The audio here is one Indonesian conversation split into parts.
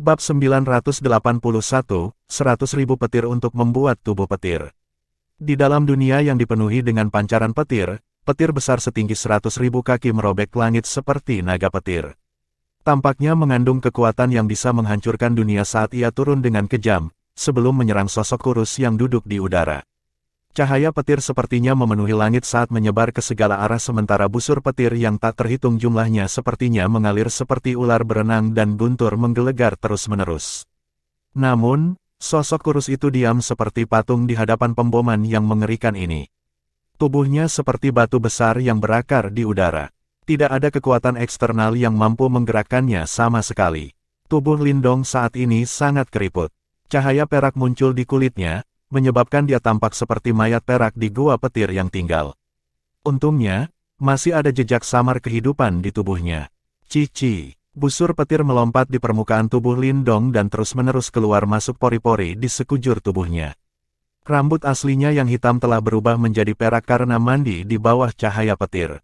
Bab 981, 100.000 petir untuk membuat tubuh petir. Di dalam dunia yang dipenuhi dengan pancaran petir, petir besar setinggi 100.000 kaki merobek langit seperti naga petir. Tampaknya mengandung kekuatan yang bisa menghancurkan dunia saat ia turun dengan kejam, sebelum menyerang sosok kurus yang duduk di udara. Cahaya petir sepertinya memenuhi langit saat menyebar ke segala arah sementara busur petir yang tak terhitung jumlahnya sepertinya mengalir seperti ular berenang dan guntur menggelegar terus-menerus. Namun, sosok kurus itu diam seperti patung di hadapan pemboman yang mengerikan ini. Tubuhnya seperti batu besar yang berakar di udara. Tidak ada kekuatan eksternal yang mampu menggerakkannya sama sekali. Tubuh Lindong saat ini sangat keriput. Cahaya perak muncul di kulitnya, menyebabkan dia tampak seperti mayat perak di gua petir yang tinggal. Untungnya, masih ada jejak samar kehidupan di tubuhnya. Cici, busur petir melompat di permukaan tubuh Lindong dan terus-menerus keluar masuk pori-pori di sekujur tubuhnya. Rambut aslinya yang hitam telah berubah menjadi perak karena mandi di bawah cahaya petir.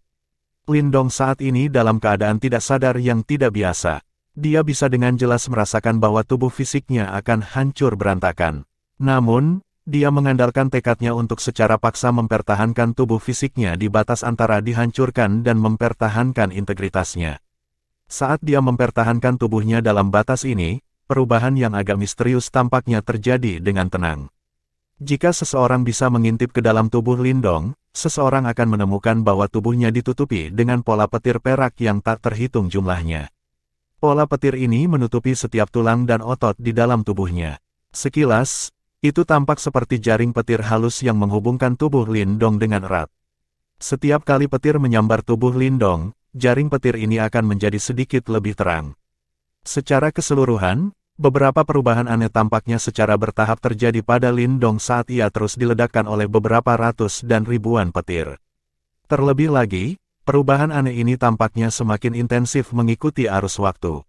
Lindong saat ini dalam keadaan tidak sadar yang tidak biasa. Dia bisa dengan jelas merasakan bahwa tubuh fisiknya akan hancur berantakan. Namun, dia mengandalkan tekadnya untuk secara paksa mempertahankan tubuh fisiknya di batas antara dihancurkan dan mempertahankan integritasnya. Saat dia mempertahankan tubuhnya dalam batas ini, perubahan yang agak misterius tampaknya terjadi dengan tenang. Jika seseorang bisa mengintip ke dalam tubuh Lindong, seseorang akan menemukan bahwa tubuhnya ditutupi dengan pola petir perak yang tak terhitung jumlahnya. Pola petir ini menutupi setiap tulang dan otot di dalam tubuhnya. Sekilas, itu tampak seperti jaring petir halus yang menghubungkan tubuh Lindong dengan erat. Setiap kali petir menyambar tubuh Lindong, jaring petir ini akan menjadi sedikit lebih terang. Secara keseluruhan, beberapa perubahan aneh tampaknya secara bertahap terjadi pada Lindong saat ia terus diledakkan oleh beberapa ratus dan ribuan petir. Terlebih lagi, perubahan aneh ini tampaknya semakin intensif mengikuti arus waktu.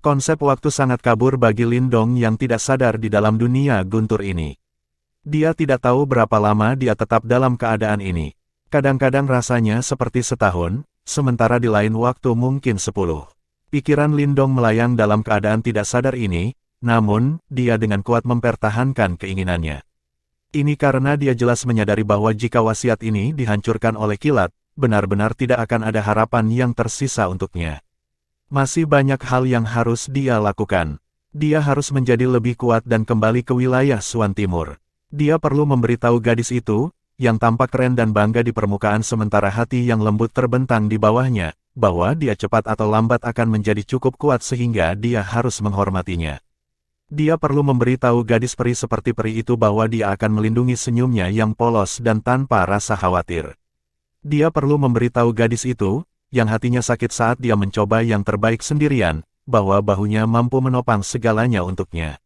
Konsep waktu sangat kabur bagi Lindong yang tidak sadar di dalam dunia guntur ini. Dia tidak tahu berapa lama dia tetap dalam keadaan ini. Kadang-kadang rasanya seperti setahun, sementara di lain waktu mungkin 10. Pikiran Lindong melayang dalam keadaan tidak sadar ini, namun, dia dengan kuat mempertahankan keinginannya. Ini karena dia jelas menyadari bahwa jika wasiat ini dihancurkan oleh kilat, benar-benar tidak akan ada harapan yang tersisa untuknya. Masih banyak hal yang harus dia lakukan. Dia harus menjadi lebih kuat dan kembali ke wilayah Suan Timur. Dia perlu memberitahu gadis itu, yang tampak keren dan bangga di permukaan sementara hati yang lembut terbentang di bawahnya, bahwa dia cepat atau lambat akan menjadi cukup kuat sehingga dia harus menghormatinya. Dia perlu memberitahu gadis peri seperti peri itu bahwa dia akan melindungi senyumnya yang polos dan tanpa rasa khawatir. Dia perlu memberitahu gadis itu, yang hatinya sakit saat dia mencoba yang terbaik sendirian, bahwa bahunya mampu menopang segalanya untuknya.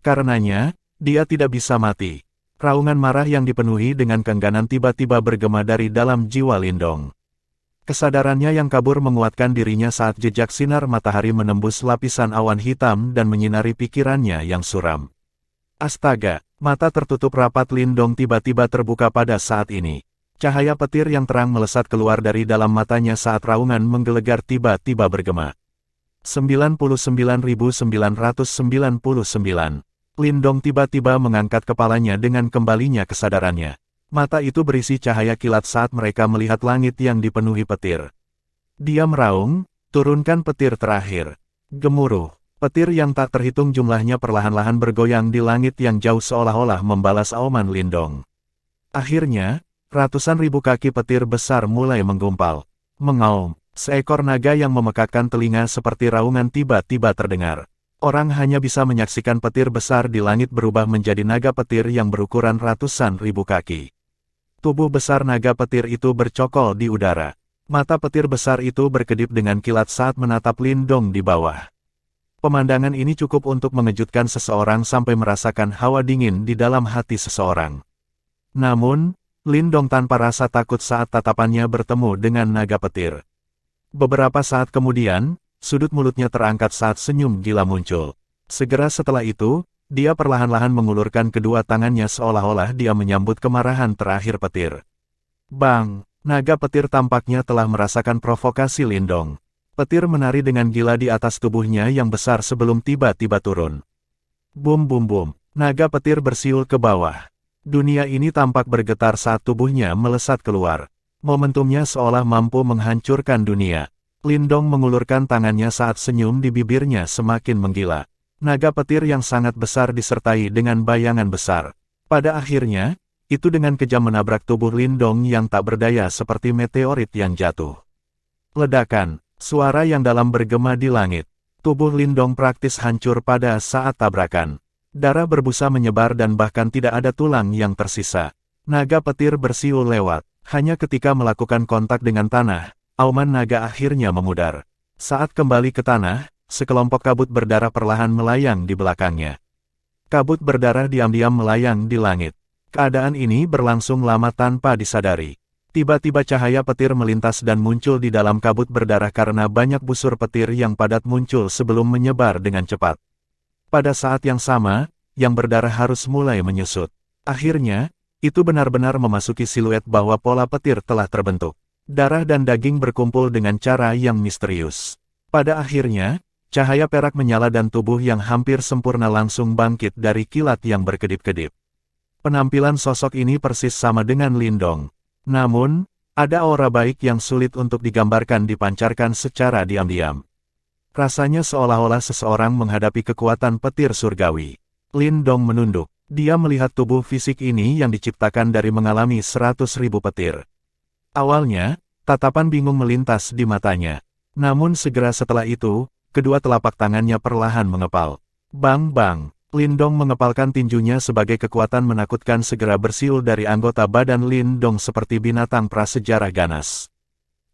Karenanya, dia tidak bisa mati. Raungan marah yang dipenuhi dengan keengganan tiba-tiba bergema dari dalam jiwa Lindong. Kesadarannya yang kabur menguatkan dirinya saat jejak sinar matahari menembus lapisan awan hitam dan menyinari pikirannya yang suram. Astaga, mata tertutup rapat Lindong tiba-tiba terbuka pada saat ini. Cahaya petir yang terang melesat keluar dari dalam matanya saat raungan menggelegar tiba-tiba bergema. 99.999. Lindong tiba-tiba mengangkat kepalanya dengan kembalinya kesadarannya. Mata itu berisi cahaya kilat saat mereka melihat langit yang dipenuhi petir. Dia meraung, turunkan petir terakhir. Gemuruh, petir yang tak terhitung jumlahnya perlahan-lahan bergoyang di langit yang jauh seolah-olah membalas auman Lindong. Akhirnya, ratusan ribu kaki petir besar mulai menggumpal. Mengaum, seekor naga yang memekakkan telinga seperti raungan tiba-tiba terdengar. Orang hanya bisa menyaksikan petir besar di langit berubah menjadi naga petir yang berukuran ratusan ribu kaki. Tubuh besar naga petir itu bercokol di udara. Mata petir besar itu berkedip dengan kilat saat menatap Lindong di bawah. Pemandangan ini cukup untuk mengejutkan seseorang sampai merasakan hawa dingin di dalam hati seseorang. Namun, Lindong tanpa rasa takut saat tatapannya bertemu dengan naga petir. Beberapa saat kemudian, sudut mulutnya terangkat saat senyum gila muncul. Segera setelah itu, dia perlahan-lahan mengulurkan kedua tangannya seolah-olah dia menyambut kemarahan terakhir petir. Bang! Naga petir tampaknya telah merasakan provokasi Lindong. Petir menari dengan gila di atas tubuhnya yang besar sebelum tiba-tiba turun. Bum bum bum, naga petir bersiul ke bawah. Dunia ini tampak bergetar saat tubuhnya melesat keluar. Momentumnya seolah mampu menghancurkan dunia. Lindong mengulurkan tangannya saat senyum di bibirnya semakin menggila. Naga petir yang sangat besar disertai dengan bayangan besar. Pada akhirnya, itu dengan kejam menabrak tubuh Lindong yang tak berdaya seperti meteorit yang jatuh. Ledakan, suara yang dalam bergema di langit. Tubuh Lindong praktis hancur pada saat tabrakan. Darah berbusa menyebar dan bahkan tidak ada tulang yang tersisa. Naga petir bersiul lewat. Hanya ketika melakukan kontak dengan tanah, auman naga akhirnya memudar. Saat kembali ke tanah, sekelompok kabut berdarah perlahan melayang di belakangnya. Kabut berdarah diam-diam melayang di langit. Keadaan ini berlangsung lama tanpa disadari. Tiba-tiba cahaya petir melintas dan muncul di dalam kabut berdarah karena banyak busur petir yang padat muncul sebelum menyebar dengan cepat. Pada saat yang sama, yang berdarah harus mulai menyusut. Akhirnya, itu benar-benar memasuki siluet bahwa pola petir telah terbentuk. Darah dan daging berkumpul dengan cara yang misterius. Pada akhirnya, cahaya perak menyala dan tubuh yang hampir sempurna langsung bangkit dari kilat yang berkedip-kedip. Penampilan sosok ini persis sama dengan Lindong. Namun, ada aura baik yang sulit untuk digambarkan dipancarkan secara diam-diam. Rasanya seolah-olah seseorang menghadapi kekuatan petir surgawi. Lindong menunduk. Dia melihat tubuh fisik ini yang diciptakan dari mengalami 100.000 petir. Awalnya, tatapan bingung melintas di matanya. Namun segera setelah itu, kedua telapak tangannya perlahan mengepal. Bang-bang, Lindong mengepalkan tinjunya sebagai kekuatan menakutkan segera bersiul dari anggota badan Lindong seperti binatang prasejarah ganas.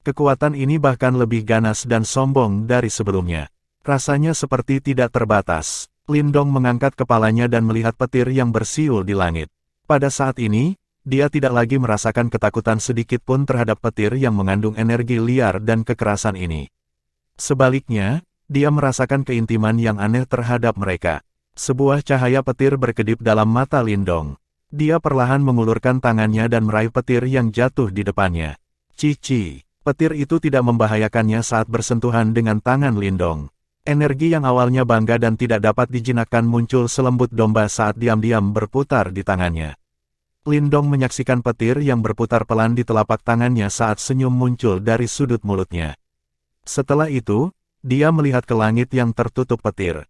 Kekuatan ini bahkan lebih ganas dan sombong dari sebelumnya. Rasanya seperti tidak terbatas. Lindong mengangkat kepalanya dan melihat petir yang bersiul di langit. Pada saat ini, dia tidak lagi merasakan ketakutan sedikit pun terhadap petir yang mengandung energi liar dan kekerasan ini. Sebaliknya, dia merasakan keintiman yang aneh terhadap mereka. Sebuah cahaya petir berkedip dalam mata Lindong. Dia perlahan mengulurkan tangannya dan meraih petir yang jatuh di depannya. Cici, petir itu tidak membahayakannya saat bersentuhan dengan tangan Lindong. Energi yang awalnya bangga dan tidak dapat dijinakkan muncul selembut domba saat diam-diam berputar di tangannya. Lindong menyaksikan petir yang berputar pelan di telapak tangannya saat senyum muncul dari sudut mulutnya. Setelah itu, dia melihat ke langit yang tertutup petir.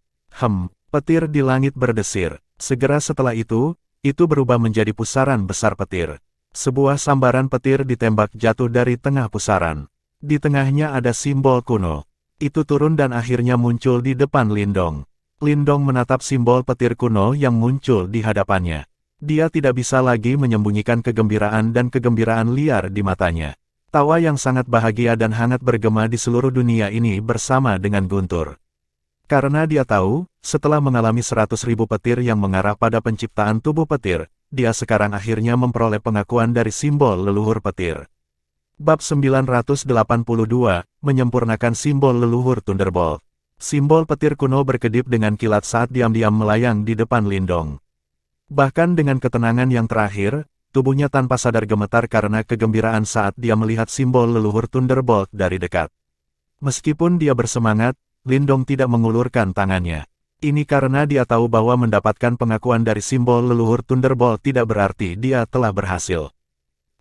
Petir di langit berdesir. Segera setelah itu berubah menjadi pusaran besar petir. Sebuah sambaran petir ditembak jatuh dari tengah pusaran. Di tengahnya ada simbol kuno. Itu turun dan akhirnya muncul di depan Lindong. Lindong menatap simbol petir kuno yang muncul di hadapannya. Dia tidak bisa lagi menyembunyikan kegembiraan dan kegembiraan liar di matanya. Tawa yang sangat bahagia dan hangat bergema di seluruh dunia ini bersama dengan guntur. Karena dia tahu, setelah mengalami 100.000 petir yang mengarah pada penciptaan tubuh petir, dia sekarang akhirnya memperoleh pengakuan dari simbol leluhur petir. Bab 982, menyempurnakan simbol leluhur Thunderbolt. Simbol petir kuno berkedip dengan kilat saat diam-diam melayang di depan Lindong. Bahkan dengan ketenangan yang terakhir, tubuhnya tanpa sadar gemetar karena kegembiraan saat dia melihat simbol leluhur Thunderbolt dari dekat. Meskipun dia bersemangat, Lindong tidak mengulurkan tangannya. Ini karena dia tahu bahwa mendapatkan pengakuan dari simbol leluhur Thunderbolt tidak berarti dia telah berhasil.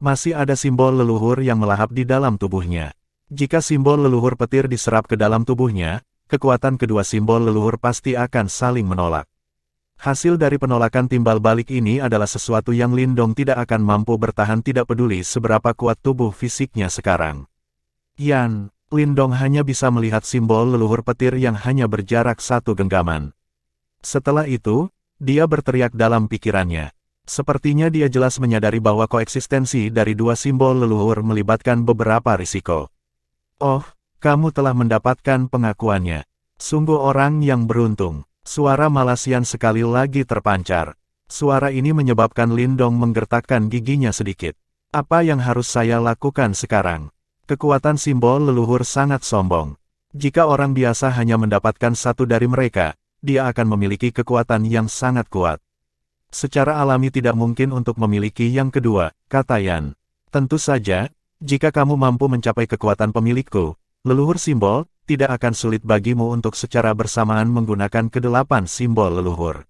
Masih ada simbol leluhur yang melahap di dalam tubuhnya. Jika simbol leluhur petir diserap ke dalam tubuhnya, kekuatan kedua simbol leluhur pasti akan saling menolak. Hasil dari penolakan timbal balik ini adalah sesuatu yang Lindong tidak akan mampu bertahan tidak peduli seberapa kuat tubuh fisiknya sekarang. Lindong hanya bisa melihat simbol leluhur petir yang hanya berjarak satu genggaman. Setelah itu, dia berteriak dalam pikirannya. Sepertinya dia jelas menyadari bahwa koeksistensi dari dua simbol leluhur melibatkan beberapa risiko. Oh, kamu telah mendapatkan pengakuannya. Sungguh orang yang beruntung. Suara Malasian sekali lagi terpancar. Suara ini menyebabkan Lindong menggertakkan giginya sedikit. Apa yang harus saya lakukan sekarang? Kekuatan simbol leluhur sangat sombong. Jika orang biasa hanya mendapatkan satu dari mereka, dia akan memiliki kekuatan yang sangat kuat. Secara alami tidak mungkin untuk memiliki yang kedua, kata Yan. Tentu saja, jika kamu mampu mencapai kekuatan pemilikku, leluhur simbol, tidak akan sulit bagimu untuk secara bersamaan menggunakan kedelapan simbol leluhur.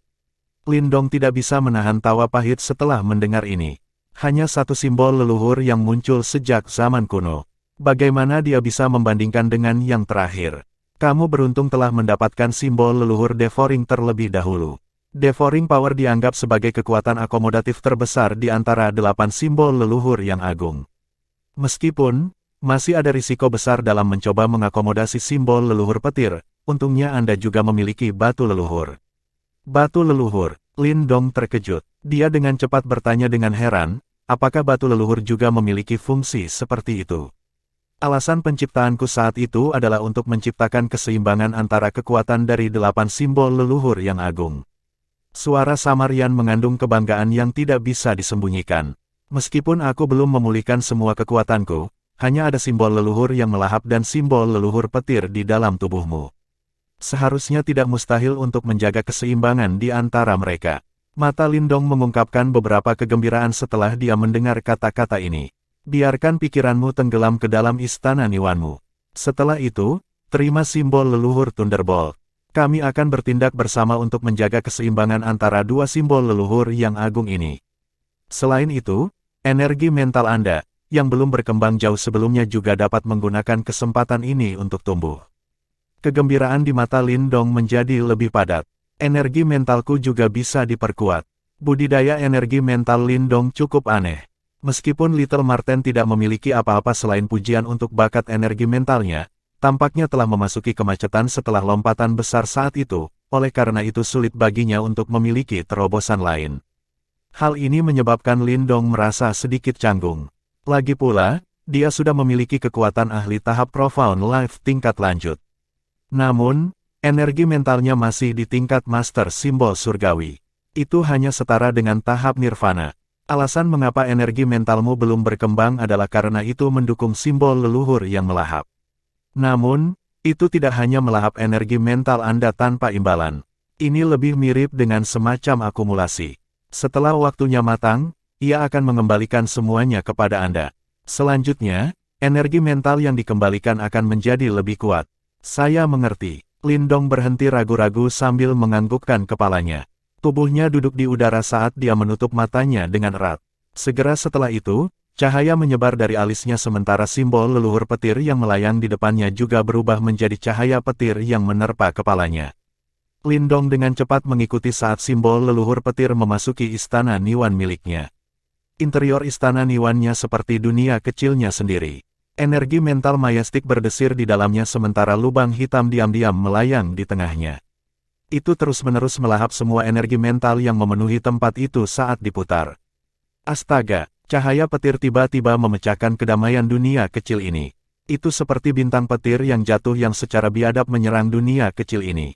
Lindong tidak bisa menahan tawa pahit setelah mendengar ini. Hanya satu simbol leluhur yang muncul sejak zaman kuno. Bagaimana dia bisa membandingkan dengan yang terakhir? Kamu beruntung telah mendapatkan simbol leluhur Devouring terlebih dahulu. Devouring Power dianggap sebagai kekuatan akomodatif terbesar di antara 8 simbol leluhur yang agung. Meskipun masih ada risiko besar dalam mencoba mengakomodasi simbol leluhur petir, untungnya Anda juga memiliki batu leluhur. Batu leluhur, Lindong terkejut. Dia dengan cepat bertanya dengan heran, apakah batu leluhur juga memiliki fungsi seperti itu? Alasan penciptaanku saat itu adalah untuk menciptakan keseimbangan antara kekuatan dari 8 simbol leluhur yang agung. Suara Samarian mengandung kebanggaan yang tidak bisa disembunyikan. Meskipun aku belum memulihkan semua kekuatanku, hanya ada simbol leluhur yang melahap dan simbol leluhur petir di dalam tubuhmu. Seharusnya tidak mustahil untuk menjaga keseimbangan di antara mereka. Mata Lindong mengungkapkan beberapa kegembiraan setelah dia mendengar kata-kata ini. Biarkan pikiranmu tenggelam ke dalam istana Niwanmu. Setelah itu, terima simbol leluhur Thunderbolt. Kami akan bertindak bersama untuk menjaga keseimbangan antara dua simbol leluhur yang agung ini. Selain itu, energi mental Anda, yang belum berkembang jauh sebelumnya juga dapat menggunakan kesempatan ini untuk tumbuh. Kegembiraan di mata Lindong menjadi lebih padat. Energi mentalku juga bisa diperkuat. Budidaya energi mental Lindong cukup aneh. Meskipun Little Marten tidak memiliki apa-apa selain pujian untuk bakat energi mentalnya, tampaknya telah memasuki kemacetan setelah lompatan besar saat itu, oleh karena itu sulit baginya untuk memiliki terobosan lain. Hal ini menyebabkan Lindong merasa sedikit canggung. Lagi pula, dia sudah memiliki kekuatan ahli tahap Profound Life tingkat lanjut. Namun, energi mentalnya masih di tingkat master simbol surgawi. Itu hanya setara dengan tahap nirvana. Alasan mengapa energi mentalmu belum berkembang adalah karena itu mendukung simbol leluhur yang melahap. Namun, itu tidak hanya melahap energi mental Anda tanpa imbalan. Ini lebih mirip dengan semacam akumulasi. Setelah waktunya matang, ia akan mengembalikan semuanya kepada Anda. Selanjutnya, energi mental yang dikembalikan akan menjadi lebih kuat. Saya mengerti. Lindong berhenti ragu-ragu sambil menganggukkan kepalanya. Tubuhnya duduk di udara saat dia menutup matanya dengan erat. Segera setelah itu, cahaya menyebar dari alisnya sementara simbol leluhur petir yang melayang di depannya juga berubah menjadi cahaya petir yang menerpa kepalanya. Lindong dengan cepat mengikuti saat simbol leluhur petir memasuki istana Niwan miliknya. Interior istana Niwannya seperti dunia kecilnya sendiri. Energi mental mayastik berdesir di dalamnya sementara lubang hitam diam-diam melayang di tengahnya. Itu terus-menerus melahap semua energi mental yang memenuhi tempat itu saat diputar. Astaga, cahaya petir tiba-tiba memecahkan kedamaian dunia kecil ini. Itu seperti bintang petir yang jatuh yang secara biadab menyerang dunia kecil ini.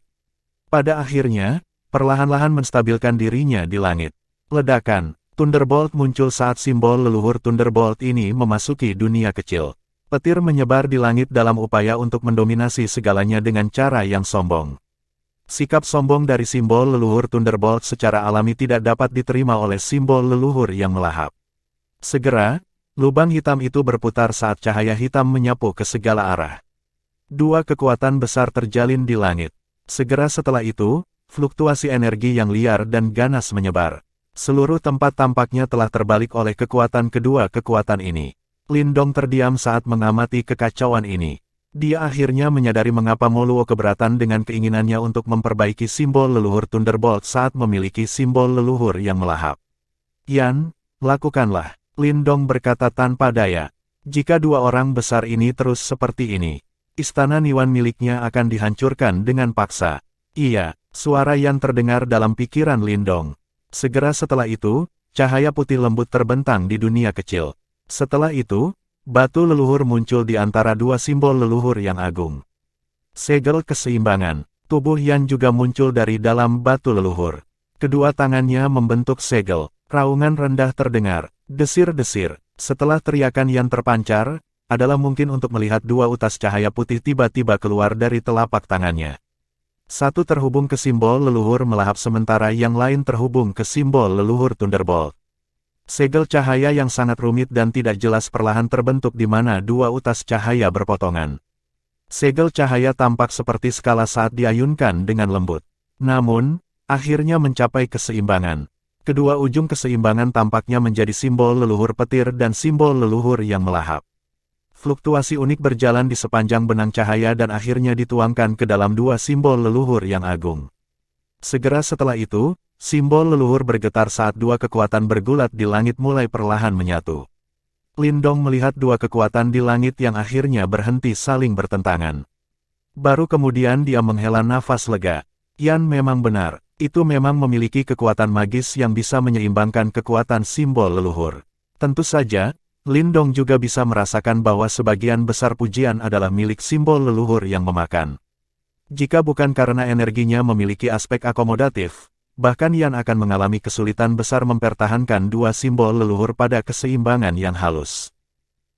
Pada akhirnya, perlahan-lahan menstabilkan dirinya di langit. Ledakan, Thunderbolt muncul saat simbol leluhur Thunderbolt ini memasuki dunia kecil. Petir menyebar di langit dalam upaya untuk mendominasi segalanya dengan cara yang sombong. Sikap sombong dari simbol leluhur Thunderbolt secara alami tidak dapat diterima oleh simbol leluhur yang melahap. Segera, lubang hitam itu berputar saat cahaya hitam menyapu ke segala arah. Dua kekuatan besar terjalin di langit. Segera setelah itu, fluktuasi energi yang liar dan ganas menyebar. Seluruh tempat tampaknya telah terbalik oleh kekuatan kedua kekuatan ini. Lindong terdiam saat mengamati kekacauan ini. Dia akhirnya menyadari mengapa Moluo keberatan dengan keinginannya untuk memperbaiki simbol leluhur Thunderbolt saat memiliki simbol leluhur yang melahap. Yan, lakukanlah, Lindong berkata tanpa daya. Jika dua orang besar ini terus seperti ini, istana Niwan miliknya akan dihancurkan dengan paksa. Iya, suara Yan terdengar dalam pikiran Lindong. Segera setelah itu, cahaya putih lembut terbentang di dunia kecil. Setelah itu, batu leluhur muncul di antara dua simbol leluhur yang agung. Segel keseimbangan, tubuh Yan juga muncul dari dalam batu leluhur. Kedua tangannya membentuk segel, raungan rendah terdengar, desir-desir. Setelah teriakan Yan terpancar, adalah mungkin untuk melihat dua utas cahaya putih tiba-tiba keluar dari telapak tangannya. Satu terhubung ke simbol leluhur melahap sementara yang lain terhubung ke simbol leluhur Thunderbolt. Segel cahaya yang sangat rumit dan tidak jelas perlahan terbentuk di mana dua utas cahaya berpotongan. Segel cahaya tampak seperti skala saat diayunkan dengan lembut. Namun, akhirnya mencapai keseimbangan. Kedua ujung keseimbangan tampaknya menjadi simbol leluhur petir dan simbol leluhur yang melahap. Fluktuasi unik berjalan di sepanjang benang cahaya dan akhirnya dituangkan ke dalam dua simbol leluhur yang agung. Segera setelah itu, simbol leluhur bergetar saat dua kekuatan bergulat di langit mulai perlahan menyatu. Lindong melihat dua kekuatan di langit yang akhirnya berhenti saling bertentangan. Baru kemudian dia menghela nafas lega. Yan memang benar, itu memang memiliki kekuatan magis yang bisa menyeimbangkan kekuatan simbol leluhur. Tentu saja, Lindong juga bisa merasakan bahwa sebagian besar pujian adalah milik simbol leluhur yang memakan. Jika bukan karena energinya memiliki aspek akomodatif, bahkan Yan akan mengalami kesulitan besar mempertahankan dua simbol leluhur pada keseimbangan yang halus.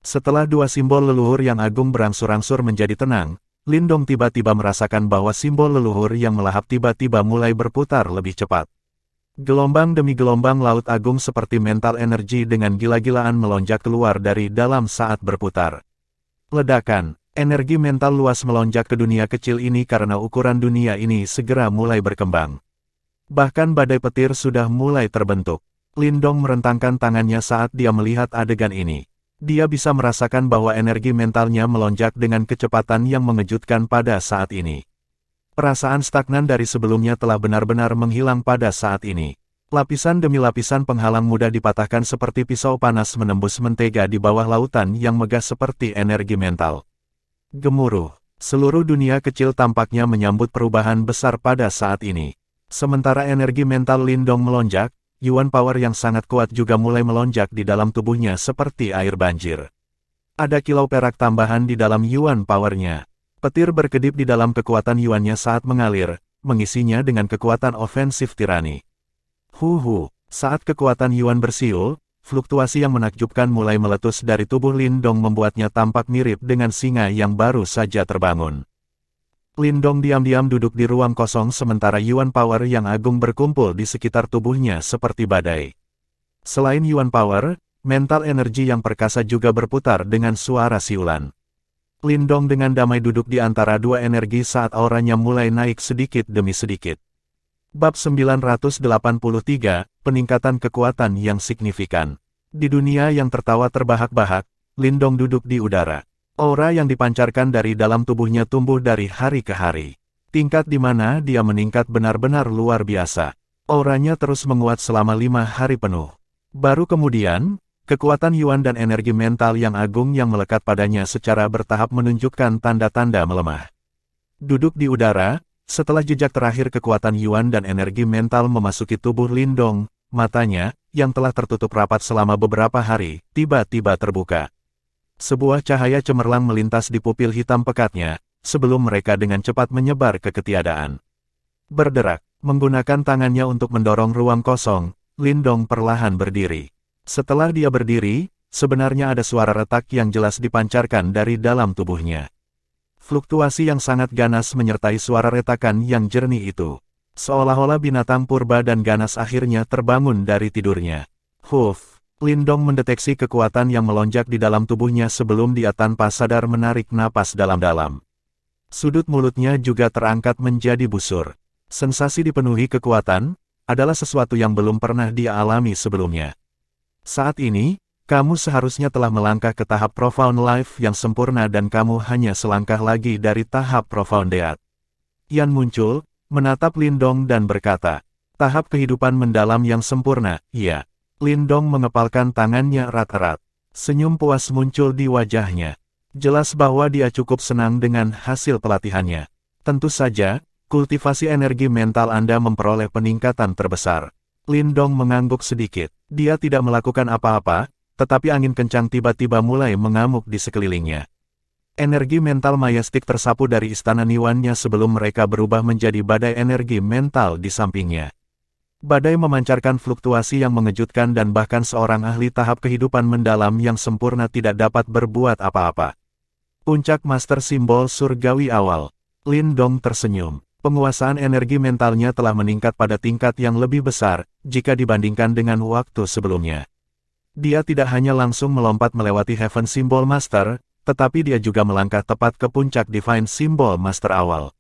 Setelah dua simbol leluhur yang agung berangsur-angsur menjadi tenang, Lindong tiba-tiba merasakan bahwa simbol leluhur yang melahap tiba-tiba mulai berputar lebih cepat. Gelombang demi gelombang laut agung seperti mental energi dengan gila-gilaan melonjak keluar dari dalam saat berputar. Ledakan, energi mental luas melonjak ke dunia kecil ini karena ukuran dunia ini segera mulai berkembang. Bahkan badai petir sudah mulai terbentuk. Lindong merentangkan tangannya saat dia melihat adegan ini. Dia bisa merasakan bahwa energi mentalnya melonjak dengan kecepatan yang mengejutkan pada saat ini. Perasaan stagnan dari sebelumnya telah benar-benar menghilang pada saat ini. Lapisan demi lapisan penghalang mudah dipatahkan seperti pisau panas menembus mentega di bawah lautan yang megah seperti energi mental. Gemuruh. Seluruh dunia kecil tampaknya menyambut perubahan besar pada saat ini. Sementara energi mental Lindong melonjak, Yuan Power yang sangat kuat juga mulai melonjak di dalam tubuhnya seperti air banjir. Ada kilau perak tambahan di dalam Yuan Power-nya. Petir berkedip di dalam kekuatan Yuan-nya saat mengalir, mengisinya dengan kekuatan ofensif tirani. Saat kekuatan Yuan bersiul, fluktuasi yang menakjubkan mulai meletus dari tubuh Lindong membuatnya tampak mirip dengan singa yang baru saja terbangun. Lindong diam-diam duduk di ruang kosong sementara Yuan Power yang agung berkumpul di sekitar tubuhnya seperti badai. Selain Yuan Power, mental energi yang perkasa juga berputar dengan suara siulan. Lindong dengan damai duduk di antara dua energi saat auranya mulai naik sedikit demi sedikit. Bab 983, Peningkatan Kekuatan yang Signifikan. Di dunia yang tertawa terbahak-bahak, Lindong duduk di udara. Aura yang dipancarkan dari dalam tubuhnya tumbuh dari hari ke hari. Tingkat di mana dia meningkat benar-benar luar biasa. Auranya terus menguat selama 5 hari penuh. Baru kemudian, kekuatan Yuan dan energi mental yang agung yang melekat padanya secara bertahap menunjukkan tanda-tanda melemah. Duduk di udara, setelah jejak terakhir kekuatan Yuan dan energi mental memasuki tubuh Lindong, matanya, yang telah tertutup rapat selama beberapa hari, tiba-tiba terbuka. Sebuah cahaya cemerlang melintas di pupil hitam pekatnya, sebelum mereka dengan cepat menyebar ke ketiadaan. Berderak, menggunakan tangannya untuk mendorong ruang kosong, Lindong perlahan berdiri. Setelah dia berdiri, sebenarnya ada suara retak yang jelas dipancarkan dari dalam tubuhnya. Fluktuasi yang sangat ganas menyertai suara retakan yang jernih itu. Seolah-olah binatang purba dan ganas akhirnya terbangun dari tidurnya. Lindong mendeteksi kekuatan yang melonjak di dalam tubuhnya sebelum dia tanpa sadar menarik napas dalam-dalam. Sudut mulutnya juga terangkat menjadi busur. Sensasi dipenuhi kekuatan, adalah sesuatu yang belum pernah dia alami sebelumnya. Saat ini, kamu seharusnya telah melangkah ke tahap Profound Life yang sempurna dan kamu hanya selangkah lagi dari tahap Profound Death. Yan muncul, menatap Lindong dan berkata, tahap kehidupan mendalam yang sempurna, iya. Lindong mengepalkan tangannya erat-erat. Senyum puas muncul di wajahnya. Jelas bahwa dia cukup senang dengan hasil pelatihannya. Tentu saja, kultivasi energi mental Anda memperoleh peningkatan terbesar. Lindong mengangguk sedikit. Dia tidak melakukan apa-apa, tetapi angin kencang tiba-tiba mulai mengamuk di sekelilingnya. Energi mental mayastik tersapu dari istana Niwannya sebelum mereka berubah menjadi badai energi mental di sampingnya. Badai memancarkan fluktuasi yang mengejutkan dan bahkan seorang ahli tahap kehidupan mendalam yang sempurna tidak dapat berbuat apa-apa. Puncak Master Simbol Surgawi Awal. Lindong tersenyum. Penguasaan energi mentalnya telah meningkat pada tingkat yang lebih besar, jika dibandingkan dengan waktu sebelumnya. Dia tidak hanya langsung melompat melewati Heaven Symbol Master, tetapi dia juga melangkah tepat ke puncak Divine Symbol Master awal.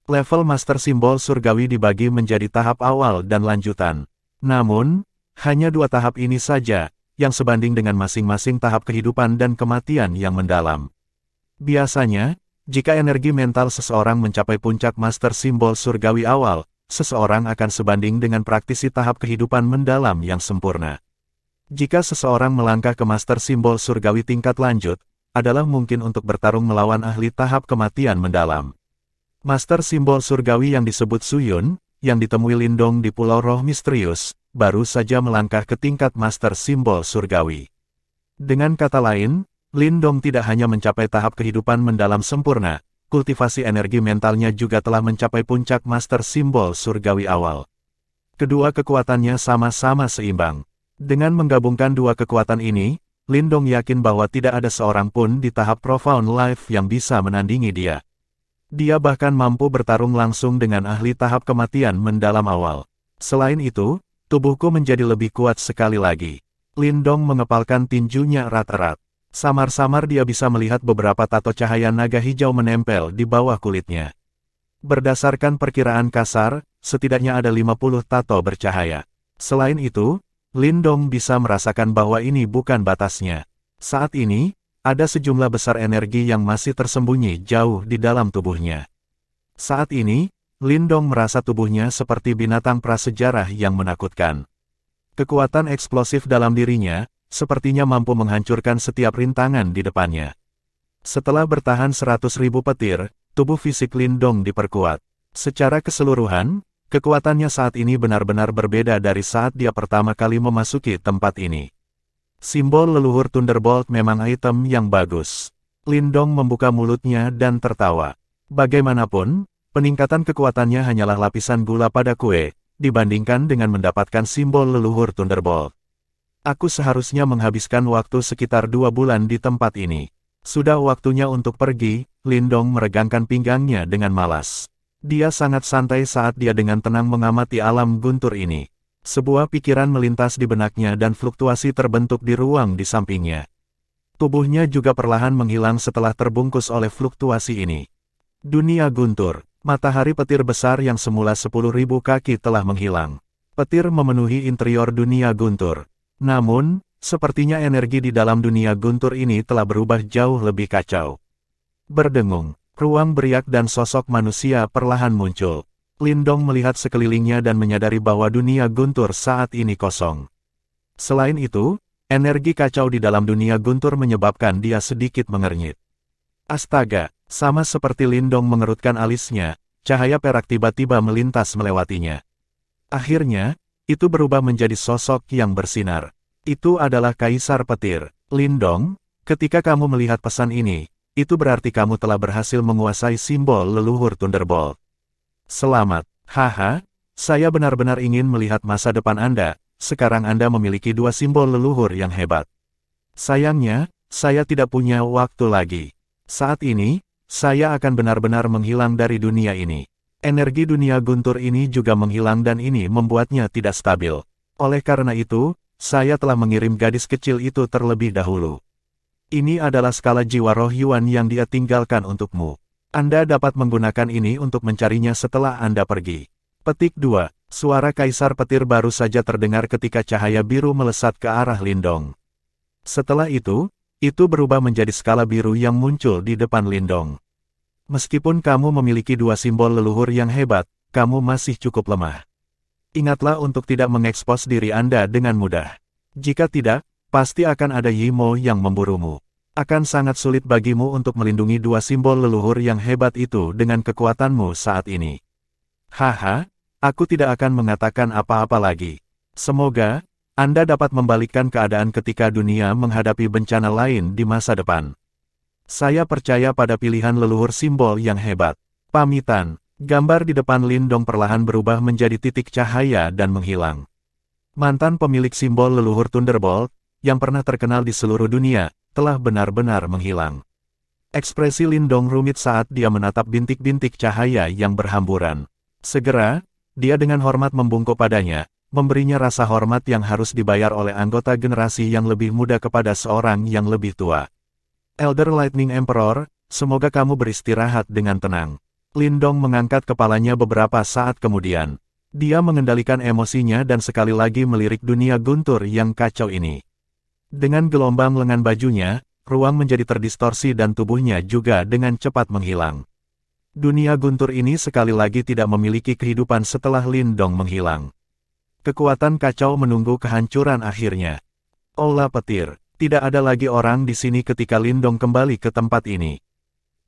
Level Master Simbol Surgawi dibagi menjadi tahap awal dan lanjutan. Namun, hanya 2 tahap ini saja, yang sebanding dengan masing-masing tahap kehidupan dan kematian yang mendalam. Biasanya, jika energi mental seseorang mencapai puncak Master Simbol Surgawi awal, seseorang akan sebanding dengan praktisi tahap kehidupan mendalam yang sempurna. Jika seseorang melangkah ke Master Simbol Surgawi tingkat lanjut, adalah mungkin untuk bertarung melawan ahli tahap kematian mendalam. Master Simbol Surgawi yang disebut Suyun, yang ditemui Lindong di Pulau Roh Misterius, baru saja melangkah ke tingkat Master Simbol Surgawi. Dengan kata lain, Lindong tidak hanya mencapai tahap kehidupan mendalam sempurna, kultivasi energi mentalnya juga telah mencapai puncak Master Simbol Surgawi awal. Kedua kekuatannya sama-sama seimbang. Dengan menggabungkan 2 kekuatan ini, Lindong yakin bahwa tidak ada seorang pun di tahap Profound Life yang bisa menandingi dia. Dia bahkan mampu bertarung langsung dengan ahli tahap kematian mendalam awal. Selain itu, tubuhku menjadi lebih kuat sekali lagi. Lindong mengepalkan tinjunya erat-erat. Samar-samar dia bisa melihat beberapa tato cahaya naga hijau menempel di bawah kulitnya. Berdasarkan perkiraan kasar, setidaknya ada 50 tato bercahaya. Selain itu, Lindong bisa merasakan bahwa ini bukan batasnya. Saat ini, ada sejumlah besar energi yang masih tersembunyi jauh di dalam tubuhnya. Saat ini, Lindong merasa tubuhnya seperti binatang prasejarah yang menakutkan. Kekuatan eksplosif dalam dirinya, sepertinya mampu menghancurkan setiap rintangan di depannya. Setelah bertahan 100.000 petir, tubuh fisik Lindong diperkuat. Secara keseluruhan, kekuatannya saat ini benar-benar berbeda dari saat dia pertama kali memasuki tempat ini. Simbol leluhur Thunderbolt memang item yang bagus. Lindong membuka mulutnya dan tertawa. Bagaimanapun, peningkatan kekuatannya hanyalah lapisan gula pada kue, dibandingkan dengan mendapatkan simbol leluhur Thunderbolt. Aku seharusnya menghabiskan waktu sekitar 2 bulan di tempat ini. Sudah waktunya untuk pergi, Lindong meregangkan pinggangnya dengan malas. Dia sangat santai saat dia dengan tenang mengamati alam guntur ini. Sebuah pikiran melintas di benaknya dan fluktuasi terbentuk di ruang di sampingnya. Tubuhnya juga perlahan menghilang setelah terbungkus oleh fluktuasi ini. Dunia guntur, matahari petir besar yang semula 10.000 kaki telah menghilang. Petir memenuhi interior dunia guntur. Namun, sepertinya energi di dalam dunia guntur ini telah berubah jauh lebih kacau. Berdengung, ruang beriak dan sosok manusia perlahan muncul. Lindong melihat sekelilingnya dan menyadari bahwa dunia guntur saat ini kosong. Selain itu, energi kacau di dalam dunia guntur menyebabkan dia sedikit mengernyit. Astaga, sama seperti Lindong mengerutkan alisnya, cahaya perak tiba-tiba melintas melewatinya. Akhirnya, itu berubah menjadi sosok yang bersinar. Itu adalah Kaisar Petir. Lindong, ketika kamu melihat pesan ini, itu berarti kamu telah berhasil menguasai simbol leluhur Thunderbolt. Selamat, haha, saya benar-benar ingin melihat masa depan Anda, sekarang Anda memiliki 2 simbol leluhur yang hebat. Sayangnya, saya tidak punya waktu lagi. Saat ini, saya akan benar-benar menghilang dari dunia ini. Energi dunia guntur ini juga menghilang dan ini membuatnya tidak stabil. Oleh karena itu, saya telah mengirim gadis kecil itu terlebih dahulu. Ini adalah skala jiwa roh Yuan yang dia tinggalkan untukmu. Anda dapat menggunakan ini untuk mencarinya setelah Anda pergi. Petik 2. Suara Kaisar Petir baru saja terdengar ketika cahaya biru melesat ke arah Lindong. Setelah itu berubah menjadi skala biru yang muncul di depan Lindong. Meskipun kamu memiliki 2 simbol leluhur yang hebat, kamu masih cukup lemah. Ingatlah untuk tidak mengekspos diri Anda dengan mudah. Jika tidak, pasti akan ada Yimo yang memburumu. Akan sangat sulit bagimu untuk melindungi 2 simbol leluhur yang hebat itu dengan kekuatanmu saat ini. Haha, aku tidak akan mengatakan apa-apa lagi. Semoga Anda dapat membalikkan keadaan ketika dunia menghadapi bencana lain di masa depan. Saya percaya pada pilihan leluhur simbol yang hebat. Pamitan, gambar di depan Lindong perlahan berubah menjadi titik cahaya dan menghilang. Mantan pemilik simbol leluhur Thunderbolt, yang pernah terkenal di seluruh dunia, telah benar-benar menghilang. Ekspresi Lindong rumit saat dia menatap bintik-bintik cahaya yang berhamburan. Segera, dia dengan hormat membungkuk padanya, memberinya rasa hormat yang harus dibayar oleh anggota generasi yang lebih muda kepada seorang yang lebih tua. Elder Lightning Emperor, semoga kamu beristirahat dengan tenang. Lindong mengangkat kepalanya beberapa saat kemudian. Dia mengendalikan emosinya dan sekali lagi melirik dunia guntur yang kacau ini. Dengan gelombang lengan bajunya, ruang menjadi terdistorsi dan tubuhnya juga dengan cepat menghilang. Dunia guntur ini sekali lagi tidak memiliki kehidupan setelah Lindong menghilang. Kekuatan kacau menunggu kehancuran akhirnya. Aula petir, tidak ada lagi orang di sini ketika Lindong kembali ke tempat ini.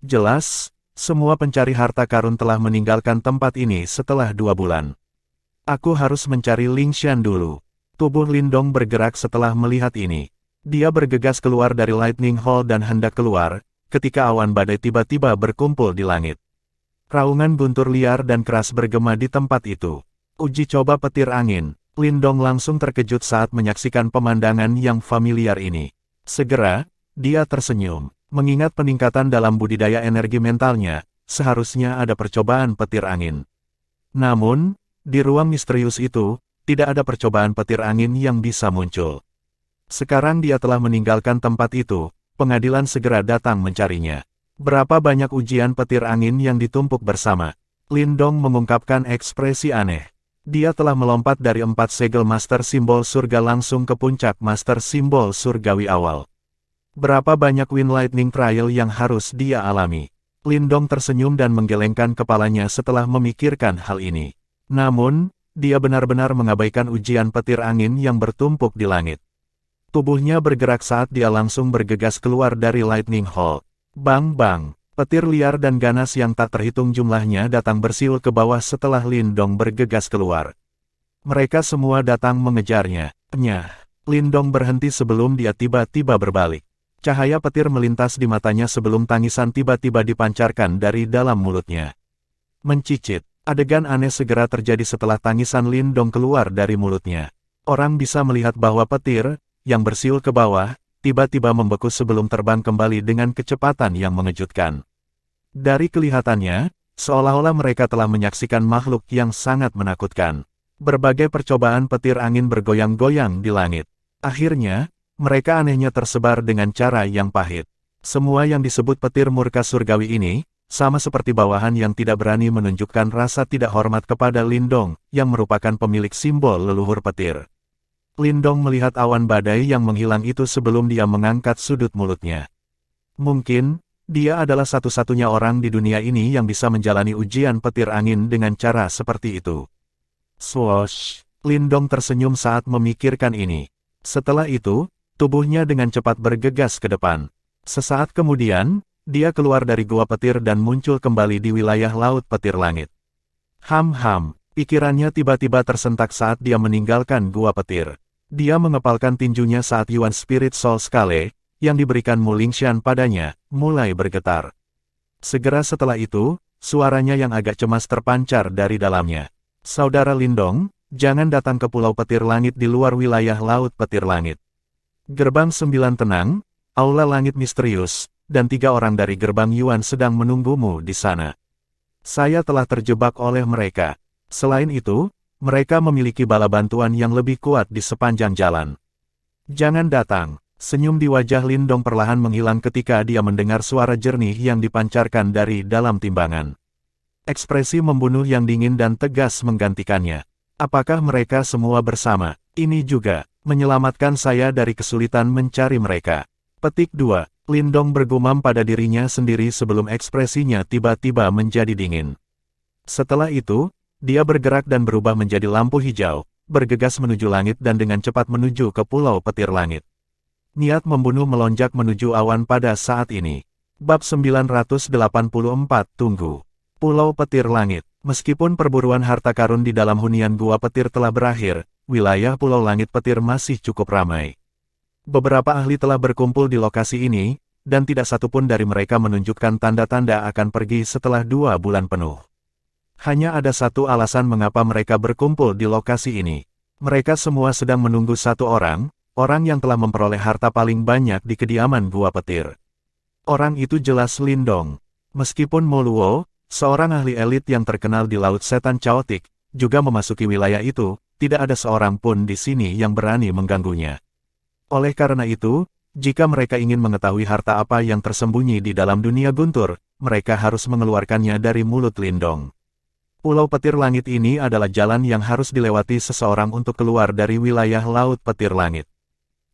Jelas, semua pencari harta karun telah meninggalkan tempat ini setelah 2 bulan. Aku harus mencari Lingshan dulu. Tubuh Lindong bergerak setelah melihat ini. Dia bergegas keluar dari Lightning Hall dan hendak keluar, ketika awan badai tiba-tiba berkumpul di langit. Raungan guntur liar dan keras bergema di tempat itu. Uji coba petir angin. Lindong langsung terkejut saat menyaksikan pemandangan yang familiar ini. Segera, dia tersenyum. Mengingat peningkatan dalam budidaya energi mentalnya, seharusnya ada percobaan petir angin. Namun, di ruang misterius itu, tidak ada percobaan petir angin yang bisa muncul. Sekarang dia telah meninggalkan tempat itu, pengadilan segera datang mencarinya. Berapa banyak ujian petir angin yang ditumpuk bersama. Lindong mengungkapkan ekspresi aneh. Dia telah melompat dari 4 segel Master Simbol Surga langsung ke puncak Master Simbol Surgawi awal. Berapa banyak Wind Lightning Trial yang harus dia alami. Lindong tersenyum dan menggelengkan kepalanya setelah memikirkan hal ini. Namun, dia benar-benar mengabaikan ujian petir angin yang bertumpuk di langit. Tubuhnya bergerak saat dia langsung bergegas keluar dari Lightning Hall. Bang-bang, petir liar dan ganas yang tak terhitung jumlahnya datang bersiul ke bawah setelah Lindong bergegas keluar. Mereka semua datang mengejarnya. Nyah, Lindong berhenti sebelum dia tiba-tiba berbalik. Cahaya petir melintas di matanya sebelum tangisan tiba-tiba dipancarkan dari dalam mulutnya. Mencicit, adegan aneh segera terjadi setelah tangisan Lindong keluar dari mulutnya. Orang bisa melihat bahwa petir, yang bersiul ke bawah, tiba-tiba membeku sebelum terbang kembali dengan kecepatan yang mengejutkan. Dari kelihatannya, seolah-olah mereka telah menyaksikan makhluk yang sangat menakutkan. Berbagai percobaan petir angin bergoyang-goyang di langit. Akhirnya, mereka anehnya tersebar dengan cara yang pahit. Semua yang disebut petir murka surgawi ini, sama seperti bawahan yang tidak berani menunjukkan rasa tidak hormat kepada Lindong, yang merupakan pemilik simbol leluhur petir. Lindong melihat awan badai yang menghilang itu sebelum dia mengangkat sudut mulutnya. Mungkin, dia adalah satu-satunya orang di dunia ini yang bisa menjalani ujian petir angin dengan cara seperti itu. Swoosh! Lindong tersenyum saat memikirkan ini. Setelah itu, tubuhnya dengan cepat bergegas ke depan. Sesaat kemudian, dia keluar dari gua petir dan muncul kembali di wilayah Laut Petir Langit. Ham-ham, pikirannya tiba-tiba tersentak saat dia meninggalkan gua petir. Dia mengepalkan tinjunya saat Yuan Spirit Soul Scale, yang diberikan Mu Lingshan padanya, mulai bergetar. Segera setelah itu, suaranya yang agak cemas terpancar dari dalamnya. Saudara Lindong, jangan datang ke Pulau Petir Langit di luar wilayah Laut Petir Langit. Gerbang 9 tenang, Aula Langit Misterius, dan 3 orang dari Gerbang Yuan sedang menunggumu di sana. Saya telah terjebak oleh mereka. Selain itu, mereka memiliki bala bantuan yang lebih kuat di sepanjang jalan. Jangan datang. Senyum di wajah Lindong perlahan menghilang ketika dia mendengar suara jernih yang dipancarkan dari dalam timbangan. Ekspresi membunuh yang dingin dan tegas menggantikannya. Apakah mereka semua bersama? Ini juga menyelamatkan saya dari kesulitan mencari mereka. Petik 2. Lindong bergumam pada dirinya sendiri sebelum ekspresinya tiba-tiba menjadi dingin. Setelah itu, dia bergerak dan berubah menjadi lampu hijau, bergegas menuju langit dan dengan cepat menuju ke Pulau Petir Langit. Niat membunuh melonjak menuju awan pada saat ini. Bab 984 Tunggu. Pulau Petir Langit. Meskipun perburuan harta karun di dalam hunian Gua Petir telah berakhir, wilayah Pulau Langit Petir masih cukup ramai. Beberapa ahli telah berkumpul di lokasi ini, dan tidak satupun dari mereka menunjukkan tanda-tanda akan pergi setelah 2 bulan penuh. Hanya ada satu alasan mengapa mereka berkumpul di lokasi ini. Mereka semua sedang menunggu satu orang yang telah memperoleh harta paling banyak di kediaman Gua Petir. Orang itu jelas Lindong. Meskipun Mo Luo, seorang ahli elit yang terkenal di Laut Setan Chaotic, juga memasuki wilayah itu, tidak ada seorang pun di sini yang berani mengganggunya. Oleh karena itu, Jika mereka ingin mengetahui harta apa yang tersembunyi di dalam dunia guntur, mereka harus mengeluarkannya dari mulut Lindong. Pulau Petir Langit ini adalah jalan yang harus dilewati seseorang untuk keluar dari wilayah Laut Petir Langit.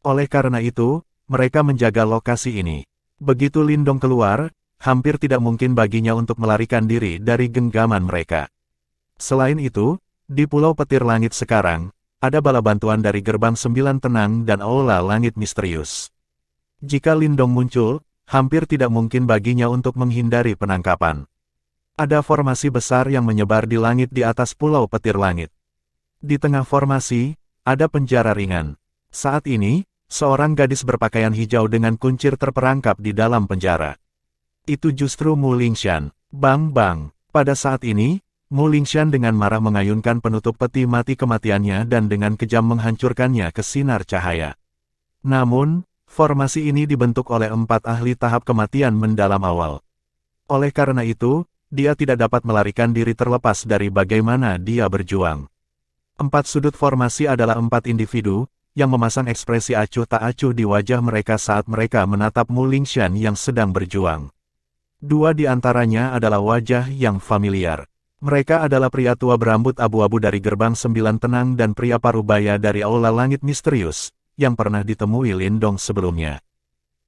Oleh karena itu, mereka menjaga lokasi ini. Begitu Lindong keluar, hampir tidak mungkin baginya untuk melarikan diri dari genggaman mereka. Selain itu, di Pulau Petir Langit sekarang, ada bala bantuan dari Gerbang 9 Tenang dan Aula Langit Misterius. Jika Lindong muncul, hampir tidak mungkin baginya untuk menghindari penangkapan. Ada formasi besar yang menyebar di langit di atas Pulau Petir Langit. Di tengah formasi, ada penjara ringan. Saat ini, seorang gadis berpakaian hijau dengan kuncir terperangkap di dalam penjara. Itu justru Mu Lingshan. Bang bang. Pada saat ini, Mu Lingshan dengan marah mengayunkan penutup peti mati kematiannya dan dengan kejam menghancurkannya ke sinar cahaya. Namun, formasi ini dibentuk oleh 4 ahli tahap kematian mendalam awal. Oleh karena itu, dia tidak dapat melarikan diri terlepas dari bagaimana dia berjuang. 4 sudut formasi adalah 4 individu, yang memasang ekspresi acuh tak acuh di wajah mereka saat mereka menatap Mu Lingshan yang sedang berjuang. 2 di antaranya adalah wajah yang familiar. Mereka adalah pria tua berambut abu-abu dari Gerbang 9 Tenang dan pria parubaya dari Aula Langit Misterius, yang pernah ditemui Lindong sebelumnya.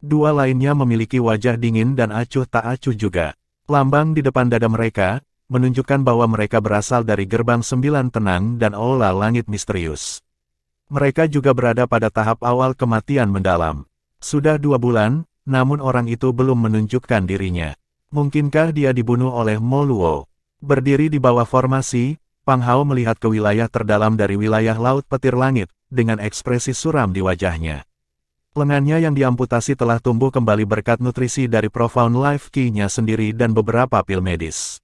2 lainnya memiliki wajah dingin dan acuh tak acuh juga. Lambang di depan dada mereka, menunjukkan bahwa mereka berasal dari Gerbang 9 Tenang dan Aula Langit Misterius. Mereka juga berada pada tahap awal kematian mendalam. Sudah 2 bulan, namun orang itu belum menunjukkan dirinya. Mungkinkah dia dibunuh oleh Mo Luo? Berdiri di bawah formasi, Pang Hao melihat ke wilayah terdalam dari wilayah Laut Petir Langit, dengan ekspresi suram di wajahnya. Lengannya yang diamputasi telah tumbuh kembali berkat nutrisi dari Profound Life Key-nya sendiri dan beberapa pil medis.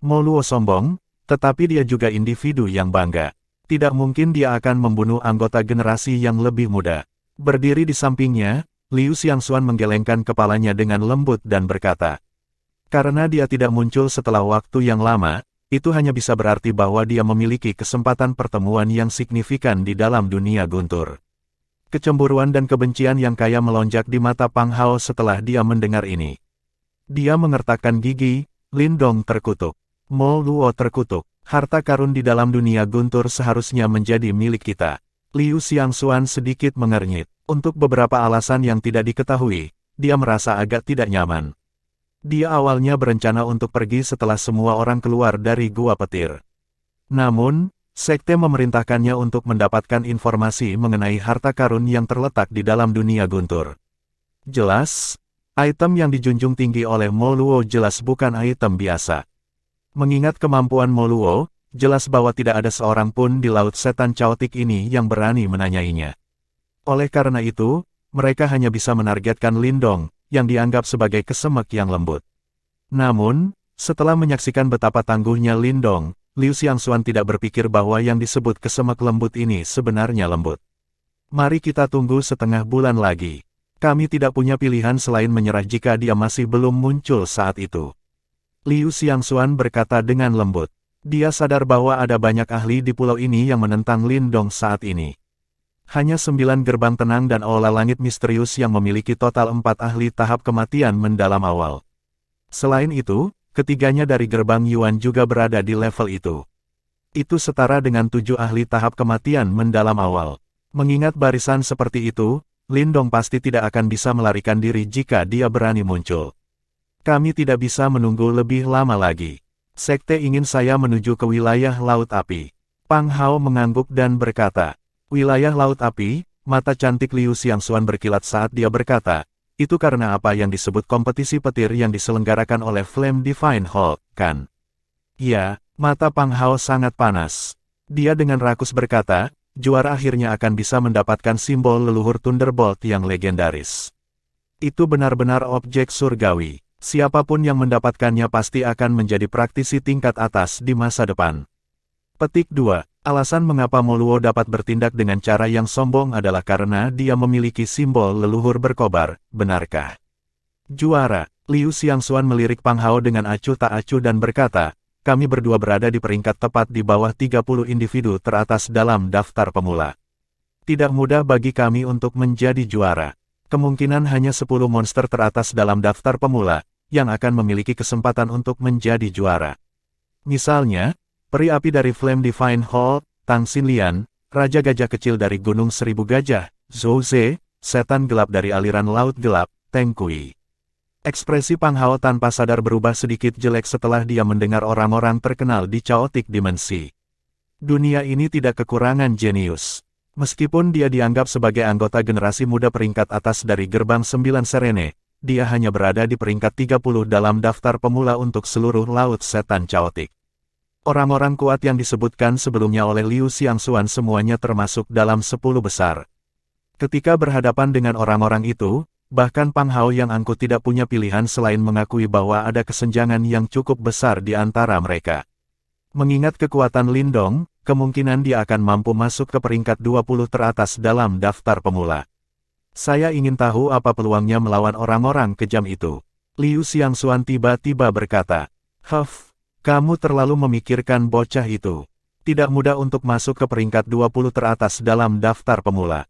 Mo Luo sombong, tetapi dia juga individu yang bangga. Tidak mungkin dia akan membunuh anggota generasi yang lebih muda. Berdiri di sampingnya, Liu Xiangxuan menggelengkan kepalanya dengan lembut dan berkata, karena dia tidak muncul setelah waktu yang lama, itu hanya bisa berarti bahwa dia memiliki kesempatan pertemuan yang signifikan di dalam dunia guntur. Kecemburuan dan kebencian yang kaya melonjak di mata Pang Hao setelah dia mendengar ini. Dia mengertakkan gigi, Lindong terkutuk. Mo Luo terkutuk. Harta karun di dalam dunia guntur seharusnya menjadi milik kita. Liu Xiangxuan sedikit mengernyit. Untuk beberapa alasan yang tidak diketahui, dia merasa agak tidak nyaman. Dia awalnya berencana untuk pergi setelah semua orang keluar dari Gua Petir. Namun, sekte memerintahkannya untuk mendapatkan informasi mengenai harta karun yang terletak di dalam dunia guntur. Jelas, item yang dijunjung tinggi oleh Mo Luo jelas bukan item biasa. Mengingat kemampuan Mo Luo, jelas bahwa tidak ada seorang pun di Laut Setan Caotik ini yang berani menanyainya. Oleh karena itu, mereka hanya bisa menargetkan Lindong, yang dianggap sebagai kesemek yang lembut. Namun, setelah menyaksikan betapa tangguhnya Lindong, Liu Xiangxuan tidak berpikir bahwa yang disebut kesemek lembut ini sebenarnya lembut. Mari kita tunggu setengah bulan lagi. Kami tidak punya pilihan selain menyerah jika dia masih belum muncul saat itu. Liu Xiangxuan berkata dengan lembut. Dia sadar bahwa ada banyak ahli di pulau ini yang menentang Lindong saat ini. Hanya 9 gerbang tenang dan Aula Langit Misterius yang memiliki total 4 ahli tahap kematian mendalam awal. Selain itu, ketiganya dari gerbang Yuan juga berada di level itu. Itu setara dengan 7 ahli tahap kematian mendalam awal. Mengingat barisan seperti itu, Lindong pasti tidak akan bisa melarikan diri jika dia berani muncul. Kami tidak bisa menunggu lebih lama lagi. Sekte ingin saya menuju ke wilayah Laut Api. Pang Hao mengangguk dan berkata, wilayah Laut Api, mata cantik Liu Xiangxuan berkilat saat dia berkata, itu karena apa yang disebut kompetisi petir yang diselenggarakan oleh Flame Divine Hulk, kan? Ya, mata Pang Hao sangat panas. Dia dengan rakus berkata, juara akhirnya akan bisa mendapatkan simbol leluhur Thunderbolt yang legendaris. Itu benar-benar objek surgawi. Siapapun yang mendapatkannya pasti akan menjadi praktisi tingkat atas di masa depan. Petik 2. Alasan mengapa Mo Luo dapat bertindak dengan cara yang sombong adalah karena dia memiliki simbol leluhur berkobar, benarkah? Juara, Liu Xiangxuan melirik Pang Hao dengan acuh tak acuh dan berkata, kami berdua berada di peringkat tepat di bawah 30 individu teratas dalam daftar pemula. Tidak mudah bagi kami untuk menjadi juara. Kemungkinan hanya 10 monster teratas dalam daftar pemula, yang akan memiliki kesempatan untuk menjadi juara. Misalnya, peri api dari Flame Divine Hall, Tang Xinlian, Raja Gajah Kecil dari Gunung Seribu Gajah, Zhou Ze, Setan Gelap dari Aliran Laut Gelap, Teng Kui. Ekspresi Pang Hao tanpa sadar berubah sedikit jelek setelah dia mendengar orang-orang terkenal di Chaotic Dimensi. Dunia ini tidak kekurangan jenius. Meskipun dia dianggap sebagai anggota generasi muda peringkat atas dari Gerbang 9 Serene, dia hanya berada di peringkat 30 dalam daftar pemula untuk seluruh Laut Setan Chaotic. Orang-orang kuat yang disebutkan sebelumnya oleh Liu Xiangxuan semuanya termasuk dalam 10 besar. Ketika berhadapan dengan orang-orang itu, bahkan Pang Hao yang angkuh tidak punya pilihan selain mengakui bahwa ada kesenjangan yang cukup besar di antara mereka. Mengingat kekuatan Lindong, kemungkinan dia akan mampu masuk ke peringkat 20 teratas dalam daftar pemula. Saya ingin tahu apa peluangnya melawan orang-orang kejam itu. Liu Xiangxuan tiba-tiba berkata, kamu terlalu memikirkan bocah itu. Tidak mudah untuk masuk ke peringkat 20 teratas dalam daftar pemula.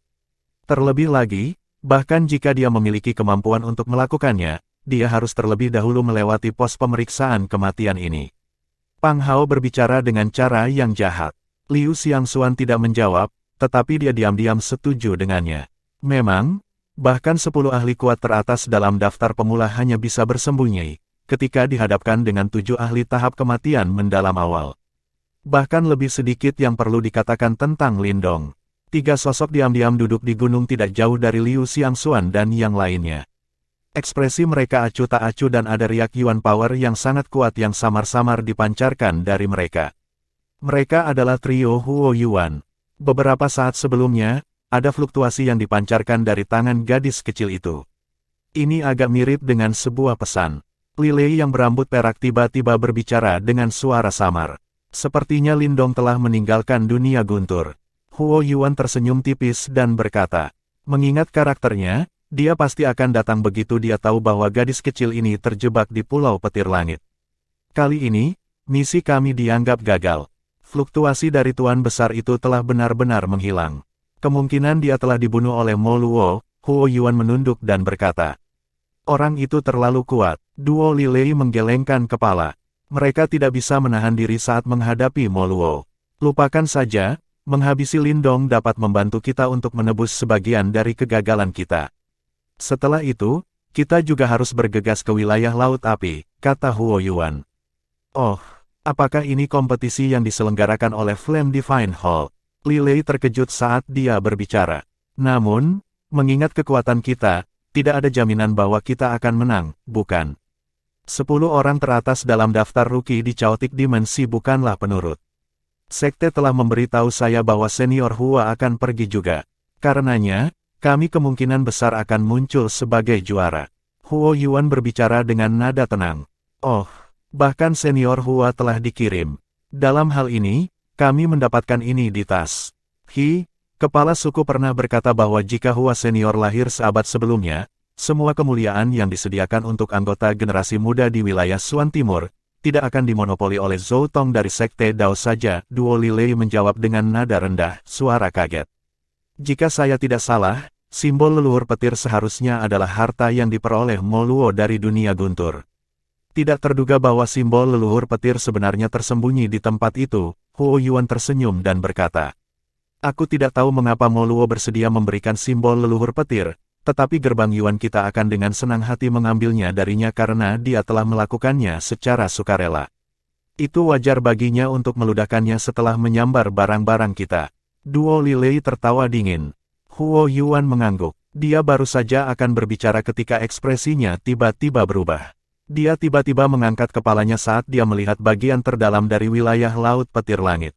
Terlebih lagi, bahkan jika dia memiliki kemampuan untuk melakukannya, dia harus terlebih dahulu melewati pos pemeriksaan kematian ini. Pang Hao berbicara dengan cara yang jahat. Liu Xiangxuan tidak menjawab, tetapi dia diam-diam setuju dengannya. Memang, bahkan 10 ahli kuat teratas dalam daftar pemula hanya bisa bersembunyi, ketika dihadapkan dengan 7 ahli tahap kematian mendalam awal. Bahkan lebih sedikit yang perlu dikatakan tentang Lindong. 3 sosok diam-diam duduk di gunung tidak jauh dari Liu Xiangxuan dan yang lainnya. Ekspresi mereka acuh tak acuh dan ada riak Yuan Power yang sangat kuat yang samar-samar dipancarkan dari mereka. Mereka adalah trio Huo Yuan. Beberapa saat sebelumnya, ada fluktuasi yang dipancarkan dari tangan gadis kecil itu. Ini agak mirip dengan sebuah pesan. Li Lei yang berambut perak tiba-tiba berbicara dengan suara samar. Sepertinya Lindong telah meninggalkan dunia guntur. Huo Yuan tersenyum tipis dan berkata, mengingat karakternya, dia pasti akan datang begitu dia tahu bahwa gadis kecil ini terjebak di Pulau Petir Langit. Kali ini, misi kami dianggap gagal. Fluktuasi dari Tuan Besar itu telah benar-benar menghilang. Kemungkinan dia telah dibunuh oleh Mo Luo. Huo Yuan menunduk dan berkata, orang itu terlalu kuat. Duo Li Lei menggelengkan kepala. Mereka tidak bisa menahan diri saat menghadapi Mo Luo. Lupakan saja, menghabisi Lindong dapat membantu kita untuk menebus sebagian dari kegagalan kita. Setelah itu, kita juga harus bergegas ke wilayah Laut Api, kata Huo Yuan. Oh, apakah ini kompetisi yang diselenggarakan oleh Flame Divine Hall? Li Lei terkejut saat dia berbicara. Namun, mengingat kekuatan kita, tidak ada jaminan bahwa kita akan menang, bukan? 10 orang teratas dalam daftar rookie di Chaotic Dimensi bukanlah penurut. Sekte telah memberitahu saya bahwa senior Hua akan pergi juga. Karenanya, kami kemungkinan besar akan muncul sebagai juara. Huo Yuan berbicara dengan nada tenang. Oh, bahkan senior Hua telah dikirim. Dalam hal ini, kami mendapatkan ini di tas. Kepala suku pernah berkata bahwa jika Hua senior lahir seabad sebelumnya, semua kemuliaan yang disediakan untuk anggota generasi muda di wilayah Suan Timur, tidak akan dimonopoli oleh Zhou Tong dari Sekte Dao saja. Duo Li Lei menjawab dengan nada rendah, suara kaget. Jika saya tidak salah, simbol leluhur petir seharusnya adalah harta yang diperoleh Mo Luo dari dunia guntur. Tidak terduga bahwa simbol leluhur petir sebenarnya tersembunyi di tempat itu. Huo Yuan tersenyum dan berkata, aku tidak tahu mengapa Mo Luo bersedia memberikan simbol leluhur petir, tetapi gerbang Yuan kita akan dengan senang hati mengambilnya darinya karena dia telah melakukannya secara sukarela. Itu wajar baginya untuk meludahkannya setelah menyambar barang-barang kita. Duo Li Lei tertawa dingin. Huo Yuan mengangguk. Dia baru saja akan berbicara ketika ekspresinya tiba-tiba berubah. Dia tiba-tiba mengangkat kepalanya saat dia melihat bagian terdalam dari wilayah Laut Petir Langit.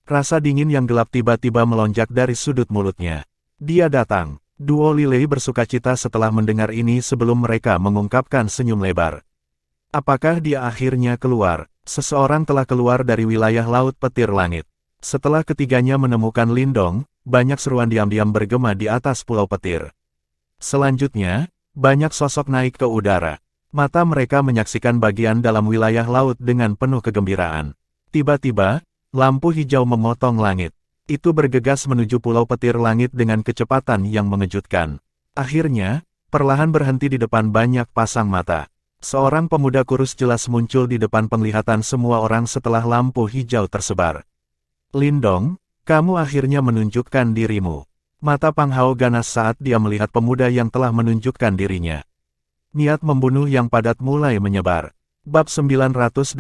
Rasa dingin yang gelap tiba-tiba melonjak dari sudut mulutnya. Dia datang. Duo Li Lei bersukacita setelah mendengar ini sebelum mereka mengungkapkan senyum lebar. Apakah dia akhirnya keluar? Seseorang telah keluar dari wilayah Laut Petir Langit. Setelah ketiganya menemukan Lindong, banyak seruan diam-diam bergema di atas Pulau Petir. Selanjutnya, banyak sosok naik ke udara. Mata mereka menyaksikan bagian dalam wilayah laut dengan penuh kegembiraan. Tiba-tiba, lampu hijau memotong langit. Itu bergegas menuju Pulau Petir Langit dengan kecepatan yang mengejutkan. Akhirnya, perlahan berhenti di depan banyak pasang mata. Seorang pemuda kurus jelas muncul di depan penglihatan semua orang setelah lampu hijau tersebar. Lindong, kamu akhirnya menunjukkan dirimu. Mata Pang Hao ganas saat dia melihat pemuda yang telah menunjukkan dirinya. Niat membunuh yang padat mulai menyebar. Bab 985,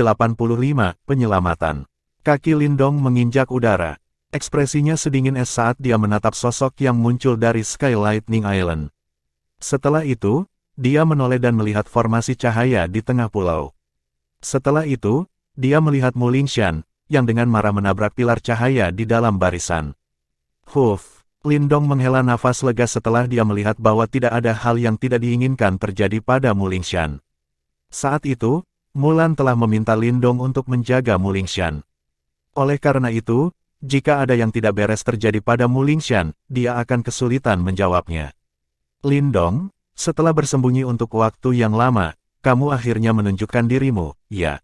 Penyelamatan. Kaki Lindong menginjak udara. Ekspresinya sedingin es saat dia menatap sosok yang muncul dari Sky Lightning Island. Setelah itu, dia menoleh dan melihat formasi cahaya di tengah pulau. Setelah itu, dia melihat Mu Lingshan, yang dengan marah menabrak pilar cahaya di dalam barisan. Lindong menghela nafas lega setelah dia melihat bahwa tidak ada hal yang tidak diinginkan terjadi pada Mu Lingshan. Saat itu, Mulan telah meminta Lindong untuk menjaga Mu Lingshan. Oleh karena itu, jika ada yang tidak beres terjadi pada Mu Lingshan, dia akan kesulitan menjawabnya. Lindong, setelah bersembunyi untuk waktu yang lama, kamu akhirnya menunjukkan dirimu, ya.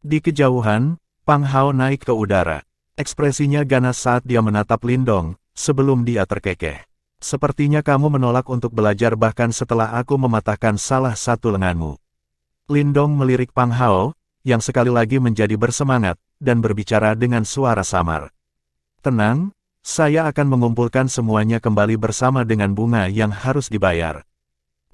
Di kejauhan, Pang Hao naik ke udara. Ekspresinya ganas saat dia menatap Lindong, sebelum dia terkekeh. Sepertinya kamu menolak untuk belajar bahkan setelah aku mematahkan salah satu lenganmu. Lindong melirik Pang Hao, yang sekali lagi menjadi bersemangat, dan berbicara dengan suara samar. Tenang, saya akan mengumpulkan semuanya kembali bersama dengan bunga yang harus dibayar.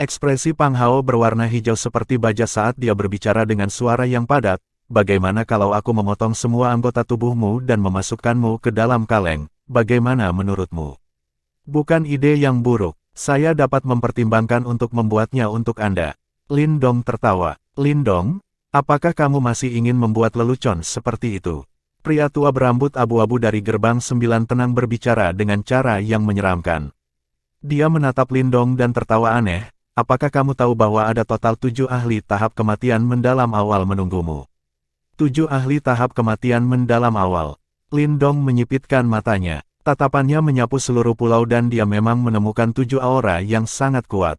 Ekspresi Pang Hao berwarna hijau seperti baja saat dia berbicara dengan suara yang padat. Bagaimana kalau aku memotong semua anggota tubuhmu dan memasukkanmu ke dalam kaleng, bagaimana menurutmu? Bukan ide yang buruk, saya dapat mempertimbangkan untuk membuatnya untuk Anda. Lindong tertawa. Lindong, apakah kamu masih ingin membuat lelucon seperti itu? Pria tua berambut abu-abu dari gerbang 9 tenang berbicara dengan cara yang menyeramkan. Dia menatap Lindong dan tertawa aneh. Apakah kamu tahu bahwa ada total 7 ahli tahap kematian mendalam awal menunggumu? 7 ahli tahap kematian mendalam awal. Lindong menyipitkan matanya. Tatapannya menyapu seluruh pulau dan dia memang menemukan 7 aura yang sangat kuat.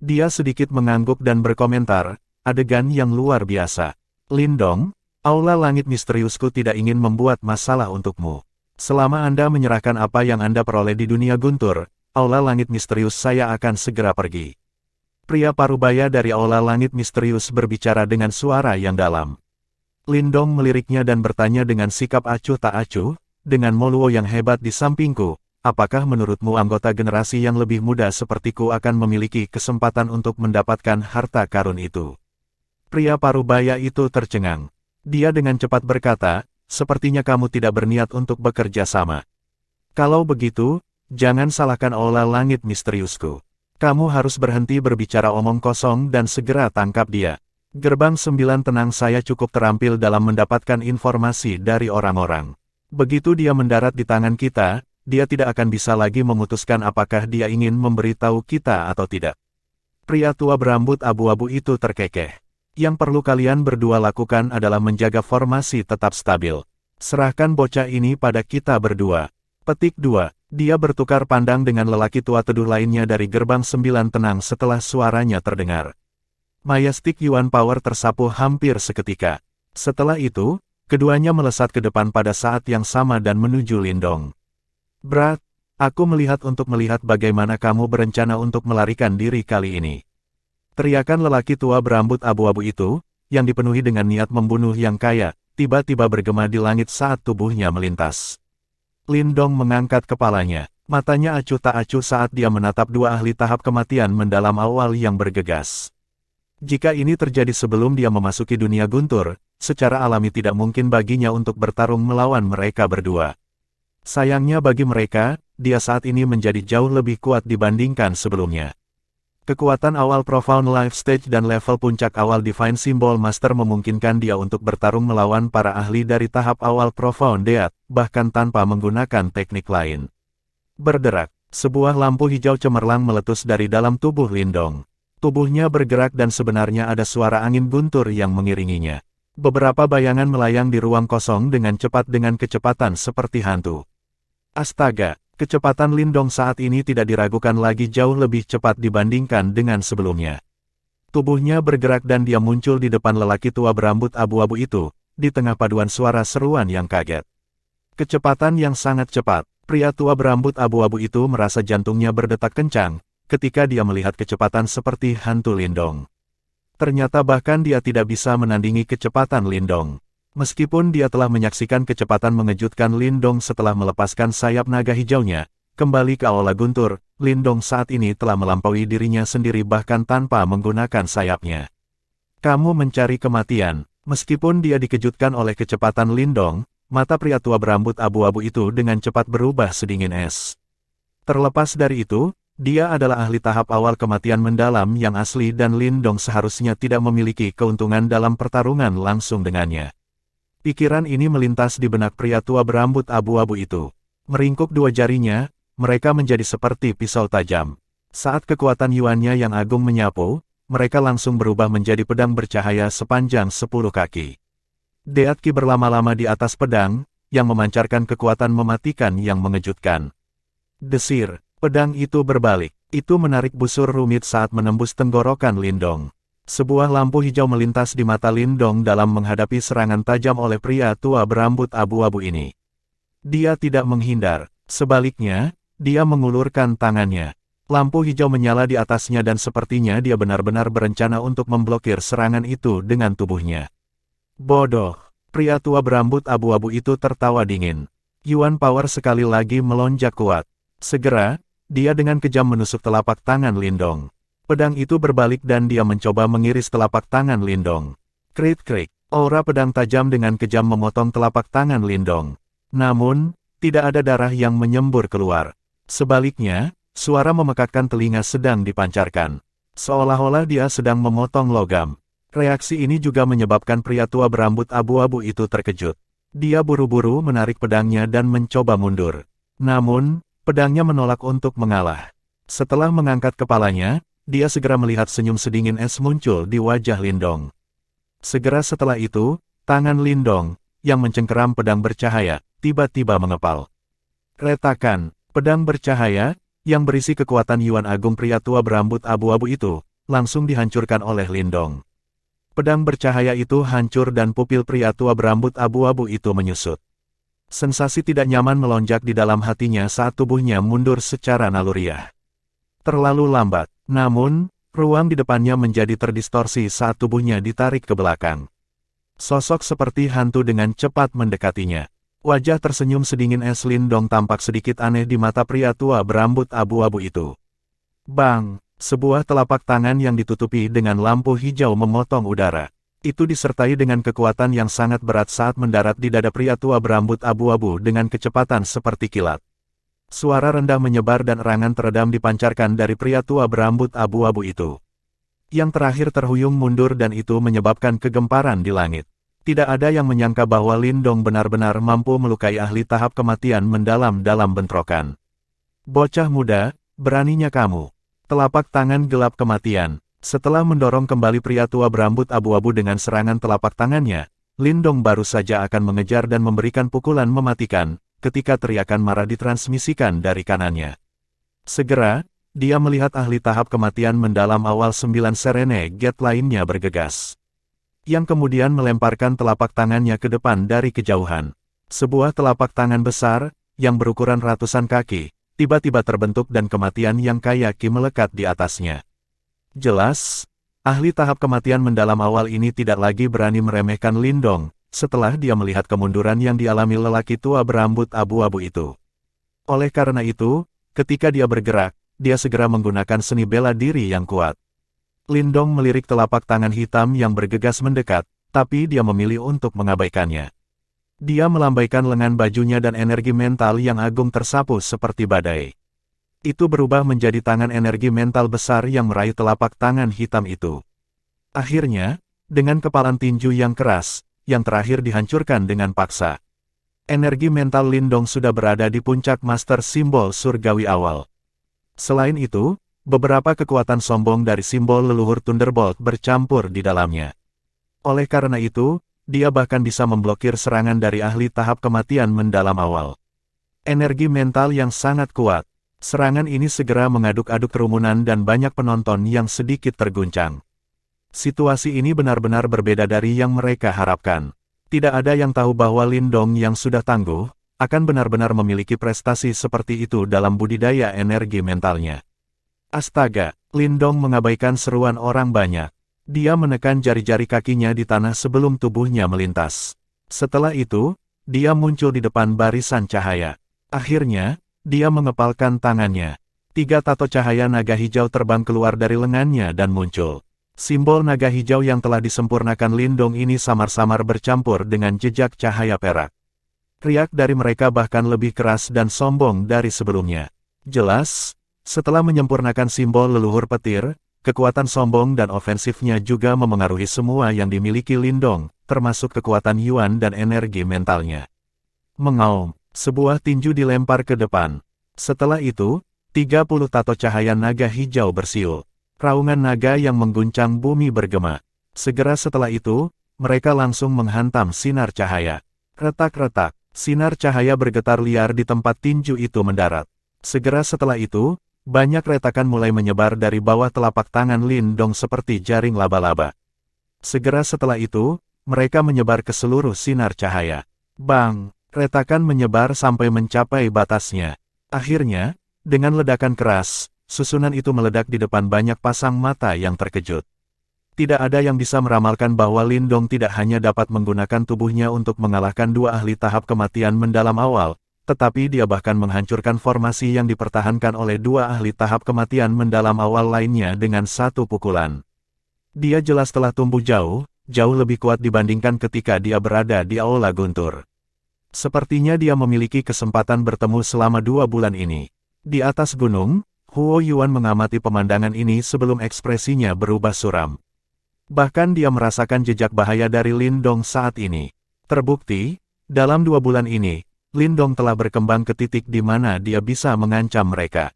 Dia sedikit mengangguk dan berkomentar, adegan yang luar biasa. Lindong, aula langit misteriusku tidak ingin membuat masalah untukmu. Selama Anda menyerahkan apa yang Anda peroleh di dunia guntur, aula langit misterius saya akan segera pergi. Pria parubaya dari aula langit misterius berbicara dengan suara yang dalam. Lindong meliriknya dan bertanya dengan sikap acuh tak acuh, dengan Moluo yang hebat di sampingku, apakah menurutmu anggota generasi yang lebih muda sepertiku akan memiliki kesempatan untuk mendapatkan harta karun itu? Pria parubaya itu tercengang. Dia dengan cepat berkata, sepertinya kamu tidak berniat untuk bekerja sama. Kalau begitu, jangan salahkan aula langit misteriusku. Kamu harus berhenti berbicara omong kosong dan segera tangkap dia. Gerbang 9 tenang saya cukup terampil dalam mendapatkan informasi dari orang-orang. Begitu dia mendarat di tangan kita, dia tidak akan bisa lagi memutuskan apakah dia ingin memberitahu kita atau tidak. Pria tua berambut abu-abu itu terkekeh. Yang perlu kalian berdua lakukan adalah menjaga formasi tetap stabil. Serahkan bocah ini pada kita berdua. Petik 2. Dia bertukar pandang dengan lelaki tua teduh lainnya dari gerbang 9 tenang setelah suaranya terdengar. Majestic Yuan Power tersapu hampir seketika. Setelah itu, keduanya melesat ke depan pada saat yang sama dan menuju Lindong. Brat, aku melihat untuk melihat bagaimana kamu berencana untuk melarikan diri kali ini. Teriakan lelaki tua berambut abu-abu itu, yang dipenuhi dengan niat membunuh yang kaya, tiba-tiba bergema di langit saat tubuhnya melintas. Lindong mengangkat kepalanya, matanya acuh tak acuh saat dia menatap 2 ahli tahap kematian mendalam awal yang bergegas. Jika ini terjadi sebelum dia memasuki dunia guntur, secara alami tidak mungkin baginya untuk bertarung melawan mereka berdua. Sayangnya bagi mereka, dia saat ini menjadi jauh lebih kuat dibandingkan sebelumnya. Kekuatan awal Profound Life Stage dan level puncak awal Divine Symbol Master memungkinkan dia untuk bertarung melawan para ahli dari tahap awal Profound Death, bahkan tanpa menggunakan teknik lain. Berderak, sebuah lampu hijau cemerlang meletus dari dalam tubuh Lindong. Tubuhnya bergerak dan sebenarnya ada suara angin guntur yang mengiringinya. Beberapa bayangan melayang di ruang kosong dengan cepat dengan kecepatan seperti hantu. Astaga, kecepatan Lindong saat ini tidak diragukan lagi jauh lebih cepat dibandingkan dengan sebelumnya. Tubuhnya bergerak dan dia muncul di depan lelaki tua berambut abu-abu itu, di tengah paduan suara seruan yang kaget. Kecepatan yang sangat cepat, pria tua berambut abu-abu itu merasa jantungnya berdetak kencang, ketika dia melihat kecepatan seperti hantu Lindong. Ternyata bahkan dia tidak bisa menandingi kecepatan Lindong. Meskipun dia telah menyaksikan kecepatan mengejutkan Lindong setelah melepaskan sayap naga hijaunya, kembali ke Aula Guntur, Lindong saat ini telah melampaui dirinya sendiri bahkan tanpa menggunakan sayapnya. Kamu mencari kematian. Meskipun dia dikejutkan oleh kecepatan Lindong, mata pria tua berambut abu-abu itu dengan cepat berubah sedingin es. Terlepas dari itu, dia adalah ahli tahap awal kematian mendalam yang asli dan Lindong seharusnya tidak memiliki keuntungan dalam pertarungan langsung dengannya. Pikiran ini melintas di benak pria tua berambut abu-abu itu. Meringkuk dua jarinya, mereka menjadi seperti pisau tajam. Saat kekuatan Yuannya yang agung menyapu, mereka langsung berubah menjadi pedang bercahaya sepanjang 10 kaki. Deat Qi berlama-lama di atas pedang, yang memancarkan kekuatan mematikan yang mengejutkan. Desir, pedang itu berbalik. Itu menarik busur rumit saat menembus tenggorokan Lindong. Sebuah lampu hijau melintas di mata Lindong dalam menghadapi serangan tajam oleh pria tua berambut abu-abu ini. Dia tidak menghindar, sebaliknya, dia mengulurkan tangannya. Lampu hijau menyala di atasnya dan sepertinya dia benar-benar berencana untuk memblokir serangan itu dengan tubuhnya. Bodoh, pria tua berambut abu-abu itu tertawa dingin. Yuan Power sekali lagi melonjak kuat. Segera, dia dengan kejam menusuk telapak tangan Lindong. Pedang itu berbalik dan dia mencoba mengiris telapak tangan Lindong. Krik-krik, aura pedang tajam dengan kejam memotong telapak tangan Lindong. Namun, tidak ada darah yang menyembur keluar. Sebaliknya, suara memekakkan telinga sedang dipancarkan. Seolah-olah dia sedang memotong logam. Reaksi ini juga menyebabkan pria tua berambut abu-abu itu terkejut. Dia buru-buru menarik pedangnya dan mencoba mundur. Namun, pedangnya menolak untuk mengalah. Setelah mengangkat kepalanya, dia segera melihat senyum sedingin es muncul di wajah Lindong. Segera setelah itu, tangan Lindong, yang mencengkeram pedang bercahaya, tiba-tiba mengepal. Retakan, pedang bercahaya, yang berisi kekuatan Yuan Agung pria tua berambut abu-abu itu, langsung dihancurkan oleh Lindong. Pedang bercahaya itu hancur dan pupil pria tua berambut abu-abu itu menyusut. Sensasi tidak nyaman melonjak di dalam hatinya saat tubuhnya mundur secara naluriah. Terlalu lambat. Namun, ruang di depannya menjadi terdistorsi saat tubuhnya ditarik ke belakang. Sosok seperti hantu dengan cepat mendekatinya. Wajah tersenyum sedingin es Lindong tampak sedikit aneh di mata pria tua berambut abu-abu itu. Bang! Sebuah telapak tangan yang ditutupi dengan lampu hijau memotong udara. Itu disertai dengan kekuatan yang sangat berat saat mendarat di dada pria tua berambut abu-abu dengan kecepatan seperti kilat. Suara rendah menyebar dan erangan teredam dipancarkan dari pria tua berambut abu-abu itu. Yang terakhir terhuyung mundur dan itu menyebabkan kegemparan di langit. Tidak ada yang menyangka bahwa Lindong benar-benar mampu melukai ahli tahap kematian mendalam dalam bentrokan. Bocah muda, beraninya kamu. Telapak tangan gelap kematian. Setelah mendorong kembali pria tua berambut abu-abu dengan serangan telapak tangannya, Lindong baru saja akan mengejar dan memberikan pukulan mematikan, ketika teriakan marah ditransmisikan dari kanannya. Segera, dia melihat ahli tahap kematian mendalam awal 9 Serene Gate lainnya bergegas. Yang kemudian melemparkan telapak tangannya ke depan dari kejauhan. Sebuah telapak tangan besar, yang berukuran ratusan kaki, tiba-tiba terbentuk dan kematian yang kaya Qi melekat di atasnya. Jelas, ahli tahap kematian mendalam awal ini tidak lagi berani meremehkan Lindong, setelah dia melihat kemunduran yang dialami lelaki tua berambut abu-abu itu. Oleh karena itu, ketika dia bergerak, dia segera menggunakan seni bela diri yang kuat. Lindong melirik telapak tangan hitam yang bergegas mendekat, tapi dia memilih untuk mengabaikannya. Dia melambaikan lengan bajunya dan energi mental yang agung tersapu seperti badai. Itu berubah menjadi tangan energi mental besar yang meraih telapak tangan hitam itu. Akhirnya, dengan kepalan tinju yang keras, yang terakhir dihancurkan dengan paksa. Energi mental Lindong sudah berada di puncak master simbol surgawi awal. Selain itu, beberapa kekuatan sombong dari simbol leluhur Thunderbolt bercampur di dalamnya. Oleh karena itu, dia bahkan bisa memblokir serangan dari ahli tahap kematian mendalam awal. Energi mental yang sangat kuat. Serangan ini segera mengaduk-aduk kerumunan dan banyak penonton yang sedikit terguncang. Situasi ini benar-benar berbeda dari yang mereka harapkan. Tidak ada yang tahu bahwa Lindong yang sudah tangguh, akan benar-benar memiliki prestasi seperti itu dalam budidaya energi mentalnya. Astaga, Lindong mengabaikan seruan orang banyak. Dia menekan jari-jari kakinya di tanah sebelum tubuhnya melintas. Setelah itu, dia muncul di depan barisan cahaya. Akhirnya, dia mengepalkan tangannya. 3 tato cahaya naga hijau terbang keluar dari lengannya dan muncul. Simbol naga hijau yang telah disempurnakan Lindong ini samar-samar bercampur dengan jejak cahaya perak. Riak dari mereka bahkan lebih keras dan sombong dari sebelumnya. Jelas, setelah menyempurnakan simbol leluhur petir, kekuatan sombong dan ofensifnya juga memengaruhi semua yang dimiliki Lindong, termasuk kekuatan Yuan dan energi mentalnya. Mengaum, sebuah tinju dilempar ke depan. Setelah itu, 30 tato cahaya naga hijau bersiul. Raungan naga yang mengguncang bumi bergema. Segera setelah itu, mereka langsung menghantam sinar cahaya. Retak-retak, sinar cahaya bergetar liar di tempat tinju itu mendarat. Segera setelah itu, banyak retakan mulai menyebar dari bawah telapak tangan Lindong seperti jaring laba-laba. Segera setelah itu, mereka menyebar ke seluruh sinar cahaya. Bang! Retakan menyebar sampai mencapai batasnya. Akhirnya, dengan ledakan keras, susunan itu meledak di depan banyak pasang mata yang terkejut. Tidak ada yang bisa meramalkan bahwa Lindong tidak hanya dapat menggunakan tubuhnya untuk mengalahkan 2 ahli tahap kematian mendalam awal, tetapi dia bahkan menghancurkan formasi yang dipertahankan oleh 2 ahli tahap kematian mendalam awal lainnya dengan 1 pukulan. Dia jelas telah tumbuh jauh lebih kuat dibandingkan ketika dia berada di Aula Guntur. Sepertinya dia memiliki kesempatan bertemu selama 2 bulan ini. Di atas gunung, Huo Yuan mengamati pemandangan ini sebelum ekspresinya berubah suram. Bahkan dia merasakan jejak bahaya dari Lindong saat ini. Terbukti, dalam 2 bulan ini, Lindong telah berkembang ke titik di mana dia bisa mengancam mereka.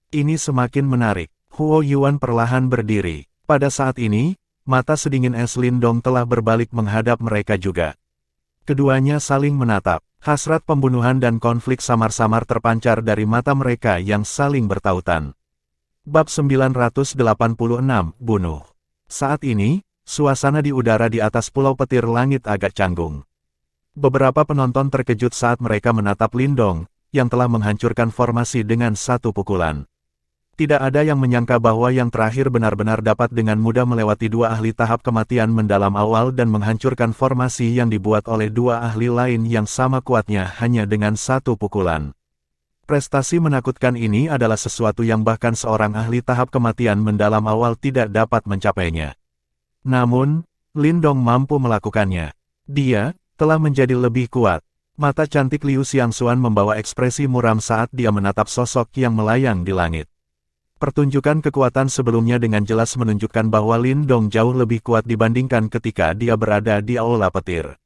Ini semakin menarik. Huo Yuan perlahan berdiri. Pada saat ini, mata sedingin es Lindong telah berbalik menghadap mereka juga. Keduanya saling menatap. Hasrat pembunuhan dan konflik samar-samar terpancar dari mata mereka yang saling bertautan. Bab 986, Bunuh. Saat ini, suasana di udara di atas Pulau Petir Langit agak canggung. Beberapa penonton terkejut saat mereka menatap Lindong, yang telah menghancurkan formasi dengan 1 pukulan. Tidak ada yang menyangka bahwa yang terakhir benar-benar dapat dengan mudah melewati 2 ahli tahap kematian mendalam awal dan menghancurkan formasi yang dibuat oleh 2 ahli lain yang sama kuatnya hanya dengan 1 pukulan. Prestasi menakutkan ini adalah sesuatu yang bahkan seorang ahli tahap kematian mendalam awal tidak dapat mencapainya. Namun, Lindong mampu melakukannya. Dia telah menjadi lebih kuat. Mata cantik Liu Xiangxuan membawa ekspresi muram saat dia menatap sosok yang melayang di langit. Pertunjukan kekuatan sebelumnya dengan jelas menunjukkan bahwa Lindong jauh lebih kuat dibandingkan ketika dia berada di Aula Petir.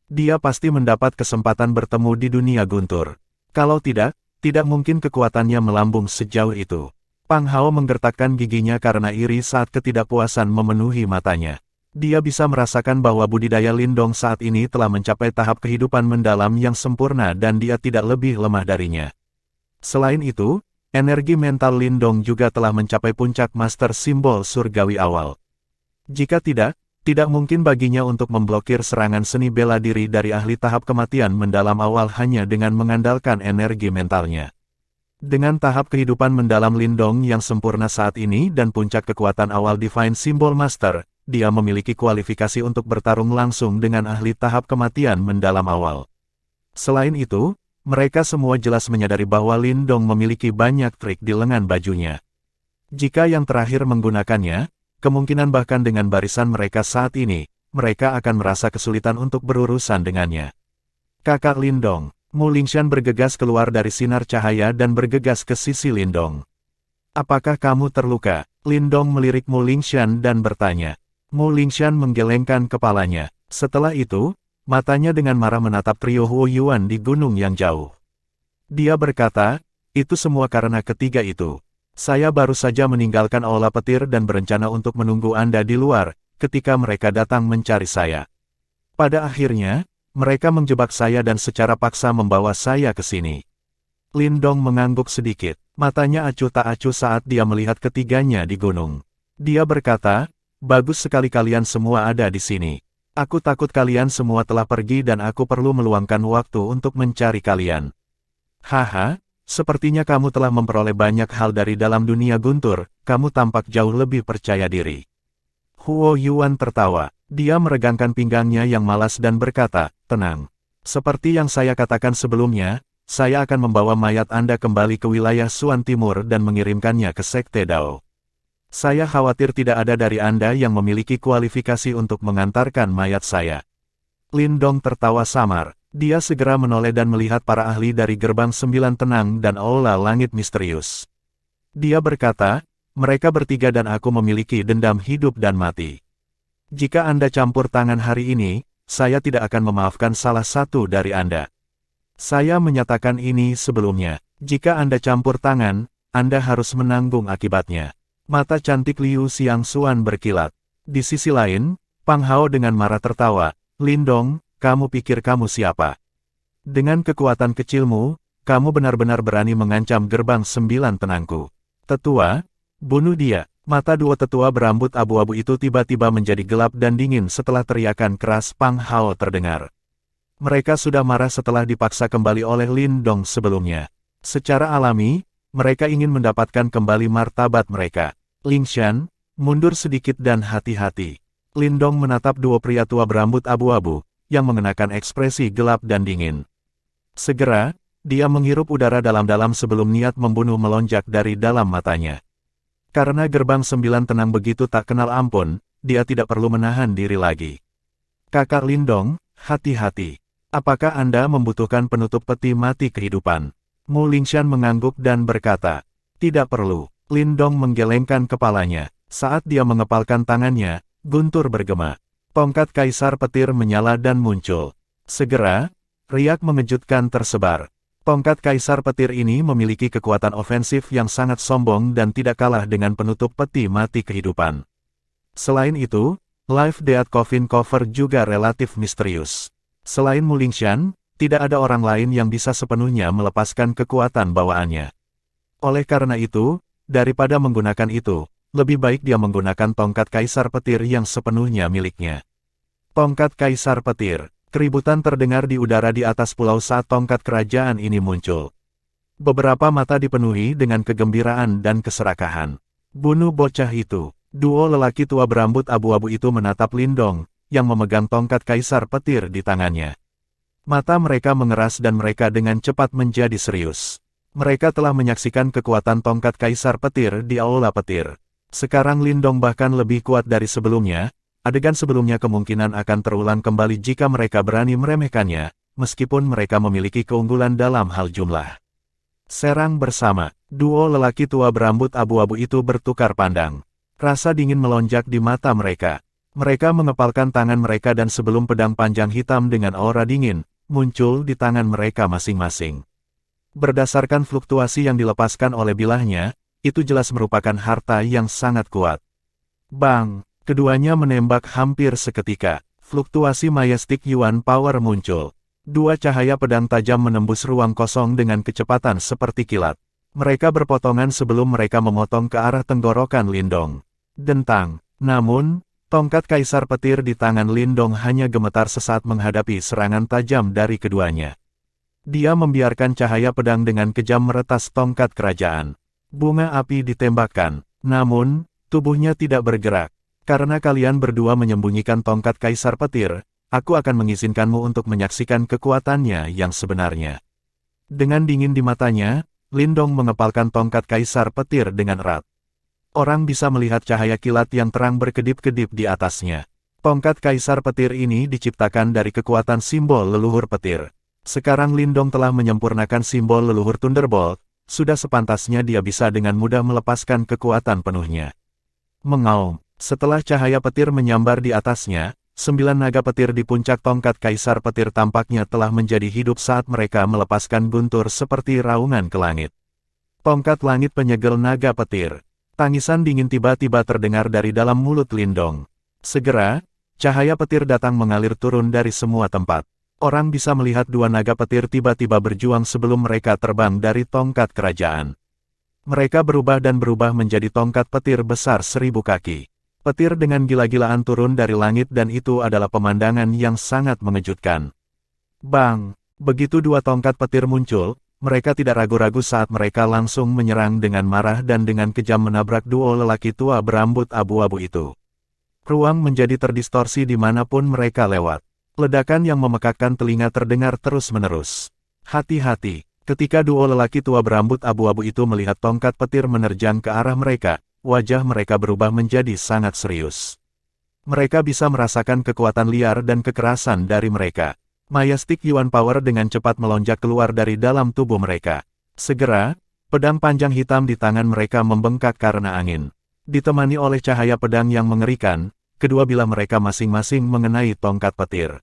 Dia pasti mendapat kesempatan bertemu di dunia guntur. Kalau tidak mungkin kekuatannya melambung sejauh itu. Pang Hao menggertakkan giginya karena iri saat ketidakpuasan memenuhi matanya. Dia bisa merasakan bahwa budidaya Lindong saat ini telah mencapai tahap kehidupan mendalam yang sempurna dan dia tidak lebih lemah darinya. Selain itu, energi mental Lindong juga telah mencapai puncak master simbol surgawi awal. Jika tidak mungkin baginya untuk memblokir serangan seni bela diri dari ahli tahap kematian mendalam awal hanya dengan mengandalkan energi mentalnya. Dengan tahap kehidupan mendalam Lindong yang sempurna saat ini dan puncak kekuatan awal Divine Symbol Master, dia memiliki kualifikasi untuk bertarung langsung dengan ahli tahap kematian mendalam awal. Selain itu, mereka semua jelas menyadari bahwa Lindong memiliki banyak trik di lengan bajunya. Jika yang terakhir menggunakannya, kemungkinan bahkan dengan barisan mereka saat ini, mereka akan merasa kesulitan untuk berurusan dengannya. Kakak Lindong, Mu Lingshan bergegas keluar dari sinar cahaya dan bergegas ke sisi Lindong. Apakah kamu terluka? Lindong melirik Mu Lingshan dan bertanya. Mu Lingshan menggelengkan kepalanya. Setelah itu, matanya dengan marah menatap trio Huo Yuan di gunung yang jauh. Dia berkata, itu semua karena ketiga itu. Saya baru saja meninggalkan Aula Petir dan berencana untuk menunggu Anda di luar, ketika mereka datang mencari saya. Pada akhirnya, mereka menjebak saya dan secara paksa membawa saya ke sini. Lindong mengangguk sedikit. Matanya acuh tak acuh saat dia melihat ketiganya di gunung. Dia berkata, bagus sekali kalian semua ada di sini. Aku takut kalian semua telah pergi dan aku perlu meluangkan waktu untuk mencari kalian. Haha, sepertinya kamu telah memperoleh banyak hal dari dalam dunia guntur, kamu tampak jauh lebih percaya diri. Huo Yuan tertawa. Dia meregangkan pinggangnya yang malas dan berkata, tenang. Seperti yang saya katakan sebelumnya, saya akan membawa mayat Anda kembali ke wilayah Suan Timur dan mengirimkannya ke Sekte Dao. Saya khawatir tidak ada dari Anda yang memiliki kualifikasi untuk mengantarkan mayat saya. Lindong tertawa samar. Dia segera menoleh dan melihat para ahli dari Gerbang Sembilan Tenang dan Aula Langit Misterius. Dia berkata, mereka bertiga dan aku memiliki dendam hidup dan mati. Jika Anda campur tangan hari ini, saya tidak akan memaafkan salah satu dari Anda. Saya menyatakan ini sebelumnya. Jika Anda campur tangan, Anda harus menanggung akibatnya. Mata cantik Liu Xiangxuan berkilat. Di sisi lain, Pang Hao dengan marah tertawa. Lindong, kamu pikir kamu siapa? Dengan kekuatan kecilmu, kamu benar-benar berani mengancam Gerbang Sembilan Tenangku. Tetua, bunuh dia. Mata dua tetua berambut abu-abu itu tiba-tiba menjadi gelap dan dingin setelah teriakan keras Pang Hao terdengar. Mereka sudah marah setelah dipaksa kembali oleh Lindong sebelumnya. Secara alami, mereka ingin mendapatkan kembali martabat mereka. Lingshan, mundur sedikit dan hati-hati. Lindong menatap dua pria tua berambut abu-abu, yang mengenakan ekspresi gelap dan dingin. Segera, dia menghirup udara dalam-dalam sebelum niat membunuh melonjak dari dalam matanya. Karena Gerbang Sembilan Tenang begitu tak kenal ampun, dia tidak perlu menahan diri lagi. Kakak Lindong, hati-hati. Apakah Anda membutuhkan penutup peti mati kehidupan? Mu Lingshan mengangguk dan berkata, tidak perlu. Lindong menggelengkan kepalanya. Saat dia mengepalkan tangannya, guntur bergema. Tongkat Kaisar Petir menyala dan muncul. Segera, riak mengejutkan tersebar. Tongkat Kaisar Petir ini memiliki kekuatan ofensif yang sangat sombong dan tidak kalah dengan penutup peti mati kehidupan. Selain itu, Life Death Coffin Cover juga relatif misterius. Selain Mu Lingshan, tidak ada orang lain yang bisa sepenuhnya melepaskan kekuatan bawaannya. Oleh karena itu, daripada menggunakan itu, lebih baik dia menggunakan tongkat Kaisar Petir yang sepenuhnya miliknya. Tongkat Kaisar Petir. Keributan terdengar di udara di atas pulau saat tongkat kerajaan ini muncul. Beberapa mata dipenuhi dengan kegembiraan dan keserakahan. Bunuh bocah itu. Duo lelaki tua berambut abu-abu itu menatap Lindong, yang memegang tongkat Kaisar Petir di tangannya. Mata mereka mengeras dan mereka dengan cepat menjadi serius. Mereka telah menyaksikan kekuatan tongkat Kaisar Petir di Aula Petir. Sekarang Lindong bahkan lebih kuat dari sebelumnya. Adegan sebelumnya kemungkinan akan terulang kembali jika mereka berani meremehkannya, meskipun mereka memiliki keunggulan dalam hal jumlah. Serang bersama, duo lelaki tua berambut abu-abu itu bertukar pandang. Rasa dingin melonjak di mata mereka. Mereka mengepalkan tangan mereka dan sebelum pedang panjang hitam dengan aura dingin, muncul di tangan mereka masing-masing. Berdasarkan fluktuasi yang dilepaskan oleh bilahnya, itu jelas merupakan harta yang sangat kuat. Bang! Keduanya menembak hampir seketika. Fluktuasi Majestic Yuan Power muncul. Dua cahaya pedang tajam menembus ruang kosong dengan kecepatan seperti kilat. Mereka berpotongan sebelum mereka memotong ke arah tenggorokan Lindong. Dentang. Namun, tongkat Kaisar Petir di tangan Lindong hanya gemetar sesaat menghadapi serangan tajam dari keduanya. Dia membiarkan cahaya pedang dengan kejam meretas tongkat kerajaan. Bunga api ditembakkan. Namun, tubuhnya tidak bergerak. Karena kalian berdua menyembunyikan tongkat Kaisar Petir, aku akan mengizinkanmu untuk menyaksikan kekuatannya yang sebenarnya. Dengan dingin di matanya, Lindong mengepalkan tongkat Kaisar Petir dengan erat. Orang bisa melihat cahaya kilat yang terang berkedip-kedip di atasnya. Tongkat Kaisar Petir ini diciptakan dari kekuatan simbol leluhur petir. Sekarang Lindong telah menyempurnakan simbol leluhur Thunderbolt, sudah sepantasnya dia bisa dengan mudah melepaskan kekuatan penuhnya. Mengaum. Setelah cahaya petir menyambar di atasnya, 9 naga petir di puncak tongkat Kaisar Petir tampaknya telah menjadi hidup saat mereka melepaskan guntur seperti raungan ke langit. Tongkat langit penyegel naga petir. Tangisan dingin tiba-tiba terdengar dari dalam mulut Lindong. Segera, cahaya petir datang mengalir turun dari semua tempat. Orang bisa melihat dua naga petir tiba-tiba berjuang sebelum mereka terbang dari tongkat kerajaan. Mereka berubah dan berubah menjadi tongkat petir besar 1000 kaki. Petir dengan gila-gilaan turun dari langit dan itu adalah pemandangan yang sangat mengejutkan. Bang! Begitu dua tongkat petir muncul, Mereka tidak ragu-ragu saat mereka langsung menyerang dengan marah dan dengan kejam menabrak duo lelaki tua berambut abu-abu itu. Ruang menjadi terdistorsi dimanapun mereka lewat. Ledakan yang memekakkan telinga terdengar terus-menerus. Hati-hati, ketika duo lelaki tua berambut abu-abu itu melihat tongkat petir menerjang ke arah mereka, wajah mereka berubah menjadi sangat serius. Mereka bisa merasakan kekuatan liar dan kekerasan dari mereka. Majestic Yuan Power dengan cepat melonjak keluar dari dalam tubuh mereka. Segera, pedang panjang hitam di tangan mereka membengkak karena angin. Ditemani oleh cahaya pedang yang mengerikan, kedua bilah mereka masing-masing mengenai tongkat petir.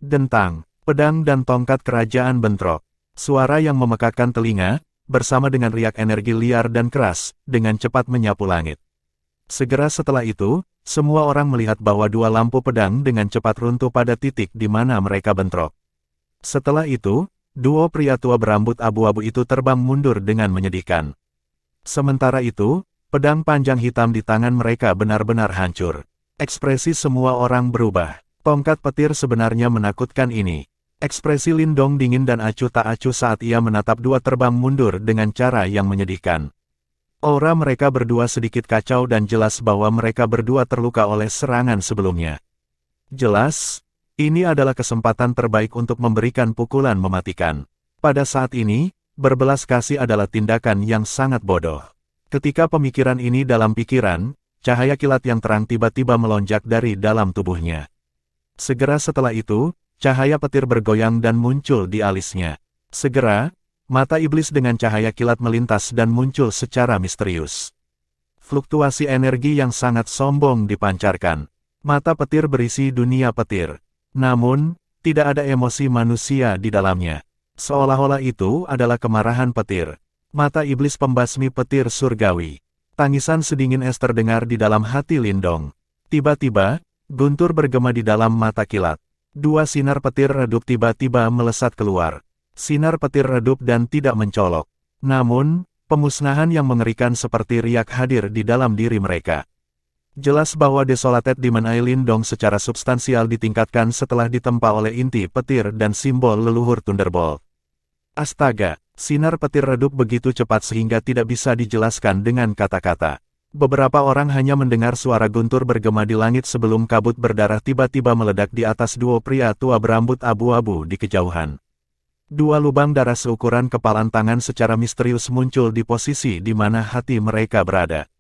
Dentang, pedang dan tongkat kerajaan bentrok. Suara yang memekakkan telinga, bersama dengan riak energi liar dan keras, dengan cepat menyapu langit. Segera setelah itu, semua orang melihat bahwa dua lampu pedang dengan cepat runtuh pada titik di mana mereka bentrok. Setelah itu, duo pria tua berambut abu-abu itu terbang mundur dengan menyedihkan. Sementara itu, pedang panjang hitam di tangan mereka benar-benar hancur. Ekspresi semua orang berubah. Tongkat petir sebenarnya menakutkan ini. Ekspresi Lindong dingin dan acuh tak acuh saat ia menatap dua terbang mundur dengan cara yang menyedihkan. Aura mereka berdua sedikit kacau dan jelas bahwa mereka berdua terluka oleh serangan sebelumnya. Jelas, ini adalah kesempatan terbaik untuk memberikan pukulan mematikan. Pada saat ini, berbelas kasih adalah tindakan yang sangat bodoh. Ketika pemikiran ini dalam pikiran, cahaya kilat yang terang tiba-tiba melonjak dari dalam tubuhnya. Segera setelah itu, cahaya petir bergoyang dan muncul di alisnya. Segera, mata iblis dengan cahaya kilat melintas dan muncul secara misterius. Fluktuasi energi yang sangat sombong dipancarkan. Mata petir berisi dunia petir. Namun, tidak ada emosi manusia di dalamnya. Seolah-olah itu adalah kemarahan petir. Mata iblis pembasmi petir surgawi. Tangisan sedingin es terdengar di dalam hati Lindong. Tiba-tiba, guntur bergema di dalam mata kilat. Dua sinar petir redup tiba-tiba melesat keluar. Sinar petir redup dan tidak mencolok. Namun, pemusnahan yang mengerikan seperti riak hadir di dalam diri mereka. Jelas bahwa Desolated Demon Eye Lindong secara substansial ditingkatkan setelah ditempa oleh inti petir dan simbol leluhur Thunderbolt. Astaga, sinar petir redup begitu cepat sehingga tidak bisa dijelaskan dengan kata-kata. Beberapa orang hanya mendengar suara guntur bergema di langit sebelum kabut berdarah tiba-tiba meledak di atas duo pria tua berambut abu-abu di kejauhan. Dua lubang darah seukuran kepalan tangan secara misterius muncul di posisi di mana hati mereka berada.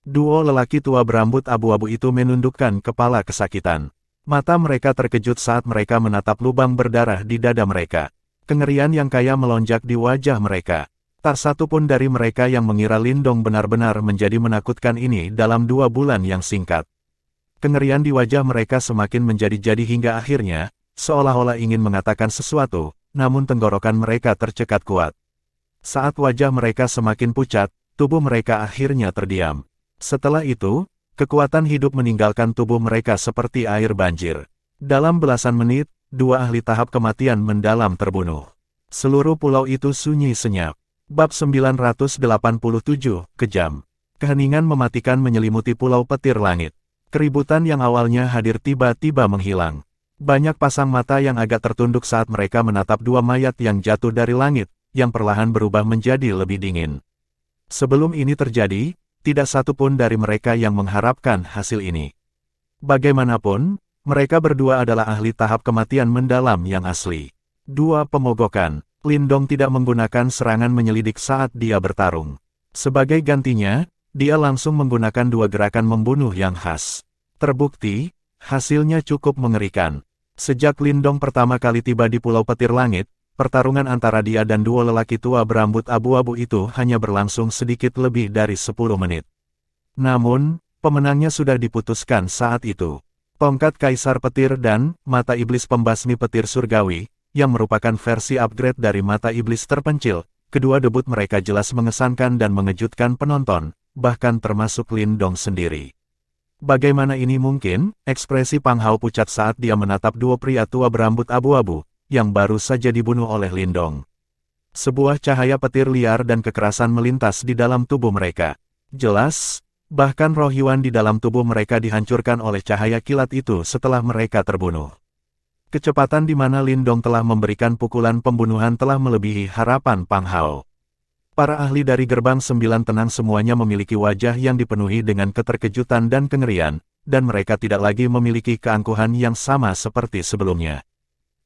Duo lelaki tua berambut abu-abu itu menundukkan kepala kesakitan. Mata mereka terkejut saat mereka menatap lubang berdarah di dada mereka. Kengerian yang kaya melonjak di wajah mereka. Tak satu pun dari mereka yang mengira Lindong benar-benar menjadi menakutkan ini dalam 2 bulan yang singkat. Kengerian di wajah mereka semakin menjadi-jadi hingga akhirnya, seolah-olah ingin mengatakan sesuatu, namun tenggorokan mereka tercekat kuat. Saat wajah mereka semakin pucat, tubuh mereka akhirnya terdiam. Setelah itu, kekuatan hidup meninggalkan tubuh mereka seperti air banjir. Dalam belasan menit, 2 ahli tahap kematian mendalam terbunuh. Seluruh pulau itu sunyi senyap. Bab 987, Kejam. Keheningan mematikan menyelimuti pulau petir langit. Keributan yang awalnya hadir tiba-tiba menghilang. Banyak pasang mata yang agak tertunduk saat mereka menatap 2 mayat yang jatuh dari langit, yang perlahan berubah menjadi lebih dingin. Sebelum ini terjadi, tidak satu pun dari mereka yang mengharapkan hasil ini. Bagaimanapun, mereka berdua adalah ahli tahap kematian mendalam yang asli. 2 pemogokan. Lindong tidak menggunakan serangan menyelidik saat dia bertarung. Sebagai gantinya, dia langsung menggunakan 2 gerakan membunuh yang khas. Terbukti, hasilnya cukup mengerikan. Sejak Lindong pertama kali tiba di Pulau Petir Langit, pertarungan antara dia dan duo lelaki tua berambut abu-abu itu hanya berlangsung sedikit lebih dari 10 menit. Namun, pemenangnya sudah diputuskan saat itu. Tongkat Kaisar Petir dan Mata Iblis Pembasmi Petir Surgawi, yang merupakan versi upgrade dari Mata Iblis Terpencil, kedua debut mereka jelas mengesankan dan mengejutkan penonton, bahkan termasuk Lindong sendiri. Bagaimana ini mungkin? Ekspresi Pang Hao pucat saat dia menatap duo pria tua berambut abu-abu, yang baru saja dibunuh oleh Lindong. Sebuah cahaya petir liar dan kekerasan melintas di dalam tubuh mereka. Jelas, bahkan roh Yuan di dalam tubuh mereka dihancurkan oleh cahaya kilat itu setelah mereka terbunuh. Kecepatan di mana Lindong telah memberikan pukulan pembunuhan telah melebihi harapan Pang Hao. Para ahli dari Gerbang Sembilan Tenang semuanya memiliki wajah yang dipenuhi dengan keterkejutan dan kengerian, dan mereka tidak lagi memiliki keangkuhan yang sama seperti sebelumnya.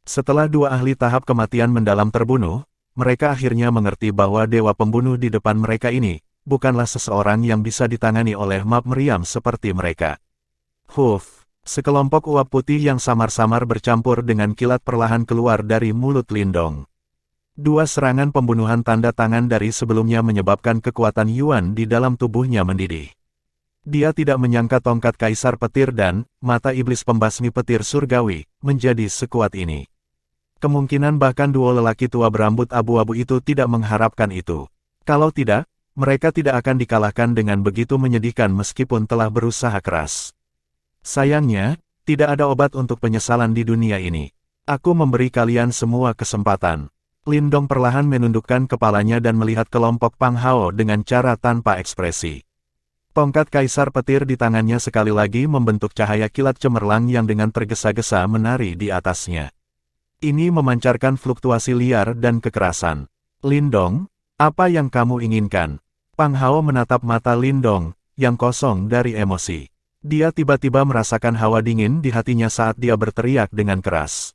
Setelah dua ahli tahap kematian mendalam terbunuh, mereka akhirnya mengerti bahwa dewa pembunuh di depan mereka ini bukanlah seseorang yang bisa ditangani oleh map meriam seperti mereka. Huf! Sekelompok uap putih yang samar-samar bercampur dengan kilat perlahan keluar dari mulut Lindong. Dua serangan pembunuhan tanda tangan dari sebelumnya menyebabkan kekuatan Yuan di dalam tubuhnya mendidih. Dia tidak menyangka tongkat Kaisar Petir dan mata iblis pembasmi petir surgawi menjadi sekuat ini. Kemungkinan bahkan dua lelaki tua berambut abu-abu itu tidak mengharapkan itu. Kalau tidak, mereka tidak akan dikalahkan dengan begitu menyedihkan meskipun telah berusaha keras. Sayangnya, tidak ada obat untuk penyesalan di dunia ini. Aku memberi kalian semua kesempatan. Lindong perlahan menundukkan kepalanya dan melihat kelompok Pang Hao dengan cara tanpa ekspresi. Tongkat Kaisar Petir di tangannya sekali lagi membentuk cahaya kilat cemerlang yang dengan tergesa-gesa menari di atasnya. Ini memancarkan fluktuasi liar dan kekerasan. Lindong, apa yang kamu inginkan? Pang Hao menatap mata Lindong, yang kosong dari emosi. Dia tiba-tiba merasakan hawa dingin di hatinya saat dia berteriak dengan keras.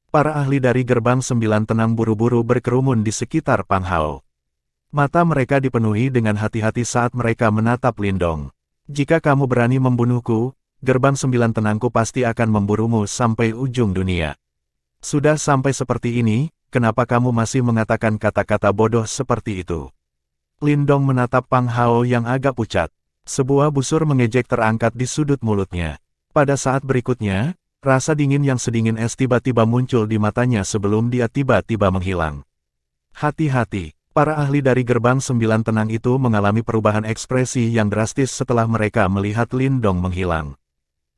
Para ahli dari Gerbang Sembilan Tenang buru-buru berkerumun di sekitar Pang Hao. Mata mereka dipenuhi dengan hati-hati saat mereka menatap Lindong. Jika kamu berani membunuhku, Gerbang Sembilan Tenangku pasti akan memburumu sampai ujung dunia. Sudah sampai seperti ini, kenapa kamu masih mengatakan kata-kata bodoh seperti itu? Lindong menatap Pang Hao yang agak pucat. Sebuah busur mengejek terangkat di sudut mulutnya. Pada saat berikutnya, rasa dingin yang sedingin es tiba-tiba muncul di matanya sebelum dia tiba-tiba menghilang. Hati-hati, para ahli dari Gerbang Sembilan Tenang itu mengalami perubahan ekspresi yang drastis setelah mereka melihat Lindong menghilang.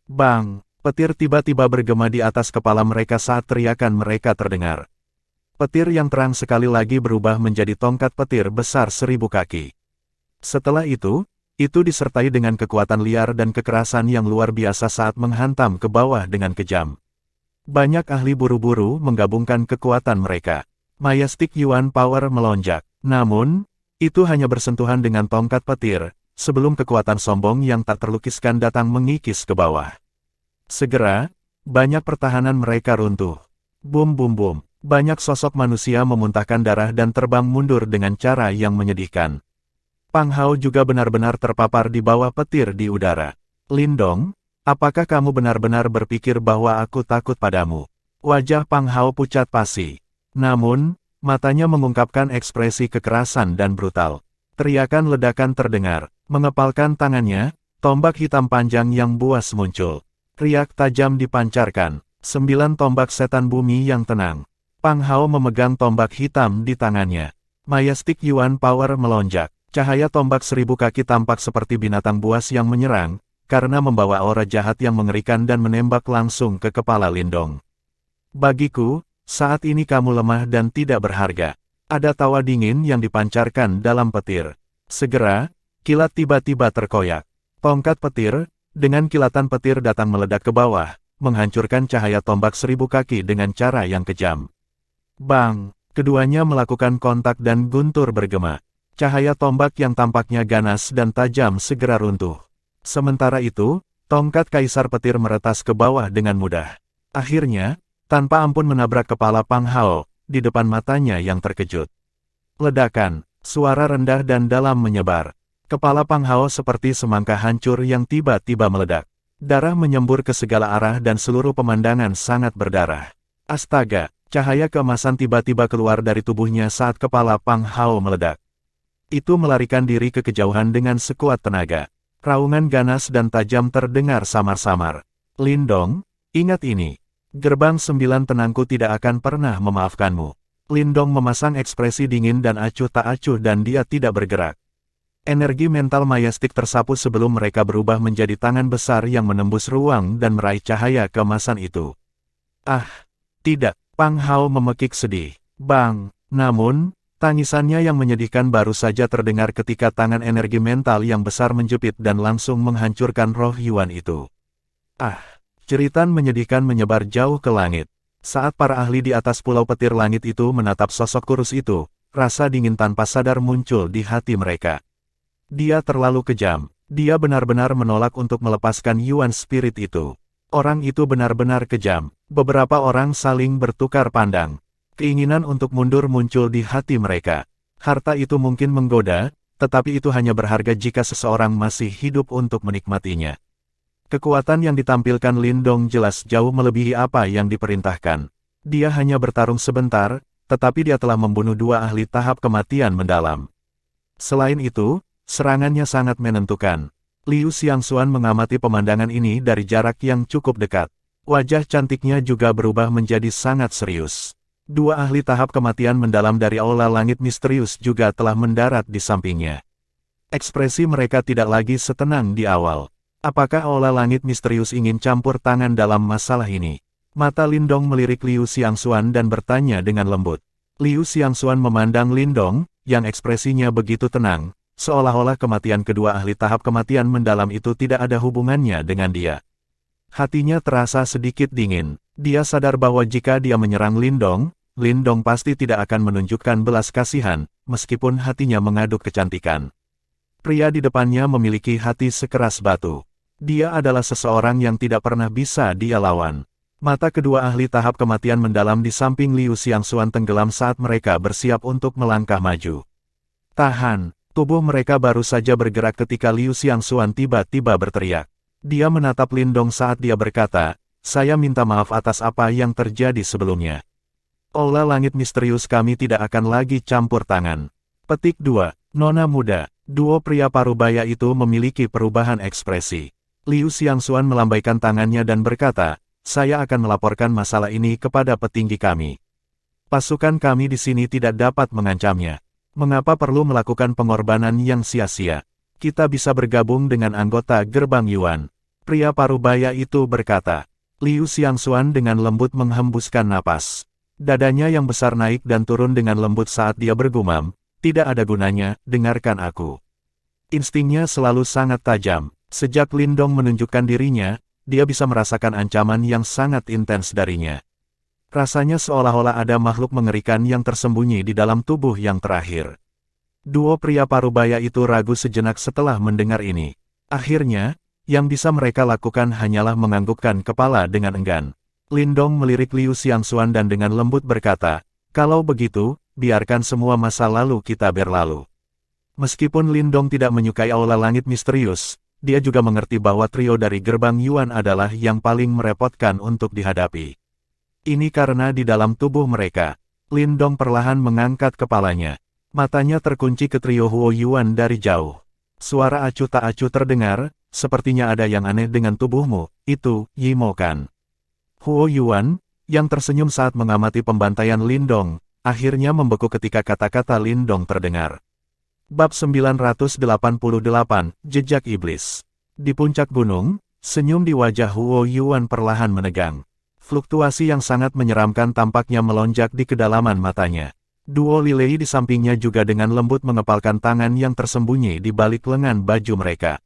Bang! Petir tiba-tiba bergema di atas kepala mereka saat teriakan mereka terdengar. Petir yang terang sekali lagi berubah menjadi tongkat petir besar 1000 kaki. Setelah itu disertai dengan kekuatan liar dan kekerasan yang luar biasa saat menghantam ke bawah dengan kejam. Banyak ahli buru-buru menggabungkan kekuatan mereka. Majestic Yuan Power melonjak. Namun, itu hanya bersentuhan dengan tongkat petir, sebelum kekuatan sombong yang tak terlukiskan datang mengikis ke bawah. Segera, banyak pertahanan mereka runtuh. Bum bum bum. Banyak sosok manusia memuntahkan darah dan terbang mundur dengan cara yang menyedihkan. Pang Hao juga benar-benar terpapar di bawah petir di udara. Lindong, apakah kamu benar-benar berpikir bahwa aku takut padamu? Wajah Pang Hao pucat pasi. Namun, matanya mengungkapkan ekspresi kekerasan dan brutal. Teriakan ledakan terdengar. Mengepalkan tangannya, tombak hitam panjang yang buas muncul. Riak tajam dipancarkan. 9 tombak setan bumi yang tenang. Pang Hao memegang tombak hitam di tangannya. Majestic Yuan Power melonjak. Cahaya tombak 1000 kaki tampak seperti binatang buas yang menyerang, karena membawa aura jahat yang mengerikan dan menembak langsung ke kepala Lindong. Bagiku, saat ini kamu lemah dan tidak berharga. Ada tawa dingin yang dipancarkan dalam petir. Segera, kilat tiba-tiba terkoyak. Tongkat petir, dengan kilatan petir datang meledak ke bawah, menghancurkan cahaya tombak 1000 kaki dengan cara yang kejam. Bang! Keduanya melakukan kontak dan guntur bergema. Cahaya tombak yang tampaknya ganas dan tajam segera runtuh. Sementara itu, tongkat Kaisar Petir meretas ke bawah dengan mudah. Akhirnya, tanpa ampun menabrak kepala Pang Hao, di depan matanya yang terkejut. Ledakan, suara rendah dan dalam menyebar. Kepala Pang Hao seperti semangka hancur yang tiba-tiba meledak. Darah menyembur ke segala arah dan seluruh pemandangan sangat berdarah. Astaga, cahaya keemasan tiba-tiba keluar dari tubuhnya saat kepala Pang Hao meledak. Itu melarikan diri ke kejauhan dengan sekuat tenaga. Raungan ganas dan tajam terdengar samar-samar. Lindong, ingat ini. Gerbang 9 Tenangku tidak akan pernah memaafkanmu. Lindong memasang ekspresi dingin dan acuh tak acuh dan dia tidak bergerak. Energi mental Majestic tersapu sebelum mereka berubah menjadi tangan besar yang menembus ruang dan meraih cahaya keemasan itu. Ah, tidak. Pang Hao memekik sedih. Bang, namun, tangisannya yang menyedihkan baru saja terdengar ketika tangan energi mental yang besar menjepit dan langsung menghancurkan roh Yuan itu. Ah, jeritan menyedihkan menyebar jauh ke langit. Saat para ahli di atas Pulau Petir Langit itu menatap sosok kurus itu, rasa dingin tanpa sadar muncul di hati mereka. Dia terlalu kejam. Dia benar-benar menolak untuk melepaskan Yuan Spirit itu. Orang itu benar-benar kejam. Beberapa orang saling bertukar pandang. Keinginan untuk mundur muncul di hati mereka. Harta itu mungkin menggoda, tetapi itu hanya berharga jika seseorang masih hidup untuk menikmatinya. Kekuatan yang ditampilkan Lindong jelas jauh melebihi apa yang diperintahkan. Dia hanya bertarung sebentar, tetapi dia telah membunuh 2 ahli tahap kematian mendalam. Selain itu, serangannya sangat menentukan. Liu Xiangxuan mengamati pemandangan ini dari jarak yang cukup dekat. Wajah cantiknya juga berubah menjadi sangat serius. 2 ahli tahap kematian mendalam dari aula langit misterius juga telah mendarat di sampingnya. Ekspresi mereka tidak lagi setenang di awal. Apakah aula langit misterius ingin campur tangan dalam masalah ini? Mata Lindong melirik Liu Xiangxuan dan bertanya dengan lembut. Liu Xiangxuan memandang Lindong, yang ekspresinya begitu tenang, seolah-olah kematian kedua ahli tahap kematian mendalam itu tidak ada hubungannya dengan dia. Hatinya terasa sedikit dingin. Dia sadar bahwa jika dia menyerang Lindong, Lindong pasti tidak akan menunjukkan belas kasihan, meskipun hatinya mengaduk kecantikan. Pria di depannya memiliki hati sekeras batu. Dia adalah seseorang yang tidak pernah bisa dia lawan. Mata kedua ahli tahap kematian mendalam di samping Liu Xiangxuan tenggelam saat mereka bersiap untuk melangkah maju. Tahan! Tubuh mereka baru saja bergerak ketika Liu Xiangxuan tiba-tiba berteriak. Dia menatap Lindong saat dia berkata, "Saya minta maaf atas apa yang terjadi sebelumnya. Aula langit misterius kami tidak akan lagi campur tangan." Petik 2. Nona muda. Duo pria parubaya itu memiliki perubahan ekspresi. Liu Xiangxuan melambaikan tangannya dan berkata, "Saya akan melaporkan masalah ini kepada petinggi kami. Pasukan kami di sini tidak dapat mengancamnya. Mengapa perlu melakukan pengorbanan yang sia-sia? Kita bisa bergabung dengan anggota Gerbang Yuan." Pria parubaya itu berkata. Liu Xiangxuan dengan lembut menghembuskan napas. Dadanya yang besar naik dan turun dengan lembut saat dia bergumam, "Tidak ada gunanya, dengarkan aku." Instingnya selalu sangat tajam. Sejak Lindong menunjukkan dirinya, dia bisa merasakan ancaman yang sangat intens darinya. Rasanya seolah-olah ada makhluk mengerikan yang tersembunyi di dalam tubuh yang terakhir. Duo pria parubaya itu ragu sejenak setelah mendengar ini. Akhirnya, yang bisa mereka lakukan hanyalah menganggukkan kepala dengan enggan. Lindong melirik Liu Xiangxuan dan dengan lembut berkata, "Kalau begitu, biarkan semua masa lalu kita berlalu." Meskipun Lindong tidak menyukai aula langit misterius, dia juga mengerti bahwa trio dari Gerbang Yuan adalah yang paling merepotkan untuk dihadapi. Ini karena di dalam tubuh mereka, Lindong perlahan mengangkat kepalanya. Matanya terkunci ke trio Huo Yuan dari jauh. Suara acuh tak acuh terdengar, "Sepertinya ada yang aneh dengan tubuhmu, itu, Yimo kan?" Huo Yuan, yang tersenyum saat mengamati pembantaian Lindong, akhirnya membeku ketika kata-kata Lindong terdengar. Bab 988, Jejak Iblis. Di puncak gunung, senyum di wajah Huo Yuan perlahan menegang. Fluktuasi yang sangat menyeramkan tampaknya melonjak di kedalaman matanya. Duo Lilei di sampingnya juga dengan lembut mengepalkan tangan yang tersembunyi di balik lengan baju mereka.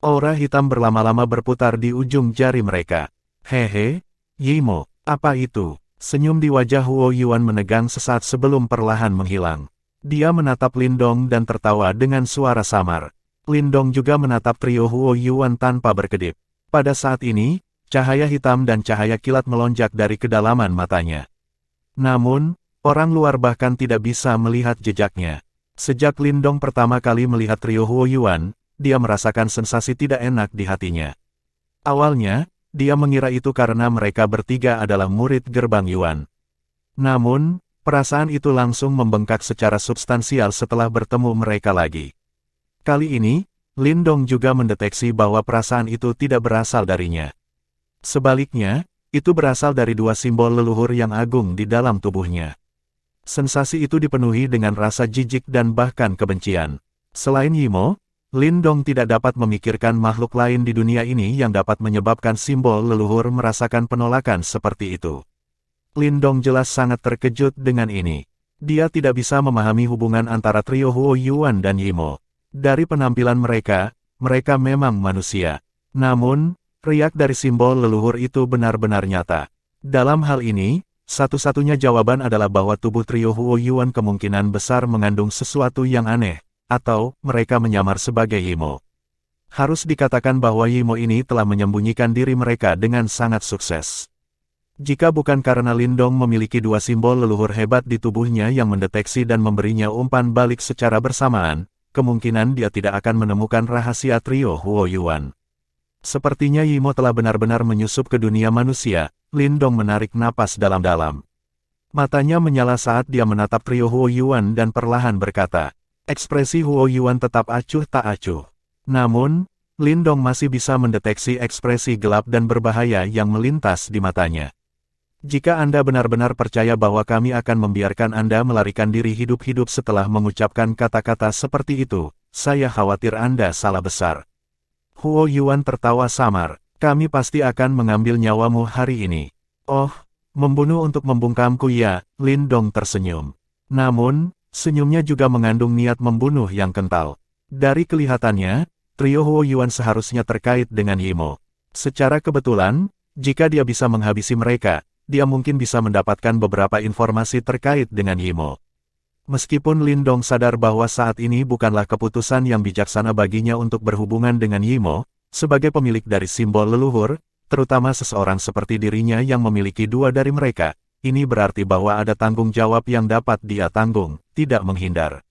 Aura hitam berlama-lama berputar di ujung jari mereka. "Hehe, Yimo, apa itu?" Senyum di wajah Huo Yuan menegang sesaat sebelum perlahan menghilang. Dia menatap Lindong dan tertawa dengan suara samar. Lindong juga menatap trio Huo Yuan tanpa berkedip. Pada saat ini, cahaya hitam dan cahaya kilat melonjak dari kedalaman matanya. Namun, orang luar bahkan tidak bisa melihat jejaknya. Sejak Lindong pertama kali melihat trio Huo Yuan, dia merasakan sensasi tidak enak di hatinya. Awalnya, dia mengira itu karena mereka bertiga adalah murid Gerbang Yuan. Namun, perasaan itu langsung membengkak secara substansial setelah bertemu mereka lagi. Kali ini, Lindong juga mendeteksi bahwa perasaan itu tidak berasal darinya. Sebaliknya, itu berasal dari 2 simbol leluhur yang agung di dalam tubuhnya. Sensasi itu dipenuhi dengan rasa jijik dan bahkan kebencian. Selain Yimo, Lindong tidak dapat memikirkan makhluk lain di dunia ini yang dapat menyebabkan simbol leluhur merasakan penolakan seperti itu. Lindong jelas sangat terkejut dengan ini. Dia tidak bisa memahami hubungan antara trio Huo Yuan dan Yimo. Dari penampilan mereka, mereka memang manusia. Namun, riak dari simbol leluhur itu benar-benar nyata. Dalam hal ini, satu-satunya jawaban adalah bahwa tubuh trio Huo Yuan kemungkinan besar mengandung sesuatu yang aneh, atau mereka menyamar sebagai Yimo. Harus dikatakan bahwa Yimo ini telah menyembunyikan diri mereka dengan sangat sukses. Jika bukan karena Lindong memiliki dua simbol leluhur hebat di tubuhnya yang mendeteksi dan memberinya umpan balik secara bersamaan, kemungkinan dia tidak akan menemukan rahasia trio Huo Yuan. Sepertinya Yimo telah benar-benar menyusup ke dunia manusia. Lindong menarik napas dalam-dalam. Matanya menyala saat dia menatap trio Huo Yuan dan perlahan berkata, ekspresi Huo Yuan tetap acuh tak acuh. Namun, Lindong masih bisa mendeteksi ekspresi gelap dan berbahaya yang melintas di matanya. Jika Anda benar-benar percaya bahwa kami akan membiarkan Anda melarikan diri hidup-hidup setelah mengucapkan kata-kata seperti itu, saya khawatir Anda salah besar. Huo Yuan tertawa samar. Kami pasti akan mengambil nyawamu hari ini. Oh, membunuh untuk membungkamku ya, Lindong tersenyum. Namun, senyumnya juga mengandung niat membunuh yang kental. Dari kelihatannya, trio Huo Yuan seharusnya terkait dengan Yimo. Secara kebetulan, jika dia bisa menghabisi mereka, dia mungkin bisa mendapatkan beberapa informasi terkait dengan Yimo. Meskipun Lindong sadar bahwa saat ini bukanlah keputusan yang bijaksana baginya untuk berhubungan dengan Yimo, sebagai pemilik dari simbol leluhur, terutama seseorang seperti dirinya yang memiliki dua dari mereka, ini berarti bahwa ada tanggung jawab yang dapat dia tanggung, tidak menghindar.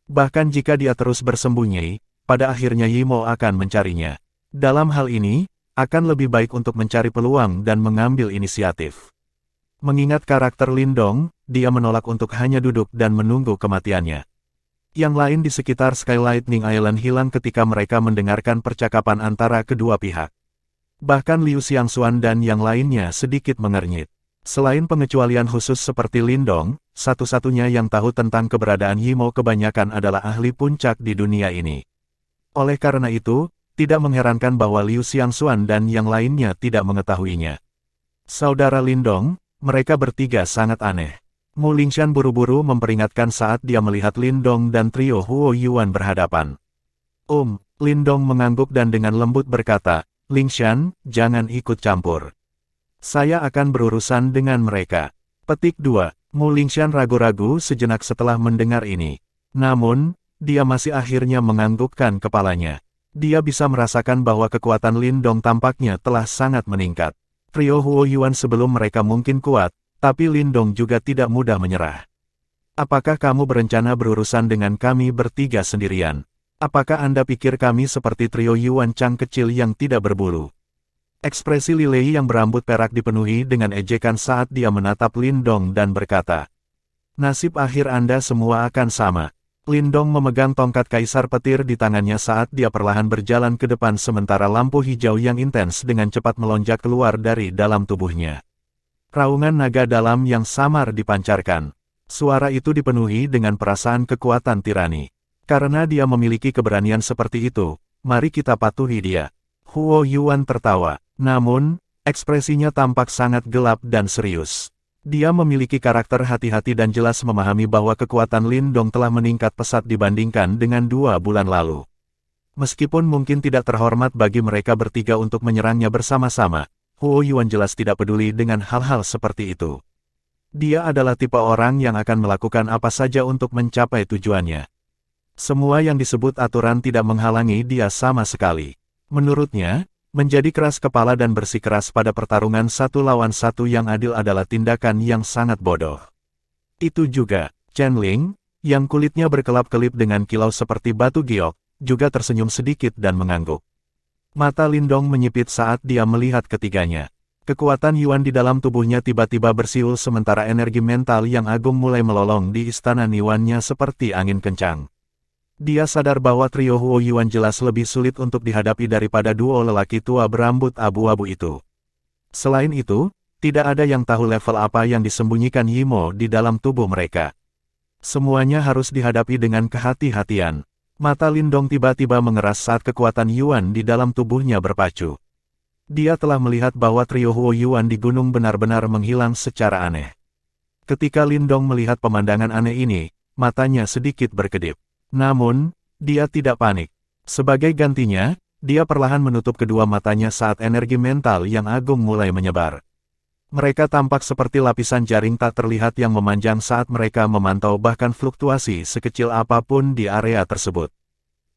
Bahkan jika dia terus bersembunyi, pada akhirnya Yimo akan mencarinya. Dalam hal ini, akan lebih baik untuk mencari peluang dan mengambil inisiatif. Mengingat karakter Lindong, dia menolak untuk hanya duduk dan menunggu kematiannya. Yang lain di sekitar Sky Lightning Island hilang ketika mereka mendengarkan percakapan antara kedua pihak. Bahkan Liu Xiangxuan dan yang lainnya sedikit mengernyit. Selain pengecualian khusus seperti Lindong, satu-satunya yang tahu tentang keberadaan Yimo kebanyakan adalah ahli puncak di dunia ini. Oleh karena itu, tidak mengherankan bahwa Liu Xiangxuan dan yang lainnya tidak mengetahuinya. Saudara Lindong, mereka bertiga sangat aneh. Mu Lingshan buru-buru memperingatkan saat dia melihat Lindong dan trio Huo Yuan berhadapan. Lindong mengangguk dan dengan lembut berkata, Lingshan, jangan ikut campur. Saya akan berurusan dengan mereka. Petik 2. Mu Lingshan ragu-ragu sejenak setelah mendengar ini. Namun, dia masih akhirnya menganggukkan kepalanya. Dia bisa merasakan bahwa kekuatan Lindong tampaknya telah sangat meningkat. Trio Huo Yuan sebelum mereka mungkin kuat, tapi Lindong juga tidak mudah menyerah. Apakah kamu berencana berurusan dengan kami bertiga sendirian? Apakah Anda pikir kami seperti trio Yuan Chang kecil yang tidak berbulu? Ekspresi Li Lei yang berambut perak dipenuhi dengan ejekan saat dia menatap Lindong dan berkata, nasib akhir Anda semua akan sama. Lindong memegang tongkat kaisar petir di tangannya saat dia perlahan berjalan ke depan sementara lampu hijau yang intens dengan cepat melonjak keluar dari dalam tubuhnya. Raungan naga dalam yang samar dipancarkan. Suara itu dipenuhi dengan perasaan kekuatan tirani. Karena dia memiliki keberanian seperti itu, mari kita patuhi dia. Huo Yuan tertawa. Namun, ekspresinya tampak sangat gelap dan serius. Dia memiliki karakter hati-hati dan jelas memahami bahwa kekuatan Lindong telah meningkat pesat dibandingkan dengan 2 bulan lalu. Meskipun mungkin tidak terhormat bagi mereka bertiga untuk menyerangnya bersama-sama, Huo Yuan jelas tidak peduli dengan hal-hal seperti itu. Dia adalah tipe orang yang akan melakukan apa saja untuk mencapai tujuannya. Semua yang disebut aturan tidak menghalangi dia sama sekali. Menurutnya, menjadi keras kepala dan bersikeras pada pertarungan 1 lawan 1 yang adil adalah tindakan yang sangat bodoh. Itu juga, Chen Ling, yang kulitnya berkelap-kelip dengan kilau seperti batu giok, juga tersenyum sedikit dan mengangguk. Mata Lindong menyipit saat dia melihat ketiganya. Kekuatan Yuan di dalam tubuhnya tiba-tiba bersiul sementara energi mental yang agung mulai melolong di istana Niwannya seperti angin kencang. Dia sadar bahwa trio Huo Yuan jelas lebih sulit untuk dihadapi daripada duo lelaki tua berambut abu-abu itu. Selain itu, tidak ada yang tahu level apa yang disembunyikan Yimo di dalam tubuh mereka. Semuanya harus dihadapi dengan kehati-hatian. Mata Lindong tiba-tiba mengeras saat kekuatan Yuan di dalam tubuhnya berpacu. Dia telah melihat bahwa trio Huo Yuan di gunung benar-benar menghilang secara aneh. Ketika Lindong melihat pemandangan aneh ini, matanya sedikit berkedip. Namun, dia tidak panik. Sebagai gantinya, dia perlahan menutup kedua matanya saat energi mental yang agung mulai menyebar. Mereka tampak seperti lapisan jaring tak terlihat yang memanjang saat mereka memantau bahkan fluktuasi sekecil apapun di area tersebut.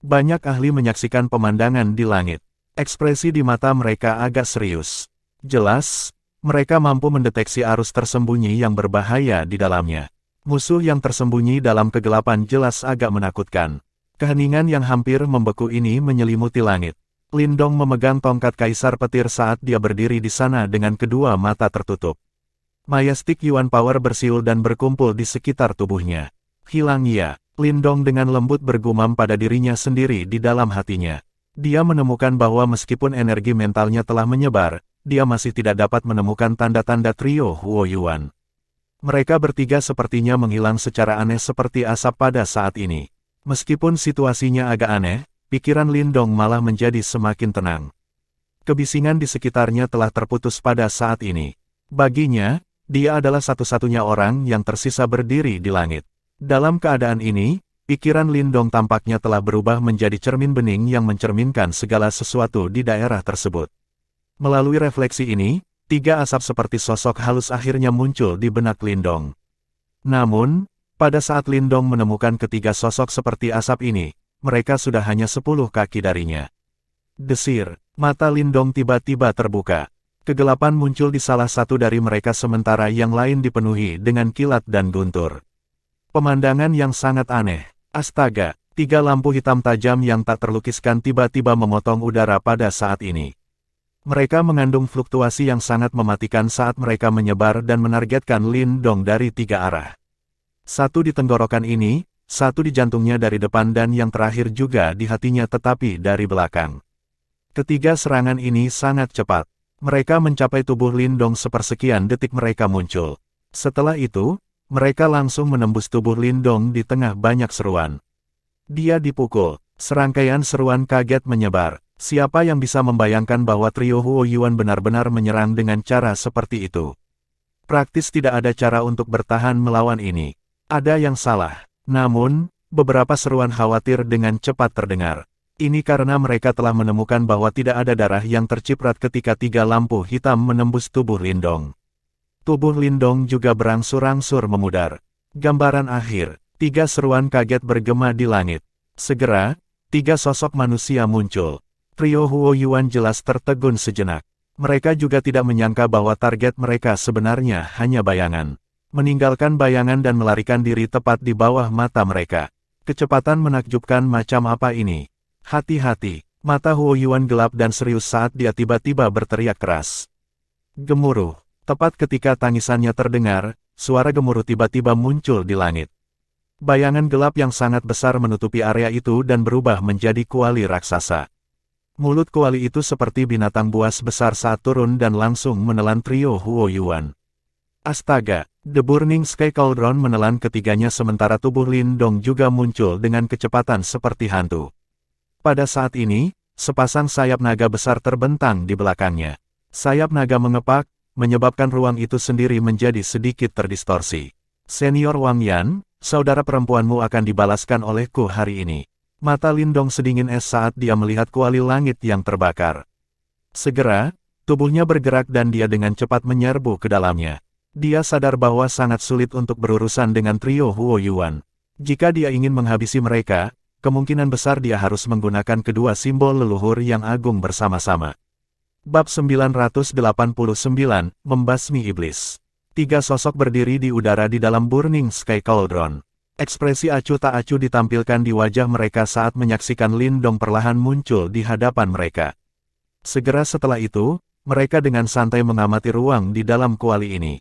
Banyak ahli menyaksikan pemandangan di langit. Ekspresi di mata mereka agak serius. Jelas, mereka mampu mendeteksi arus tersembunyi yang berbahaya di dalamnya. Musuh yang tersembunyi dalam kegelapan jelas agak menakutkan. Keheningan yang hampir membeku ini menyelimuti langit. Lindong memegang tongkat kaisar petir saat dia berdiri di sana dengan kedua mata tertutup. Majestic Yuan Power bersiul dan berkumpul di sekitar tubuhnya. Hilang ya, Lindong dengan lembut bergumam pada dirinya sendiri di dalam hatinya. Dia menemukan bahwa meskipun energi mentalnya telah menyebar, dia masih tidak dapat menemukan tanda-tanda trio Huo Yuan. Mereka bertiga sepertinya menghilang secara aneh seperti asap pada saat ini. Meskipun situasinya agak aneh, pikiran Lindong malah menjadi semakin tenang. Kebisingan di sekitarnya telah terputus pada saat ini. Baginya, dia adalah satu-satunya orang yang tersisa berdiri di langit. Dalam keadaan ini, pikiran Lindong tampaknya telah berubah menjadi cermin bening yang mencerminkan segala sesuatu di daerah tersebut. Melalui refleksi ini, tiga asap seperti sosok halus akhirnya muncul di benak Lindong. Namun, pada saat Lindong menemukan ketiga sosok seperti asap ini, mereka sudah hanya 10 kaki darinya. Desir, mata Lindong tiba-tiba terbuka. Kegelapan muncul di salah satu dari mereka sementara yang lain dipenuhi dengan kilat dan guntur. Pemandangan yang sangat aneh. Astaga, tiga lampu hitam tajam yang tak terlukiskan tiba-tiba memotong udara pada saat ini. Mereka mengandung fluktuasi yang sangat mematikan saat mereka menyebar dan menargetkan Lindong dari tiga arah. Satu di tenggorokan ini, satu di jantungnya dari depan dan yang terakhir juga di hatinya tetapi dari belakang. Ketiga serangan ini sangat cepat. Mereka mencapai tubuh Lindong sepersekian detik mereka muncul. Setelah itu, mereka langsung menembus tubuh Lindong di tengah banyak seruan. Dia dipukul. Serangkaian seruan kaget menyebar. Siapa yang bisa membayangkan bahwa trio Huo Yuan benar-benar menyerang dengan cara seperti itu? Praktis tidak ada cara untuk bertahan melawan ini. Ada yang salah. Namun, beberapa seruan khawatir dengan cepat terdengar. Ini karena mereka telah menemukan bahwa tidak ada darah yang terciprat ketika tiga lampu hitam menembus tubuh Lindong. Tubuh Lindong juga berangsur-angsur memudar. Gambaran akhir, tiga seruan kaget bergema di langit. Segera, tiga sosok manusia muncul. Trio Huo Yuan jelas tertegun sejenak. Mereka juga tidak menyangka bahwa target mereka sebenarnya hanya bayangan. Meninggalkan bayangan dan melarikan diri tepat di bawah mata mereka. Kecepatan menakjubkan macam apa ini? Hati-hati, mata Huo Yuan gelap dan serius saat dia tiba-tiba berteriak keras. Gemuruh, tepat ketika tangisannya terdengar, suara gemuruh tiba-tiba muncul di langit. Bayangan gelap yang sangat besar menutupi area itu dan berubah menjadi kuali raksasa. Mulut kuali itu seperti binatang buas besar saat turun dan langsung menelan trio Huo Yuan. Astaga, The Burning Sky Cauldron menelan ketiganya sementara tubuh Lindong juga muncul dengan kecepatan seperti hantu. Pada saat ini, sepasang sayap naga besar terbentang di belakangnya. Sayap naga mengepak, menyebabkan ruang itu sendiri menjadi sedikit terdistorsi. Senior Wang Yan, saudara perempuanmu akan dibalaskan olehku hari ini. Mata Lindong sedingin es saat dia melihat kuali langit yang terbakar. Segera, tubuhnya bergerak dan dia dengan cepat menyerbu ke dalamnya. Dia sadar bahwa sangat sulit untuk berurusan dengan trio Huo Yuan. Jika dia ingin menghabisi mereka, kemungkinan besar dia harus menggunakan kedua simbol leluhur yang agung bersama-sama. Bab 989, Membasmi Iblis. Tiga sosok berdiri di udara di dalam Burning Sky Cauldron. Ekspresi acuh tak acuh ditampilkan di wajah mereka saat menyaksikan Lindong perlahan muncul di hadapan mereka. Segera setelah itu, mereka dengan santai mengamati ruang di dalam kuali ini.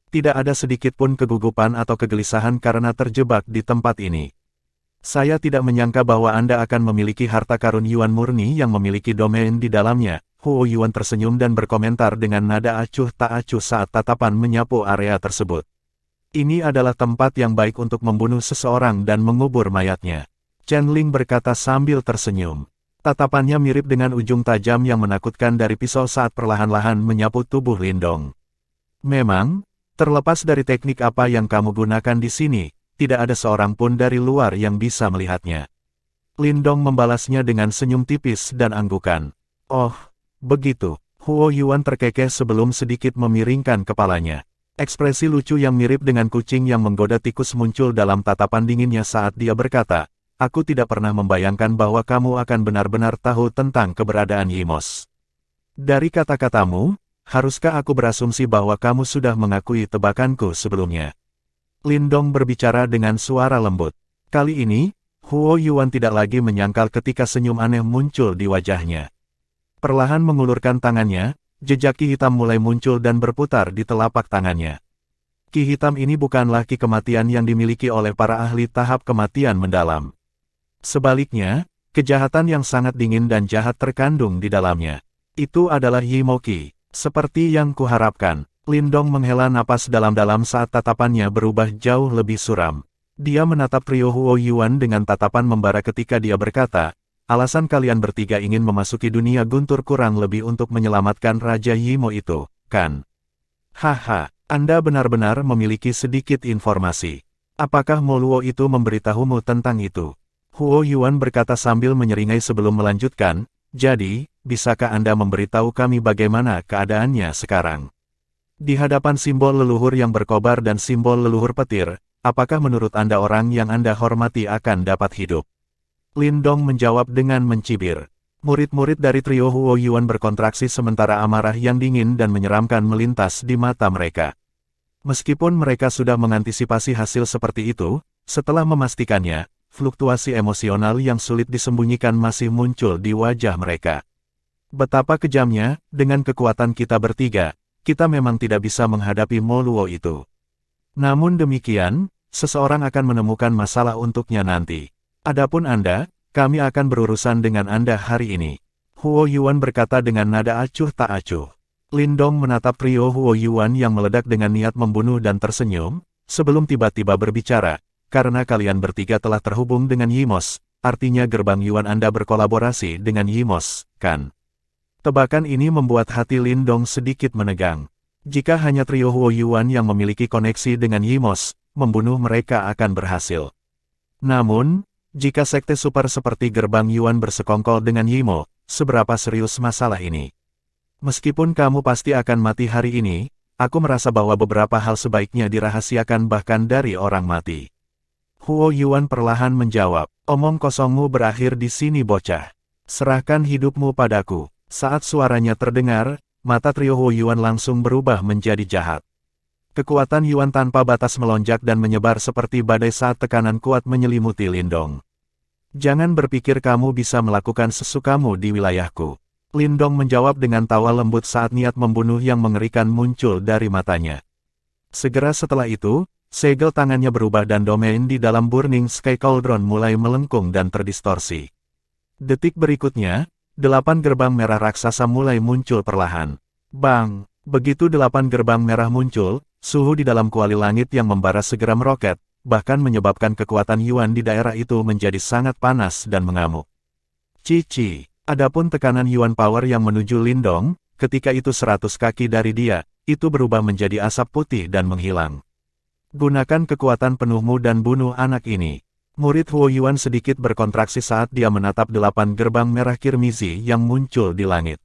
Tidak ada sedikit pun kegugupan atau kegelisahan karena terjebak di tempat ini. Saya tidak menyangka bahwa Anda akan memiliki harta karun Yuan murni yang memiliki domain di dalamnya. Huo Yuan tersenyum dan berkomentar dengan nada acuh tak acuh saat tatapan menyapu area tersebut. Ini adalah tempat yang baik untuk membunuh seseorang dan mengubur mayatnya. Chen Ling berkata sambil tersenyum. Tatapannya mirip dengan ujung tajam yang menakutkan dari pisau saat perlahan-lahan menyapu tubuh Lindong. Memang, terlepas dari teknik apa yang kamu gunakan di sini, tidak ada seorang pun dari luar yang bisa melihatnya. Lindong membalasnya dengan senyum tipis dan anggukan. Oh, begitu. Huo Yuan terkekeh sebelum sedikit memiringkan kepalanya. Ekspresi lucu yang mirip dengan kucing yang menggoda tikus muncul dalam tatapan dinginnya saat dia berkata, "Aku tidak pernah membayangkan bahwa kamu akan benar-benar tahu tentang keberadaan Yimos. Dari kata-katamu, haruskah aku berasumsi bahwa kamu sudah mengakui tebakanku sebelumnya?" Lindong berbicara dengan suara lembut. Kali ini, Huo Yuan tidak lagi menyangkal ketika senyum aneh muncul di wajahnya. Perlahan mengulurkan tangannya, jejak ki hitam mulai muncul dan berputar di telapak tangannya. Ki hitam ini bukanlah ki kematian yang dimiliki oleh para ahli tahap kematian mendalam. Sebaliknya, kejahatan yang sangat dingin dan jahat terkandung di dalamnya. Itu adalah Yimo Qi. Seperti yang kuharapkan. Lindong menghela napas dalam-dalam saat tatapannya berubah jauh lebih suram. Dia menatap trio Huo Yuan dengan tatapan membara ketika dia berkata, "Alasan kalian bertiga ingin memasuki dunia guntur kurang lebih untuk menyelamatkan Raja Yimo itu, kan? Haha, Anda benar-benar memiliki sedikit informasi. Apakah Moluo itu memberitahumu tentang itu?" Huo Yuan berkata sambil menyeringai sebelum melanjutkan, "Jadi, bisakah Anda memberitahu kami bagaimana keadaannya sekarang? Di hadapan simbol leluhur yang berkobar dan simbol leluhur petir, apakah menurut Anda orang yang Anda hormati akan dapat hidup?" Lindong menjawab dengan mencibir. Murid-murid dari trio Huo Yuan berkontraksi sementara amarah yang dingin dan menyeramkan melintas di mata mereka. Meskipun mereka sudah mengantisipasi hasil seperti itu, setelah memastikannya, fluktuasi emosional yang sulit disembunyikan masih muncul di wajah mereka. Betapa kejamnya, dengan kekuatan kita bertiga, kita memang tidak bisa menghadapi Moluo itu. Namun demikian, seseorang akan menemukan masalah untuknya nanti. Adapun Anda, kami akan berurusan dengan Anda hari ini. Huo Yuan berkata dengan nada acuh tak acuh. Lindong menatap trio Huo Yuan yang meledak dengan niat membunuh dan tersenyum, sebelum tiba-tiba berbicara, "Karena kalian bertiga telah terhubung dengan Yimos, artinya gerbang Yuan Anda berkolaborasi dengan Yimos, kan?" Tebakan ini membuat hati Lindong sedikit menegang. Jika hanya trio Huo Yuan yang memiliki koneksi dengan Yimos, membunuh mereka akan berhasil. Namun, jika sekte super seperti gerbang Yuan bersekongkol dengan Yimo, seberapa serius masalah ini? Meskipun kamu pasti akan mati hari ini, aku merasa bahwa beberapa hal sebaiknya dirahasiakan bahkan dari orang mati. Huo Yuan perlahan menjawab, "Omong kosongmu berakhir di sini bocah. Serahkan hidupmu padaku." Saat suaranya terdengar, mata trio Huo Yuan langsung berubah menjadi jahat. Kekuatan Yuan tanpa batas melonjak dan menyebar seperti badai saat tekanan kuat menyelimuti Lindong. "Jangan berpikir kamu bisa melakukan sesukamu di wilayahku." Lindong menjawab dengan tawa lembut saat niat membunuh yang mengerikan muncul dari matanya. Segera setelah itu, segel tangannya berubah dan domain di dalam Burning Sky Cauldron mulai melengkung dan terdistorsi. Detik berikutnya, 8 gerbang merah raksasa mulai muncul perlahan. Bang! Begitu 8 gerbang merah muncul, suhu di dalam kuali langit yang membara segera meroket, bahkan menyebabkan kekuatan Yuan di daerah itu menjadi sangat panas dan mengamuk. Cici, adapun tekanan Yuan Power yang menuju Lindong, ketika itu 100 kaki dari dia, itu berubah menjadi asap putih dan menghilang. "Gunakan kekuatan penuhmu dan bunuh anak ini." Murid Huo Yuan sedikit berkontraksi saat dia menatap 8 gerbang merah kirmizi yang muncul di langit.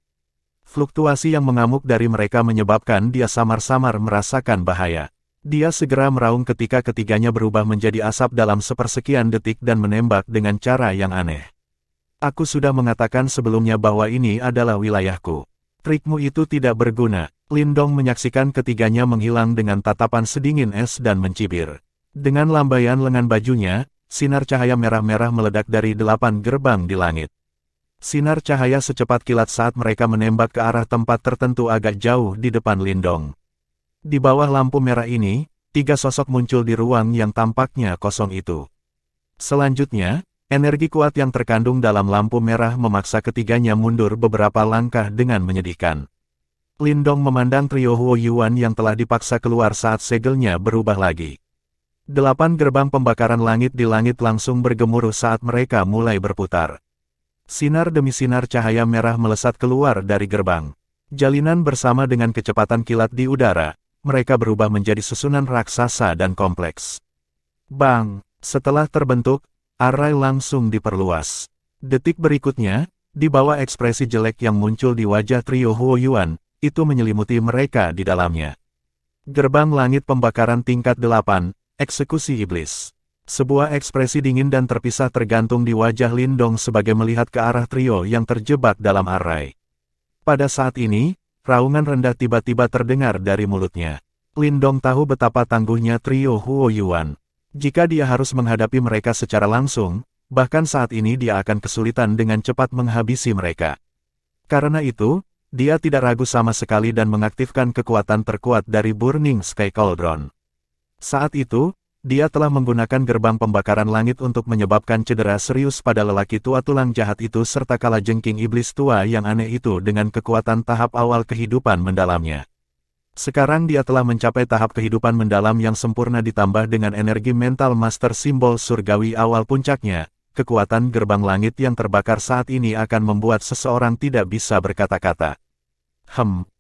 Fluktuasi yang mengamuk dari mereka menyebabkan dia samar-samar merasakan bahaya. Dia segera meraung ketika ketiganya berubah menjadi asap dalam sepersekian detik dan menembak dengan cara yang aneh. "Aku sudah mengatakan sebelumnya bahwa ini adalah wilayahku. Trikmu itu tidak berguna." Lindong menyaksikan ketiganya menghilang dengan tatapan sedingin es dan mencibir. Dengan lambaian lengan bajunya, sinar cahaya merah-merah meledak dari 8 gerbang di langit. Sinar cahaya secepat kilat saat mereka menembak ke arah tempat tertentu agak jauh di depan Lindong. Di bawah lampu merah ini, 3 sosok muncul di ruang yang tampaknya kosong itu. Selanjutnya, energi kuat yang terkandung dalam lampu merah memaksa ketiganya mundur beberapa langkah dengan menyedihkan. Lindong memandang trio Huo Yuan yang telah dipaksa keluar saat segelnya berubah lagi. 8 gerbang pembakaran langit di langit langsung bergemuruh saat mereka mulai berputar. Sinar demi sinar cahaya merah melesat keluar dari gerbang. Jalinan bersama dengan kecepatan kilat di udara, mereka berubah menjadi susunan raksasa dan kompleks. Bang! Setelah terbentuk, arai langsung diperluas. Detik berikutnya, Di bawah ekspresi jelek yang muncul di wajah trio Huoyuan, itu menyelimuti mereka di dalamnya. Gerbang langit pembakaran tingkat 8, eksekusi iblis. Sebuah ekspresi dingin dan terpisah tergantung di wajah Lindong sebagai melihat ke arah trio yang terjebak dalam arai. Pada saat ini, raungan rendah tiba-tiba terdengar dari mulutnya. Lindong tahu betapa tangguhnya trio Huoyuan. Jika dia harus menghadapi mereka secara langsung, bahkan saat ini dia akan kesulitan dengan cepat menghabisi mereka. Karena itu, dia tidak ragu sama sekali dan mengaktifkan kekuatan terkuat dari Burning Sky Cauldron. Saat itu, dia telah menggunakan gerbang pembakaran langit untuk menyebabkan cedera serius pada lelaki tua tulang jahat itu serta kalajengking iblis tua yang aneh itu dengan kekuatan tahap awal kehidupan mendalamnya. Sekarang dia telah mencapai tahap kehidupan mendalam yang sempurna ditambah dengan energi mental master simbol surgawi awal puncaknya. Kekuatan gerbang langit yang terbakar saat ini akan membuat seseorang tidak bisa berkata-kata.